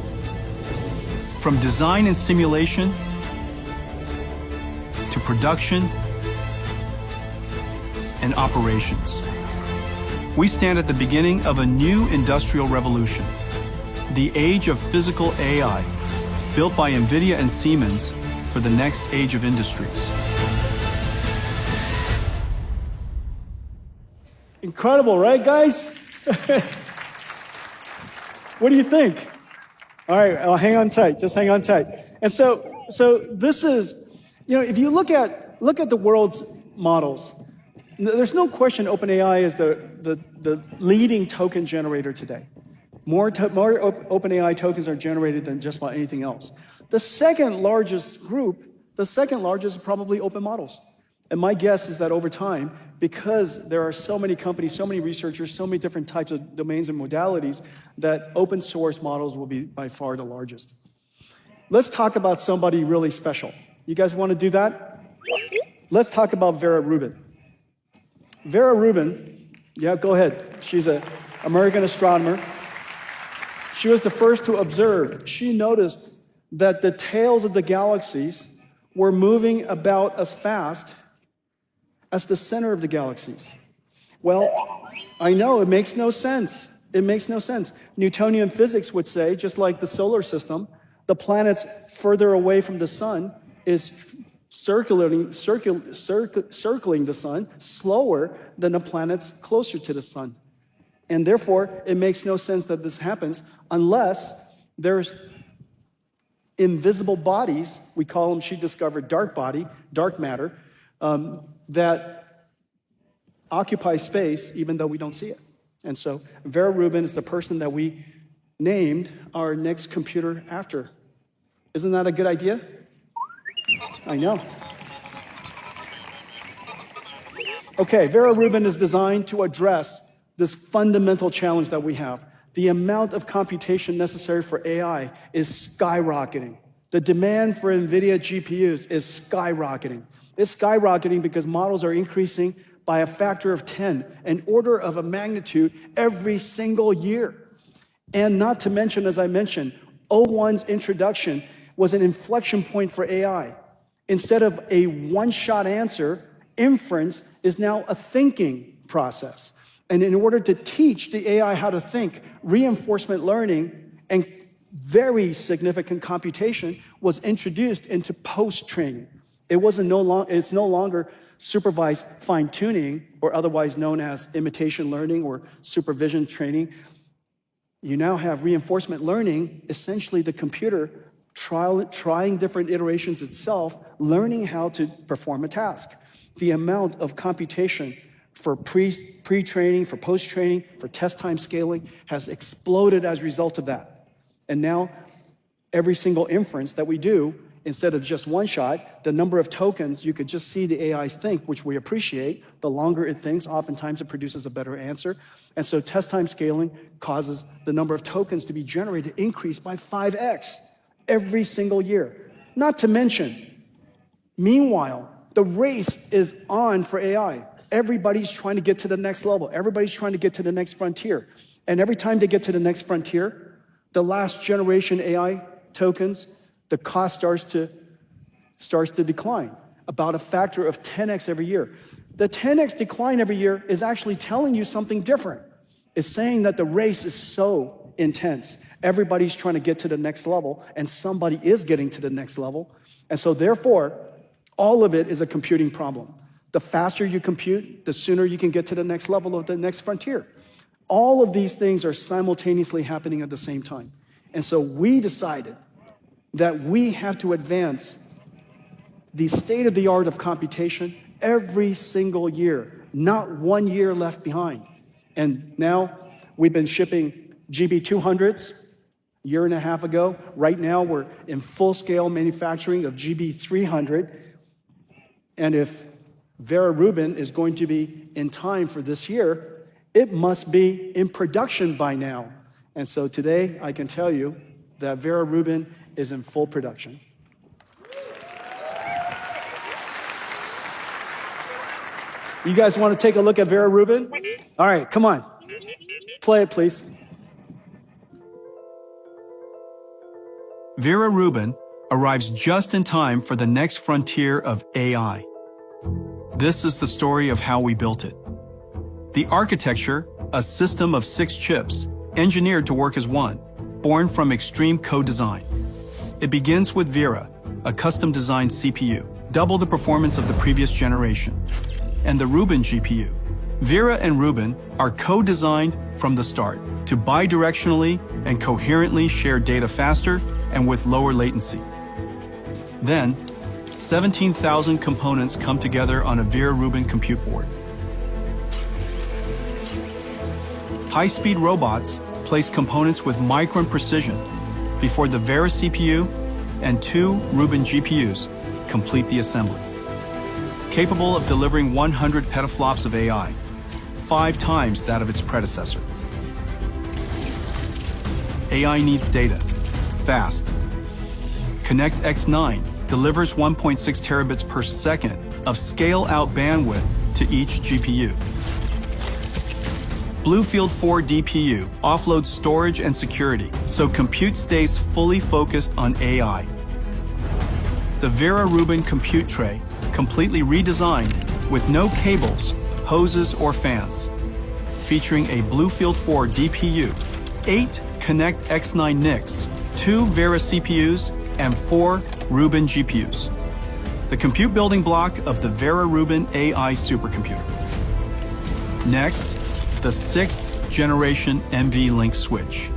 From design and simulation to production and operations. We stand at the beginning of a new industrial revolution, the age of physical AI, built by Nvidia and Siemens for the next age of industries. Incredible, right, guys? What do you think? All right, I'll hang on tight. Just hang on tight. And so this is, if you look at the world's models, there's no question OpenAI is the leading token generator today. More OpenAI tokens are generated than just about anything else. The second largest is probably open models. And my guess is that over time, because there are so many companies, so many researchers, so many different types of domains and modalities, that open source models will be by far the largest. Let's talk about somebody really special. You guys want to do that? Let's talk about Vera Rubin. Vera Rubin, yeah, go ahead. She's an American astronomer. She was the first to observe. She noticed that the tails of the galaxies were moving about as fast as the center of the galaxies. Well, I know, it makes no sense. It makes no sense. Newtonian physics would say, just like the solar system, the planets further away from the sun is circling the sun slower than the planets closer to the sun. And therefore, it makes no sense that this happens unless there's invisible bodies, we call them, she discovered dark matter, that occupy space even though we don't see it. And so Vera Rubin is the person that we named our next computer after. Isn't that a good idea? I know. Okay, Vera Rubin is designed to address this fundamental challenge that we have. The amount of computation necessary for AI is skyrocketing. The demand for NVIDIA GPUs is skyrocketing. It's skyrocketing because models are increasing by a factor of 10, an order of a magnitude every single year. And not to mention, as I mentioned, O1's introduction was an inflection point for AI. Instead of a one-shot answer, inference is now a thinking process. And in order to teach the AI how to think, reinforcement learning and very significant computation was introduced into post-training. It's no longer supervised fine-tuning, or otherwise known as imitation learning or supervision training. You now have reinforcement learning, essentially the computer trying different iterations itself, learning how to perform a task. The amount of computation for pre-training, for post-training, for test time scaling has exploded as a result of that. And now, every single inference that we do, instead of just one shot, the number of tokens, you could just see the AIs think, which we appreciate. The longer it thinks, oftentimes it produces a better answer. And so test time scaling causes the number of tokens to be generated increase by 5x every single year. Not to mention, meanwhile, the race is on for AI. Everybody's trying to get to the next level. Everybody's trying to get to the next frontier. And every time they get to the next frontier, the last generation AI tokens, the cost starts to decline, about a factor of 10x every year. The 10x decline every year is actually telling you something different. It's saying that the race is so intense. Everybody's trying to get to the next level, and somebody is getting to the next level. And so therefore, all of it is a computing problem. The faster you compute, the sooner you can get to the next level of the next frontier. All of these things are simultaneously happening at the same time. And so we decided that we have to advance the state of the art of computation every single year. not 1 year left behind. And now we've been shipping GB200s a year and a half ago. Right now we're in full-scale manufacturing of GB300. And if Vera Rubin is going to be in time for this year, it must be in production by now. And so today I can tell you that Vera Rubin is in full production. You guys want to take a look at Vera Rubin? All right, come on. Play it, please. Vera Rubin arrives just in time for the next frontier of AI. This is the story of how we built it. The architecture, a system of 6 chips, engineered to work as one, born from extreme co-design. It begins with Vera, a custom-designed CPU, double the performance of the previous generation, and the Rubin GPU. Vera and Rubin are co-designed from the start to bidirectionally and coherently share data faster and with lower latency. Then, 17,000 components come together on a Vera Rubin compute board. High-speed robots place components with micron precision before the Vera CPU and 2 Rubin GPUs complete the assembly. Capable of delivering 100 petaflops of AI, 5 times that of its predecessor. AI needs data, fast. Connect X9 delivers 1.6 terabits per second of scale-out bandwidth to each GPU. Bluefield 4 DPU offloads storage and security, so compute stays fully focused on AI. The Vera Rubin compute tray, completely redesigned with no cables, hoses, or fans. Featuring a Bluefield 4 DPU, 8 Connect X9 NICs, 2 Vera CPUs, and 4 Rubin GPUs. The compute building block of the Vera Rubin AI supercomputer. Next, the 6th generation NVLink switch.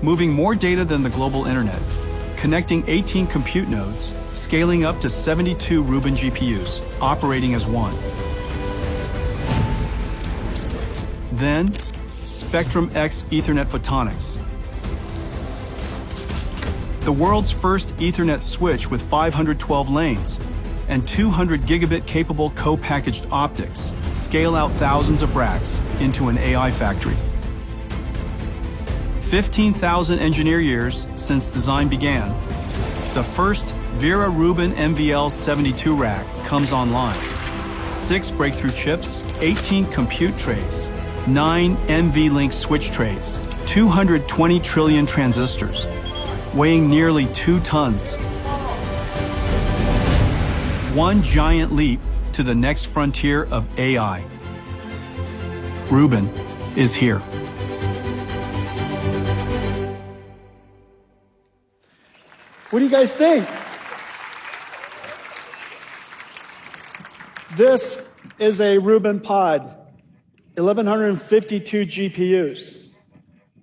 Moving more data than the global internet, connecting 18 compute nodes, scaling up to 72 Rubin GPUs, operating as one. Then, Spectrum X Ethernet Photonics. The world's first Ethernet switch with 512 lanes and 200 gigabit capable co-packaged optics scale out thousands of racks into an AI factory. 15,000 engineer years since design began, the first Vera Rubin NVL72 rack comes online. 6 breakthrough chips, 18 compute trays, 9 NVLink switch trays, 220 trillion transistors, weighing nearly 2 tons. One giant leap to the next frontier of AI. Rubin is here. What do you guys think? This is a Rubin pod, 1,152 GPUs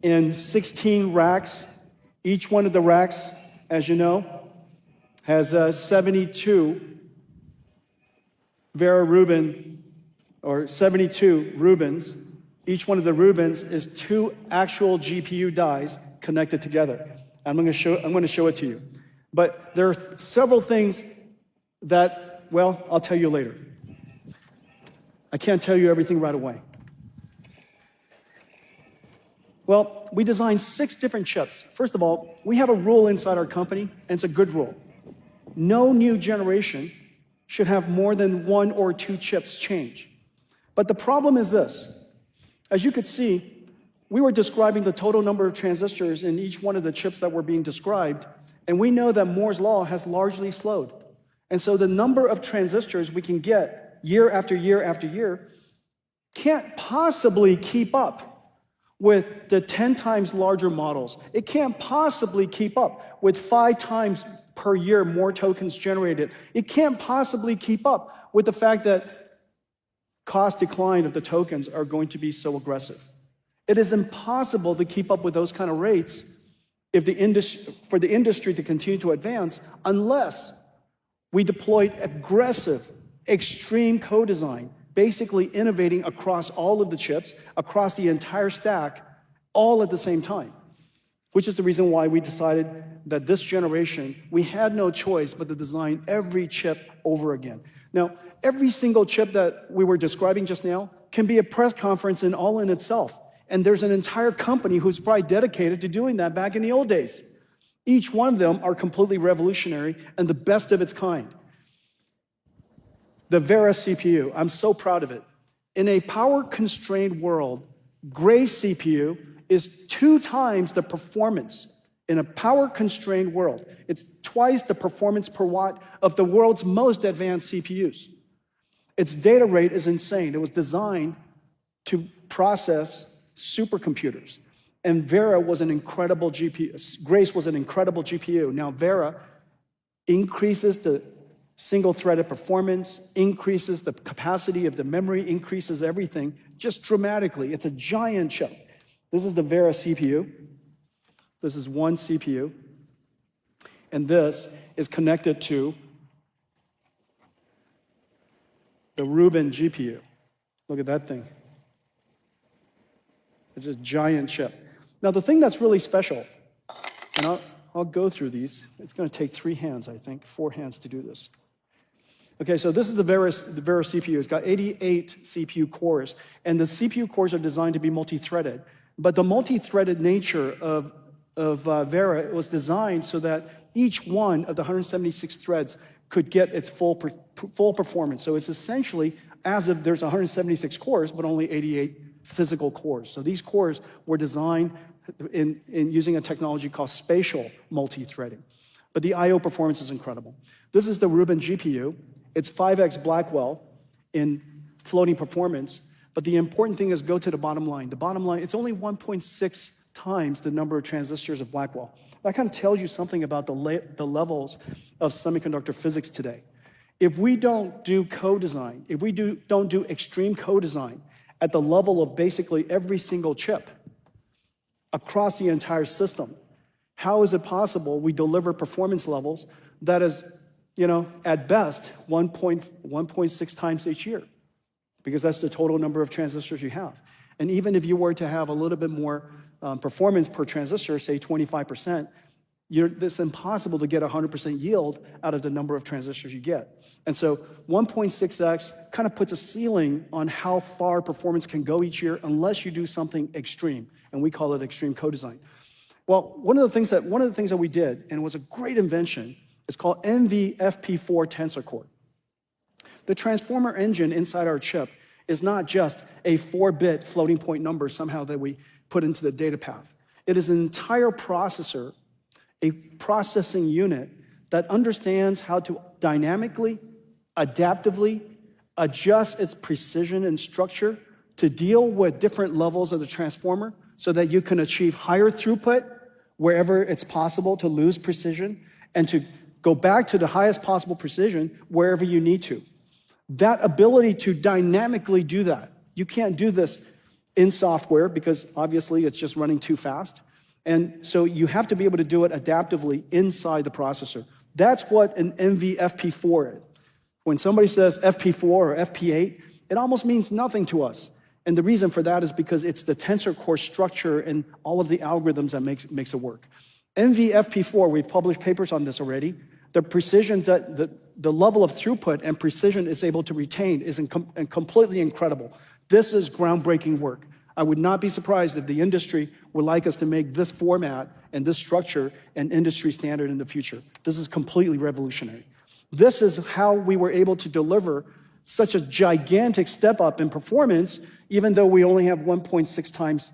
in 16 racks. Each one of the racks, as you know, has 72 Vera Rubin, or 72 Rubins. Each one of the Rubins is 2 actual GPU dies connected together. I'm going to show it to you. But there are several things that, well, I'll tell you later. I can't tell you everything right away. Well, we designed 6 different chips. First of all, we have a rule inside our company, and it's a good rule. No new generation should have more than 1 or 2 chips change. But the problem is this. As you could see, we were describing the total number of transistors in each one of the chips that were being described, and we know that Moore's law has largely slowed. And so the number of transistors we can get year after year after year can't possibly keep up with the 10 times larger models. It can't possibly keep up with 5 times per year more tokens generated. It can't possibly keep up with the fact that cost decline of the tokens are going to be so aggressive. It is impossible to keep up with those kind of rates if for the industry to continue to advance unless we deployed aggressive, extreme co-design basically innovating across all of the chips, across the entire stack, all at the same time, which is the reason why we decided that this generation, we had no choice but to design every chip over again. Now, every single chip that we were describing just now can be a press conference in all in itself. And there's an entire company who's probably dedicated to doing that back in the old days. Each one of them are completely revolutionary and the best of its kind. The Vera CPU, I'm so proud of it. In a power-constrained world, Grace CPU is 2 times the performance. In a power-constrained world, it's twice the performance per watt of the world's most advanced CPUs. Its data rate is insane. It was designed to process supercomputers. And Vera was an incredible GPU. Grace was an incredible GPU. Now Vera increases the single-threaded performance, increases the capacity of the memory, increases everything just dramatically. It's a giant chip. This is the Vera CPU. This is one CPU. And this is connected to the Rubin GPU. Look at that thing. It's a giant chip. Now, the thing that's really special, and I'll go through these. It's going to take 3 hands, I think, 4 hands to do this. Okay, so this is the Vera CPU. It's got 88 CPU cores, and the CPU cores are designed to be multi-threaded. But the multi-threaded nature of Vera was designed so that each one of the 176 threads could get its full performance. So it's essentially as if there's 176 cores, but only 88 physical cores. So these cores were designed in using a technology called spatial multi-threading. But the I/O performance is incredible. This is the Rubin GPU. It's 5x Blackwell in floating performance. But the important thing is go to the bottom line. The bottom line, it's only 1.6 times the number of transistors of Blackwell. That kind of tells you something about the levels of semiconductor physics today. If we don't do co-design, if we don't do extreme co-design at the level of basically every single chip across the entire system, how is it possible we deliver performance levels that is, at best 1.6 times each year? Because that's the total number of transistors you have. And even if you were to have a little bit more performance per transistor, say 25%, it's impossible to get 100% yield out of the number of transistors you get. And so 1.6x kind of puts a ceiling on how far performance can go each year unless you do something extreme, and we call it extreme co-design. Well, one of the things that we did, and it was a great invention, is called NVFP4 Tensor Core. The transformer engine inside our chip is not just a 4-bit floating point number somehow that we put into the data path. It is an entire processor, a processing unit that understands how to dynamically, adaptively adjust its precision and structure to deal with different levels of the transformer so that you can achieve higher throughput wherever it's possible to lose precision and to go back to the highest possible precision wherever you need to. That ability to dynamically do that, you can't do this in software because obviously it's just running too fast. And so you have to be able to do it adaptively inside the processor. That's what an NVFP4 is. When somebody says FP4 or FP8, it almost means nothing to us. And the reason for that is because it's the tensor core structure and all of the algorithms that makes it work. NVFP4, we've published papers on this already. The precision, the level of throughput and precision it's able to retain is completely incredible. This is groundbreaking work. I would not be surprised if the industry would like us to make this format and this structure an industry standard in the future. This is completely revolutionary. This is how we were able to deliver such a gigantic step up in performance, even though we only have 1.6 times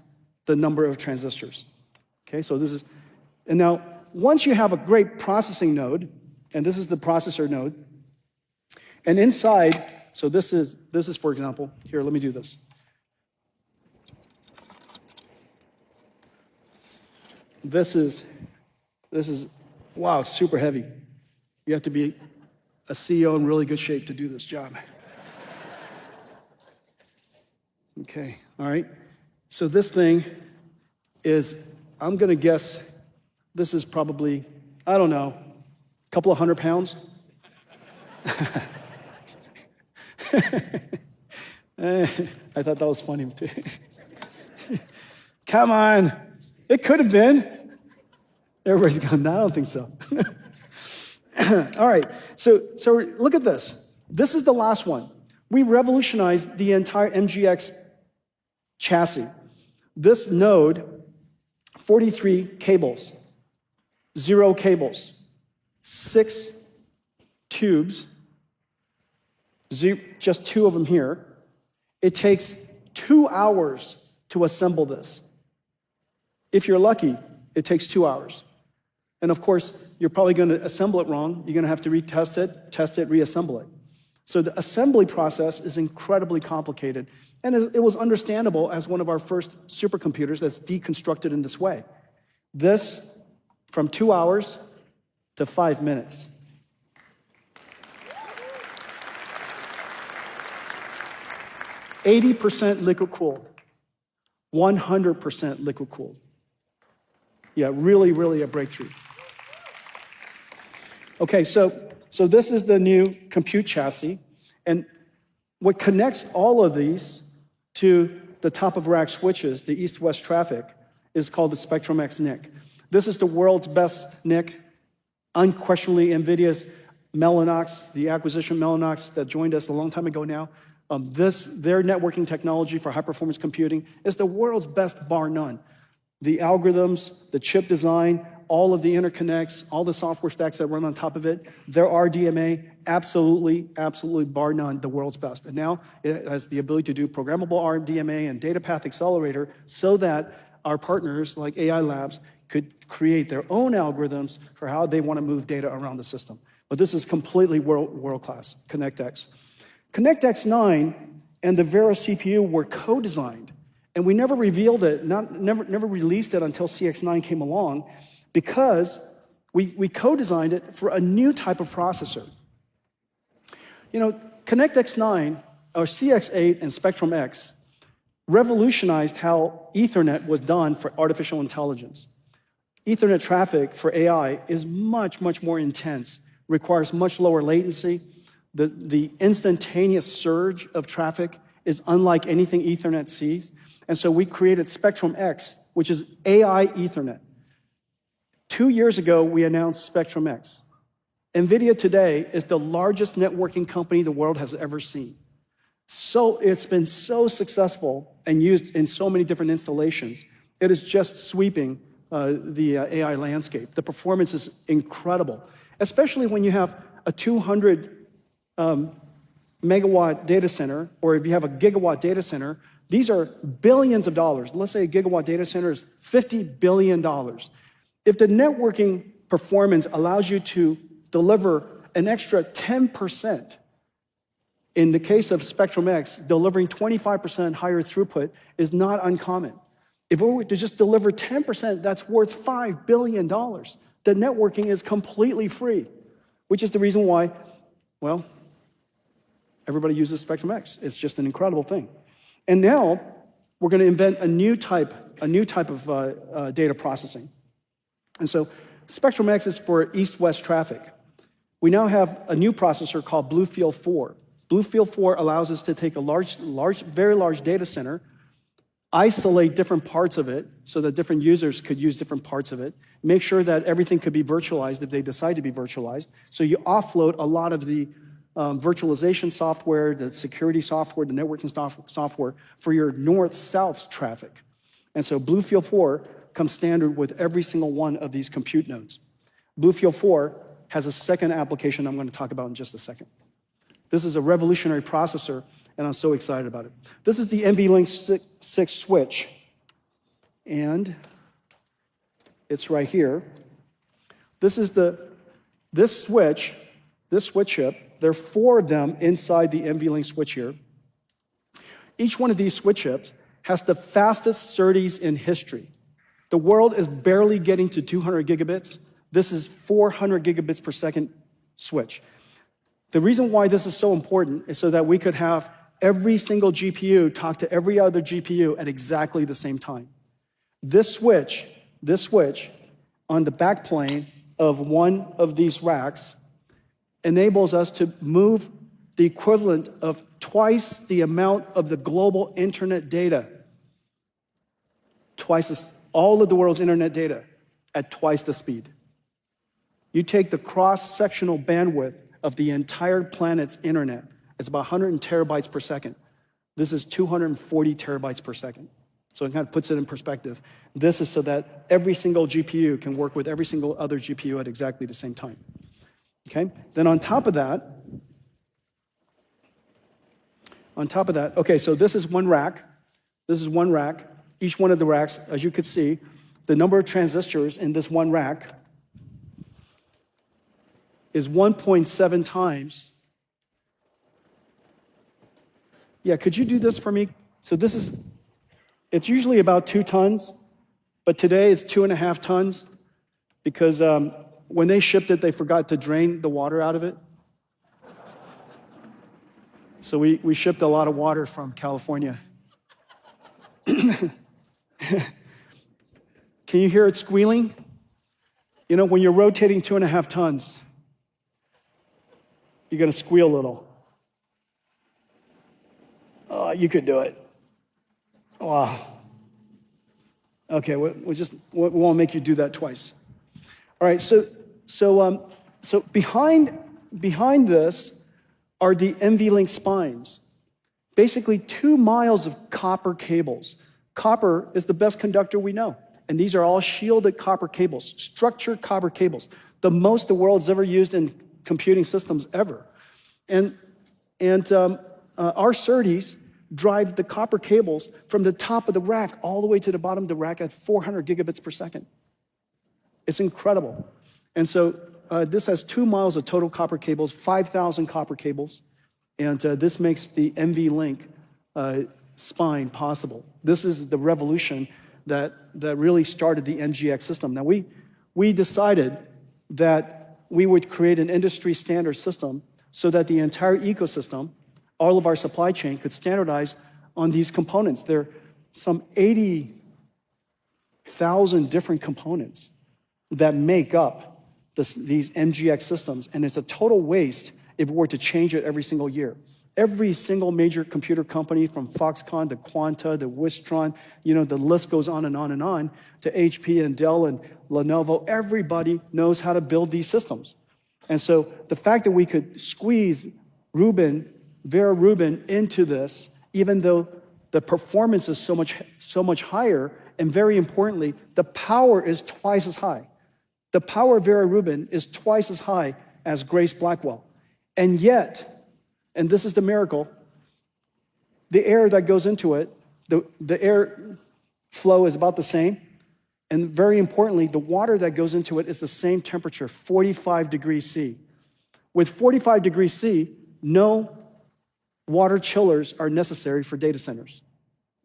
the number of transistors. Okay, so this is, and now once you have a great processing node, and this is the processor node, and inside, so this is for example, here, let me do this. This is, wow, super heavy. You have to be a CEO in really good shape to do this job. Okay, all right. So this thing is, I'm gonna guess, this is probably, I don't know, a couple of 100 pounds. I thought that was funny too. Come on. It could have been. Everybody's going, no, I don't think so. All right, so look at this. This is the last one. We revolutionized the entire MGX chassis. This node, 43 cables, 0 cables, 6 tubes, just 2 of them here. It takes 2 hours to assemble this. If you're lucky, it takes 2 hours. And of course, you're probably going to assemble it wrong. You're going to have to retest it, test it, reassemble it. So the assembly process is incredibly complicated. And it was understandable as one of our first supercomputers that's deconstructed in this way. This, from 2 hours to 5 minutes. %, liquid cooled, 100% liquid cooled. Yeah, really, really a breakthrough. Okay, so this is the new compute chassis, and what connects all of these to the top of rack switches, the east-west traffic, is called the Spectrum-X NIC. This is the world's best NIC, unquestionably NVIDIA's Mellanox, the acquisition Mellanox that joined us a long time ago now. Their networking technology for high-performance computing is the world's best, bar none. The algorithms, the chip design, all of the interconnects, all the software stacks that run on top of it, their RDMA, absolutely, bar none, the world's best. And now it has the ability to do programmable RDMA and data path accelerator so that our partners like AI Labs could create their own algorithms for how they want to move data around the system. But this is completely world-class, ConnectX. ConnectX 9 and the Vera CPU were co-designed, and we never revealed it, never released it until CX9 came along, because we co-designed it for a new type of processor. You know, ConnectX 9, or CX8 and Spectrum-X, revolutionized how Ethernet was done for artificial intelligence. Ethernet traffic for AI is much, much more intense, requires much lower latency. The instantaneous surge of traffic is unlike anything Ethernet sees. And so we created Spectrum-X, which is AI Ethernet. 2 years ago, we announced Spectrum-X. NVIDIA today is the largest networking company the world has ever seen. So it's been so successful and used in so many different installations. It is just sweeping the AI landscape. The performance is incredible, especially when you have a 200 megawatt data center, or if you have a gigawatt data center. These are billions of dollars. Let's say a gigawatt data center is $50 billion. If the networking performance allows you to deliver an extra 10%, in the case of Spectrum-X, delivering 25% higher throughput is not uncommon. If we were to just deliver 10%, that's worth $5 billion. The networking is completely free, which is the reason why, well, everybody uses Spectrum-X. It's just an incredible thing. And now we're going to invent a new type of data processing. And so Spectrum-X is for east-west traffic. We now have a new processor called BlueField 4. BlueField 4 allows us to take a very large data center, isolate different parts of it so that different users could use different parts of it, make sure that everything could be virtualized if they decide to be virtualized. So you offload a lot of the virtualization software, the security software, the networking software for your north-south traffic. And so BlueField 4 comes standard with every single one of these compute nodes. BlueField 4 has a second application I'm going to talk about in just a second. This is a revolutionary processor, and I'm so excited about it. This is the NVLink 6 switch, and it's right here. This is this switch chip. There are 4 of them inside the NVLink switch here. Each one of these switch chips has the fastest SerDes in history. The world is barely getting to 200 gigabits. This is 400 gigabits per second switch. The reason why this is so important is so that we could have every single GPU talk to every other GPU at exactly the same time. This switch on the backplane of one of these racks enables us to move the equivalent of twice the amount of the global internet data. All of the world's internet data at twice the speed. You take the cross-sectional bandwidth of the entire planet's internet, it's about 100 terabytes per second. This is 240 terabytes per second. So it kind of puts it in perspective. This is so that every single GPU can work with every single other GPU at exactly the same time. Okay? Then on top of that, okay, so this is one rack. This is one rack. Each one of the racks, as you could see, the number of transistors in this one rack is 1.7 times. Yeah, could you do this for me? So this is, it's usually about 2 tons, but today it's 2.5 tons because when they shipped it, they forgot to drain the water out of it. So we shipped a lot of water from California. Can you hear it squealing? You know, when you're rotating 2.5 tons, you're going to squeal a little. Oh, you could do it. Wow. Okay, we won't make you do that twice. All right, so behind this are the NVLink spines. Basically 2 miles of copper cables. Copper is the best conductor we know. And these are all shielded copper cables, structured copper cables, the most the world's ever used in computing systems ever. And our SerDes drive the copper cables from the top of the rack all the way to the bottom of the rack at 400 gigabits per second. It's incredible. And so this has 2 miles of total copper cables, 5,000 copper cables, and this makes the NVLink spine possible. This is the revolution that really started the NGX system. Now, we decided that we would create an industry standard system so that the entire ecosystem, all of our supply chain, could standardize on these components. There are some 80,000 different components that make up these NGX systems, and it's a total waste if we were to change it every single year. Every single major computer company, from Foxconn to Quanta to Wistron, you know, the list goes on and on and on, to HP and Dell and Lenovo, everybody knows how to build these systems. And so the fact that we could squeeze Vera Rubin into this, even though the performance is so much higher, and very importantly, the power is twice as high. The power of Vera Rubin is twice as high as Grace Blackwell. And yet, and this is the miracle, the air that goes into it, the air flow is about the same. And very importantly, the water that goes into it is the same temperature, 45 degrees C. With 45 degrees C, no water chillers are necessary for data centers.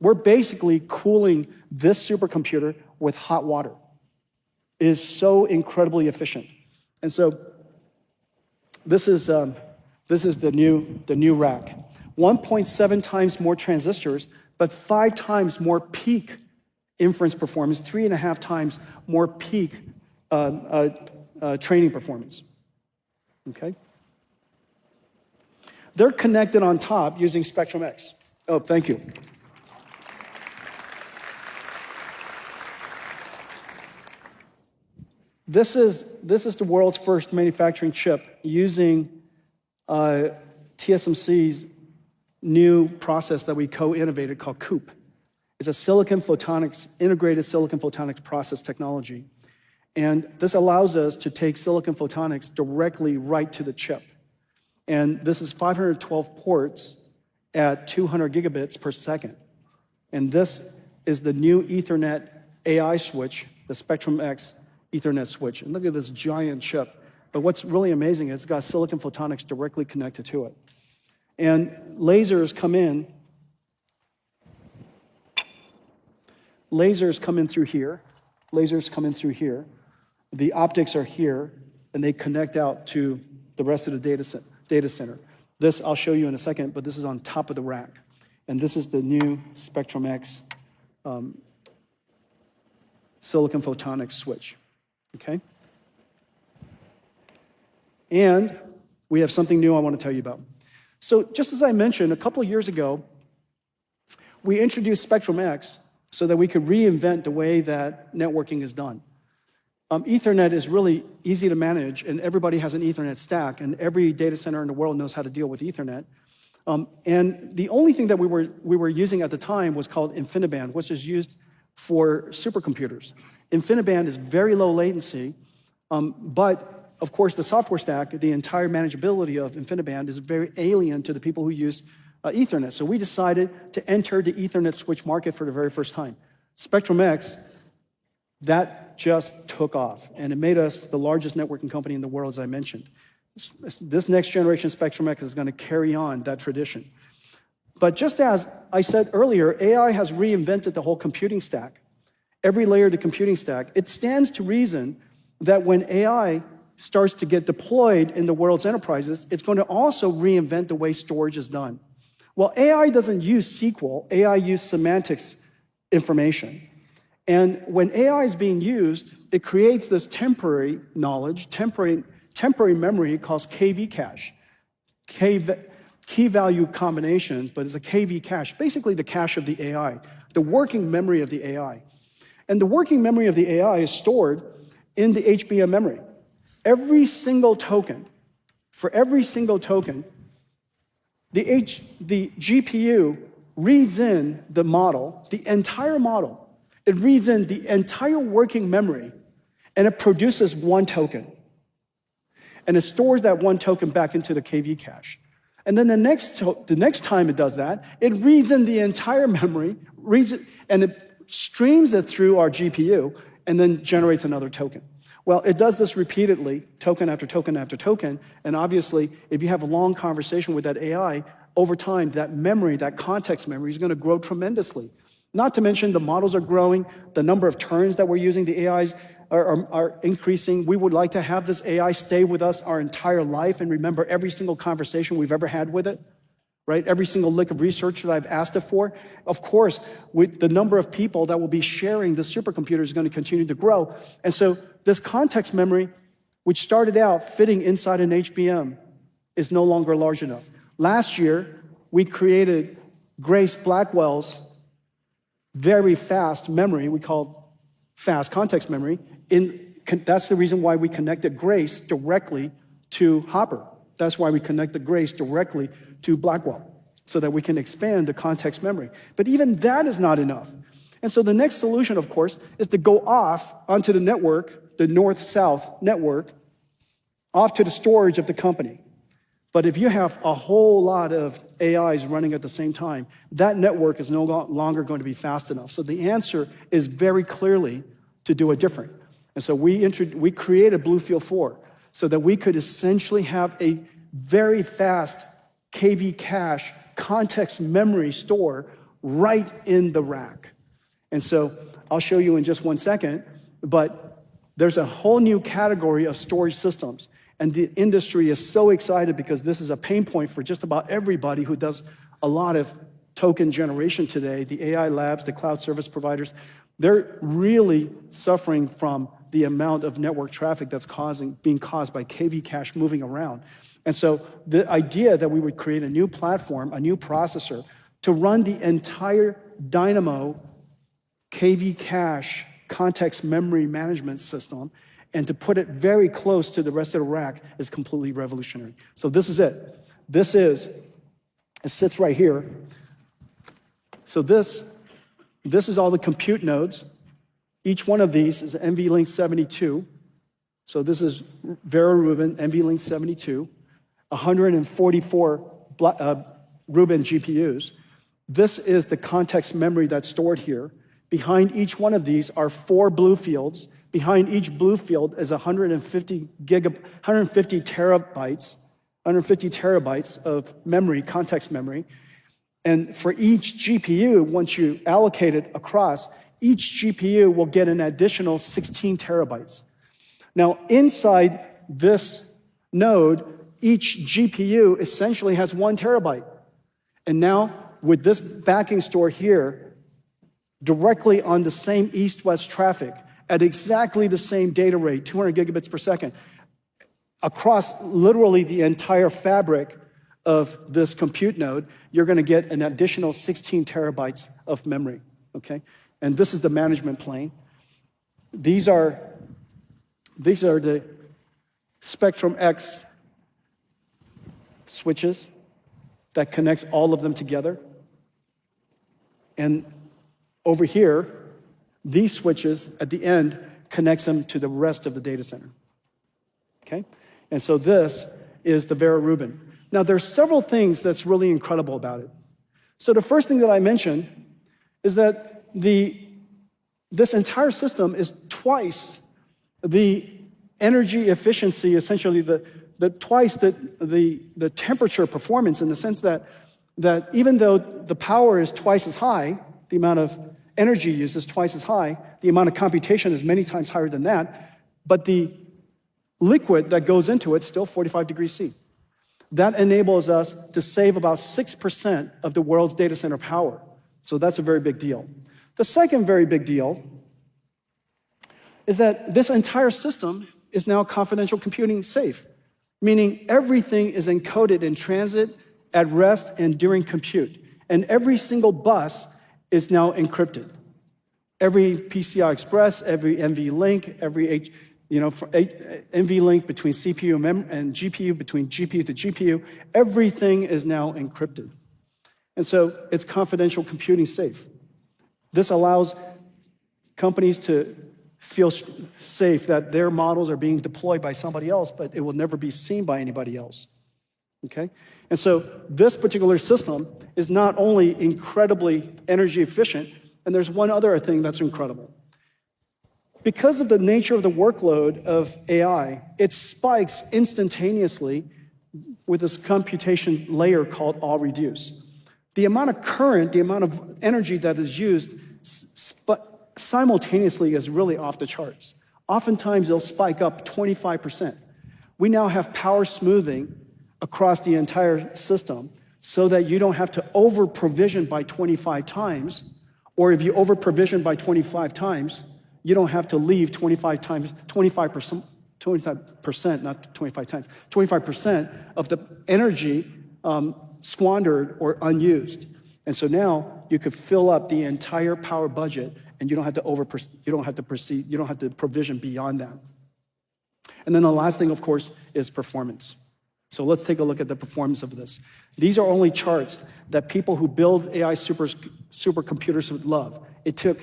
We're basically cooling this supercomputer with hot water. It is so incredibly efficient. And so this is the new rack. 1.7 times more transistors, but 5 times more peak inference performance, 3.5 times more peak training performance. Okay? They're connected on top using Spectrum-X. Oh, thank you. This is the world's first manufacturing chip using TSMC's new process that we co-innovated called COUP. It's a integrated silicon photonics process technology. And this allows us to take silicon photonics directly right to the chip. And this is 512 ports at 200 gigabits per second. And this is the new Ethernet AI switch, the Spectrum-X Ethernet switch. And look at this giant chip. But what's really amazing is it's got silicon photonics directly connected to it. And lasers come in. Lasers come in through here. Lasers come in through here. The optics are here, and they connect out to the rest of the data center. This I'll show you in a second, but this is on top of the rack. And this is the new Spectrum-X silicon photonics switch. Okay? And we have something new I want to tell you about. So just as I mentioned, a couple of years ago, we introduced Spectrum X so that we could reinvent the way that networking is done. Ethernet is really easy to manage, and everybody has an Ethernet stack, and every data center in the world knows how to deal with Ethernet. And the only thing that we were using at the time was called InfiniBand, which is used for supercomputers. InfiniBand is very low latency, but of course the software stack, the entire manageability of InfiniBand is very alien to the people who use Ethernet. So we decided to enter the Ethernet switch market for the very first time. Spectrum X, that just took off, and it made us the largest networking company in the world, as I mentioned. This next generation Spectrum X is going to carry on that tradition. But just as I said earlier, AI has reinvented the whole computing stack. Every layer of the computing stack. It stands to reason that when AI starts to get deployed in the world's enterprises, it's going to also reinvent the way storage is done. Well, AI doesn't use SQL, AI uses semantics information. And when AI is being used, it creates this temporary knowledge, temporary memory called KV cache, key value combinations, but it's a KV cache, basically the cache of the AI, the working memory of the AI. And the working memory of the AI is stored in the HBM memory. Every single token, for every single token, the GPU reads in the model, the entire model. It reads in the entire working memory, and it produces one token. And it stores that one token back into the KV cache. And then the next time it does that, it reads in the entire memory, reads it, and it streams it through our GPU, and then generates another token. Well, it does this repeatedly, token after token after token, and obviously, if you have a long conversation with that AI, over time, that memory, that context memory is going to grow tremendously. Not to mention the models are growing, the number of turns that we're using the AIs are increasing. We would like to have this AI stay with us our entire life and remember every single conversation we've ever had with it, right? Every single lick of research that I've asked it for. Of course, with the number of people that will be sharing the supercomputer is going to continue to grow. And so this context memory, which started out fitting inside an HBM, is no longer large enough. Last year, we created Grace Blackwell's very fast memory, we call fast context memory. That's the reason why we connected Grace directly to Hopper. That's why we connected Grace directly to Blackwell, so that we can expand the context memory. But even that is not enough. And so the next solution, of course, is to go off onto the network, the north-south network, off to the storage of the company. But if you have a whole lot of AIs running at the same time, that network is no longer going to be fast enough. So the answer is very clearly to do it different. And so we created BlueField 4 so that we could essentially have a very fast KV cache context memory store right in the rack. And so I'll show you in just one second, but there's a whole new category of storage systems. And the industry is so excited because this is a pain point for just about everybody who does a lot of token generation today. The AI labs, the cloud service providers, they're really suffering from the amount of network traffic that's being caused by KV cache moving around. And so the idea that we would create a new platform, a new processor, to run the entire Dynamo KV cache context memory management system and to put it very close to the rest of the rack is completely revolutionary. So this is it. It sits right here. So this is all the compute nodes. Each one of these is NVLink 72. So this is Vera Rubin, NVLink 72, 144 Rubin GPUs. This is the context memory that's stored here. Behind each one of these are 4 BlueFields. Behind each BlueField is 150 terabytes of memory, context memory. And for each GPU, once you allocate it across, each GPU will get an additional 16 terabytes. Now, inside this node, each GPU essentially has 1 terabyte. And now, with this backing store here, directly on the same east-west traffic, at exactly the same data rate, 200 gigabits per second, across literally the entire fabric of this compute node, you're going to get an additional 16 terabytes of memory, okay? And this is the management plane. These are the Spectrum X switches that connects all of them together. And over here, these switches at the end connects them to the rest of the data center, okay? And so this is the Vera Rubin. Now, there's several things that's really incredible about it. So the first thing that I mentioned is that this entire system is twice the energy efficiency, essentially twice the temperature performance, in the sense that even though the power is twice as high, the amount of energy used is twice as high, the amount of computation is many times higher than that, but the liquid that goes into it's still 45 degrees C. That enables us to save about 6% of the world's data center power. So that's a very big deal. The second very big deal is that this entire system is now confidential computing safe, meaning everything is encoded in transit, at rest, and during compute. And every single bus is now encrypted. Every PCI Express, every NVLink, every NVLink between CPU and GPU, between GPU to GPU, everything is now encrypted. And so it's confidential computing safe. This allows companies to feel safe that their models are being deployed by somebody else, but it will never be seen by anybody else, okay? And so this particular system is not only incredibly energy efficient, and there's one other thing that's incredible. Because of the nature of the workload of AI, it spikes instantaneously with this computation layer called all-reduce. The amount of current, the amount of energy that is used simultaneously is really off the charts. Oftentimes, they'll spike up 25%. We now have power smoothing across the entire system so that you don't have to over-provision by 25 times, or if you over-provision by 25 times, you don't have to leave 25%, not 25 times, 25% of the energy squandered or unused. And so now you could fill up the entire power budget, and you don't have to provision beyond that. And then the last thing, of course, is performance. So let's take a look at the performance of this. These are only charts that people who build AI supercomputers would love. It took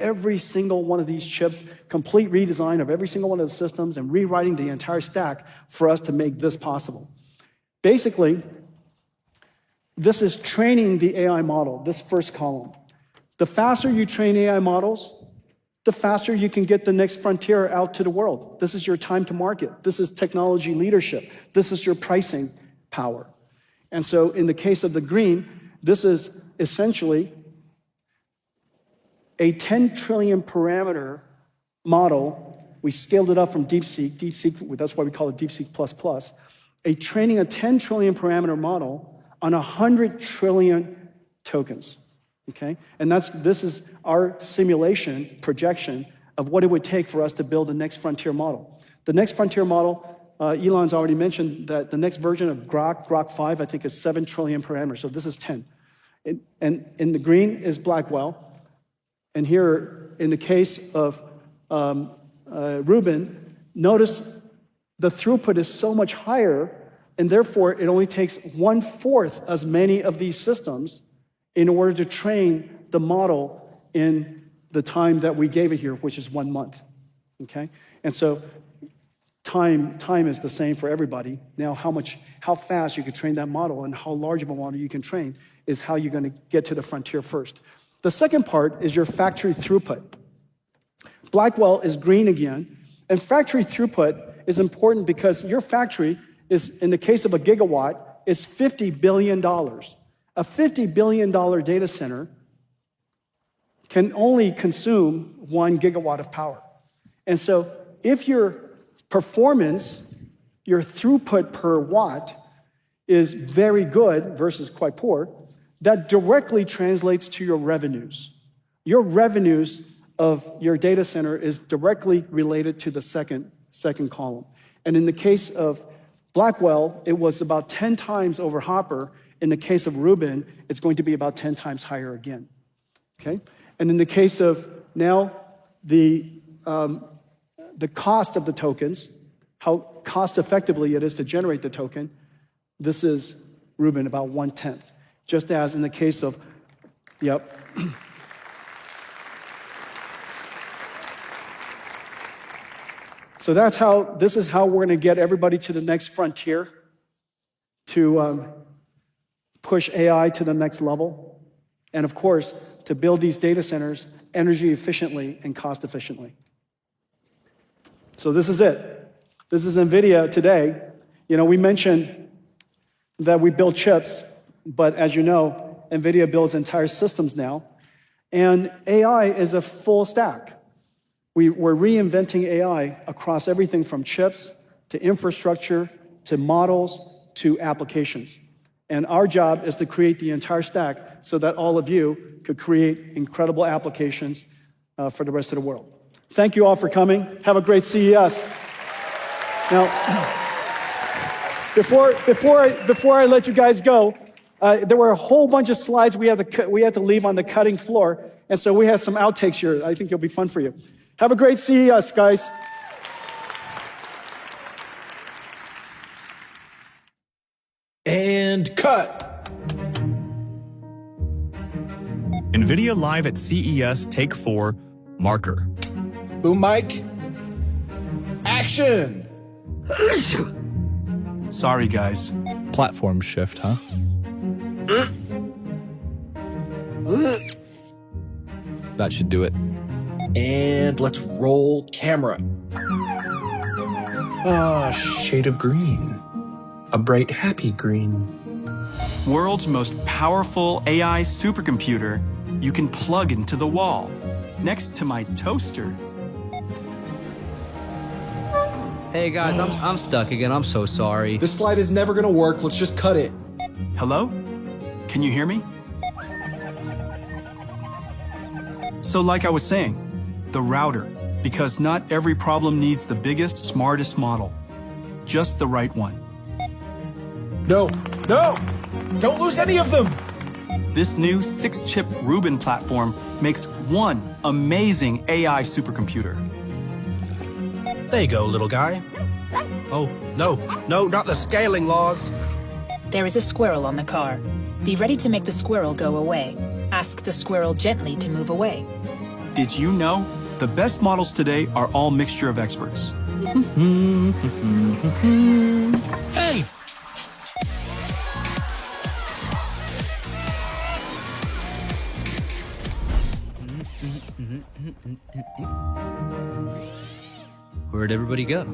every single one of these chips, complete redesign of every single one of the systems, and rewriting the entire stack for us to make this possible. Basically, this is training the AI model, this first column. The faster you train AI models, the faster you can get the next frontier out to the world. This is your time to market. This is technology leadership. This is your pricing power. And so in the case of the green, this is essentially a 10 trillion parameter model. We scaled it up from DeepSeek, that's why we call it DeepSeek++, training a 10 trillion parameter model on 100 trillion tokens. Okay? And this is our simulation projection of what it would take for us to build the next frontier model. The next frontier model, Elon's already mentioned that the next version of Grok 5, I think is 7 trillion parameters, so this is 10. And in the green is Blackwell. And here, in the case of Rubin, notice the throughput is so much higher, and therefore it only takes 1/4 as many of these systems in order to train the model in the time that we gave it here, which is 1 month, okay? And so time is the same for everybody. Now, how fast you can train that model and how large of a model you can train is how you're gonna get to the frontier first. The second part is your factory throughput. Blackwell is green again, and factory throughput is important because your factory is, in the case of a gigawatt, is $50 billion. A $50 billion data center can only consume 1 gigawatt of power. And so if your performance, your throughput per watt is very good versus quite poor, that directly translates to your revenues. Your revenues of your data center is directly related to the second column. And in the case of Blackwell, it was about 10 times over Hopper. In the case of Rubin, it's going to be about 10 times higher again. Okay? And in the case of now, the cost of the tokens, how cost effectively it is to generate the token, this is Rubin, about 1/10. Just as in the case of, yep. So this is how we're going to get everybody to the next frontier, to push AI to the next level, and of course, to build these data centers energy efficiently and cost efficiently. So this is it. This is NVIDIA today. You know, we mentioned that we build chips, but as you know, NVIDIA builds entire systems now, and AI is a full stack. We're reinventing AI across everything from chips to infrastructure to models to applications. And our job is to create the entire stack so that all of you could create incredible applications for the rest of the world. Thank you all for coming. Have a great CES. Now, before I let you guys go, there were a whole bunch of slides we had to leave on the cutting floor, and so we have some outtakes here. I think it'll be fun for you. Have a great CES, guys. And cut. NVIDIA Live at CES Take 4, Marker. Boom mic. Action. Sorry, guys. Platform shift, huh? That should do it. And let's roll camera. Ah, shade of green. A bright, happy green. World's most powerful AI supercomputer you can plug into the wall, next to my toaster. Hey guys, I'm stuck again. I'm so sorry. This slide is never gonna work. Let's just cut it. Hello? Can you hear me? So like I was saying, the router, because not every problem needs the biggest, smartest model, just the right one. No, don't lose any of them. This new 6-chip Rubin platform makes one amazing AI supercomputer. There you go, little guy. Oh, no, not the scaling laws. There is a squirrel on the car. Be ready to make the squirrel go away. Ask the squirrel gently to move away. Did you know the best models today are all mixture of experts? Hey! Where'd everybody go?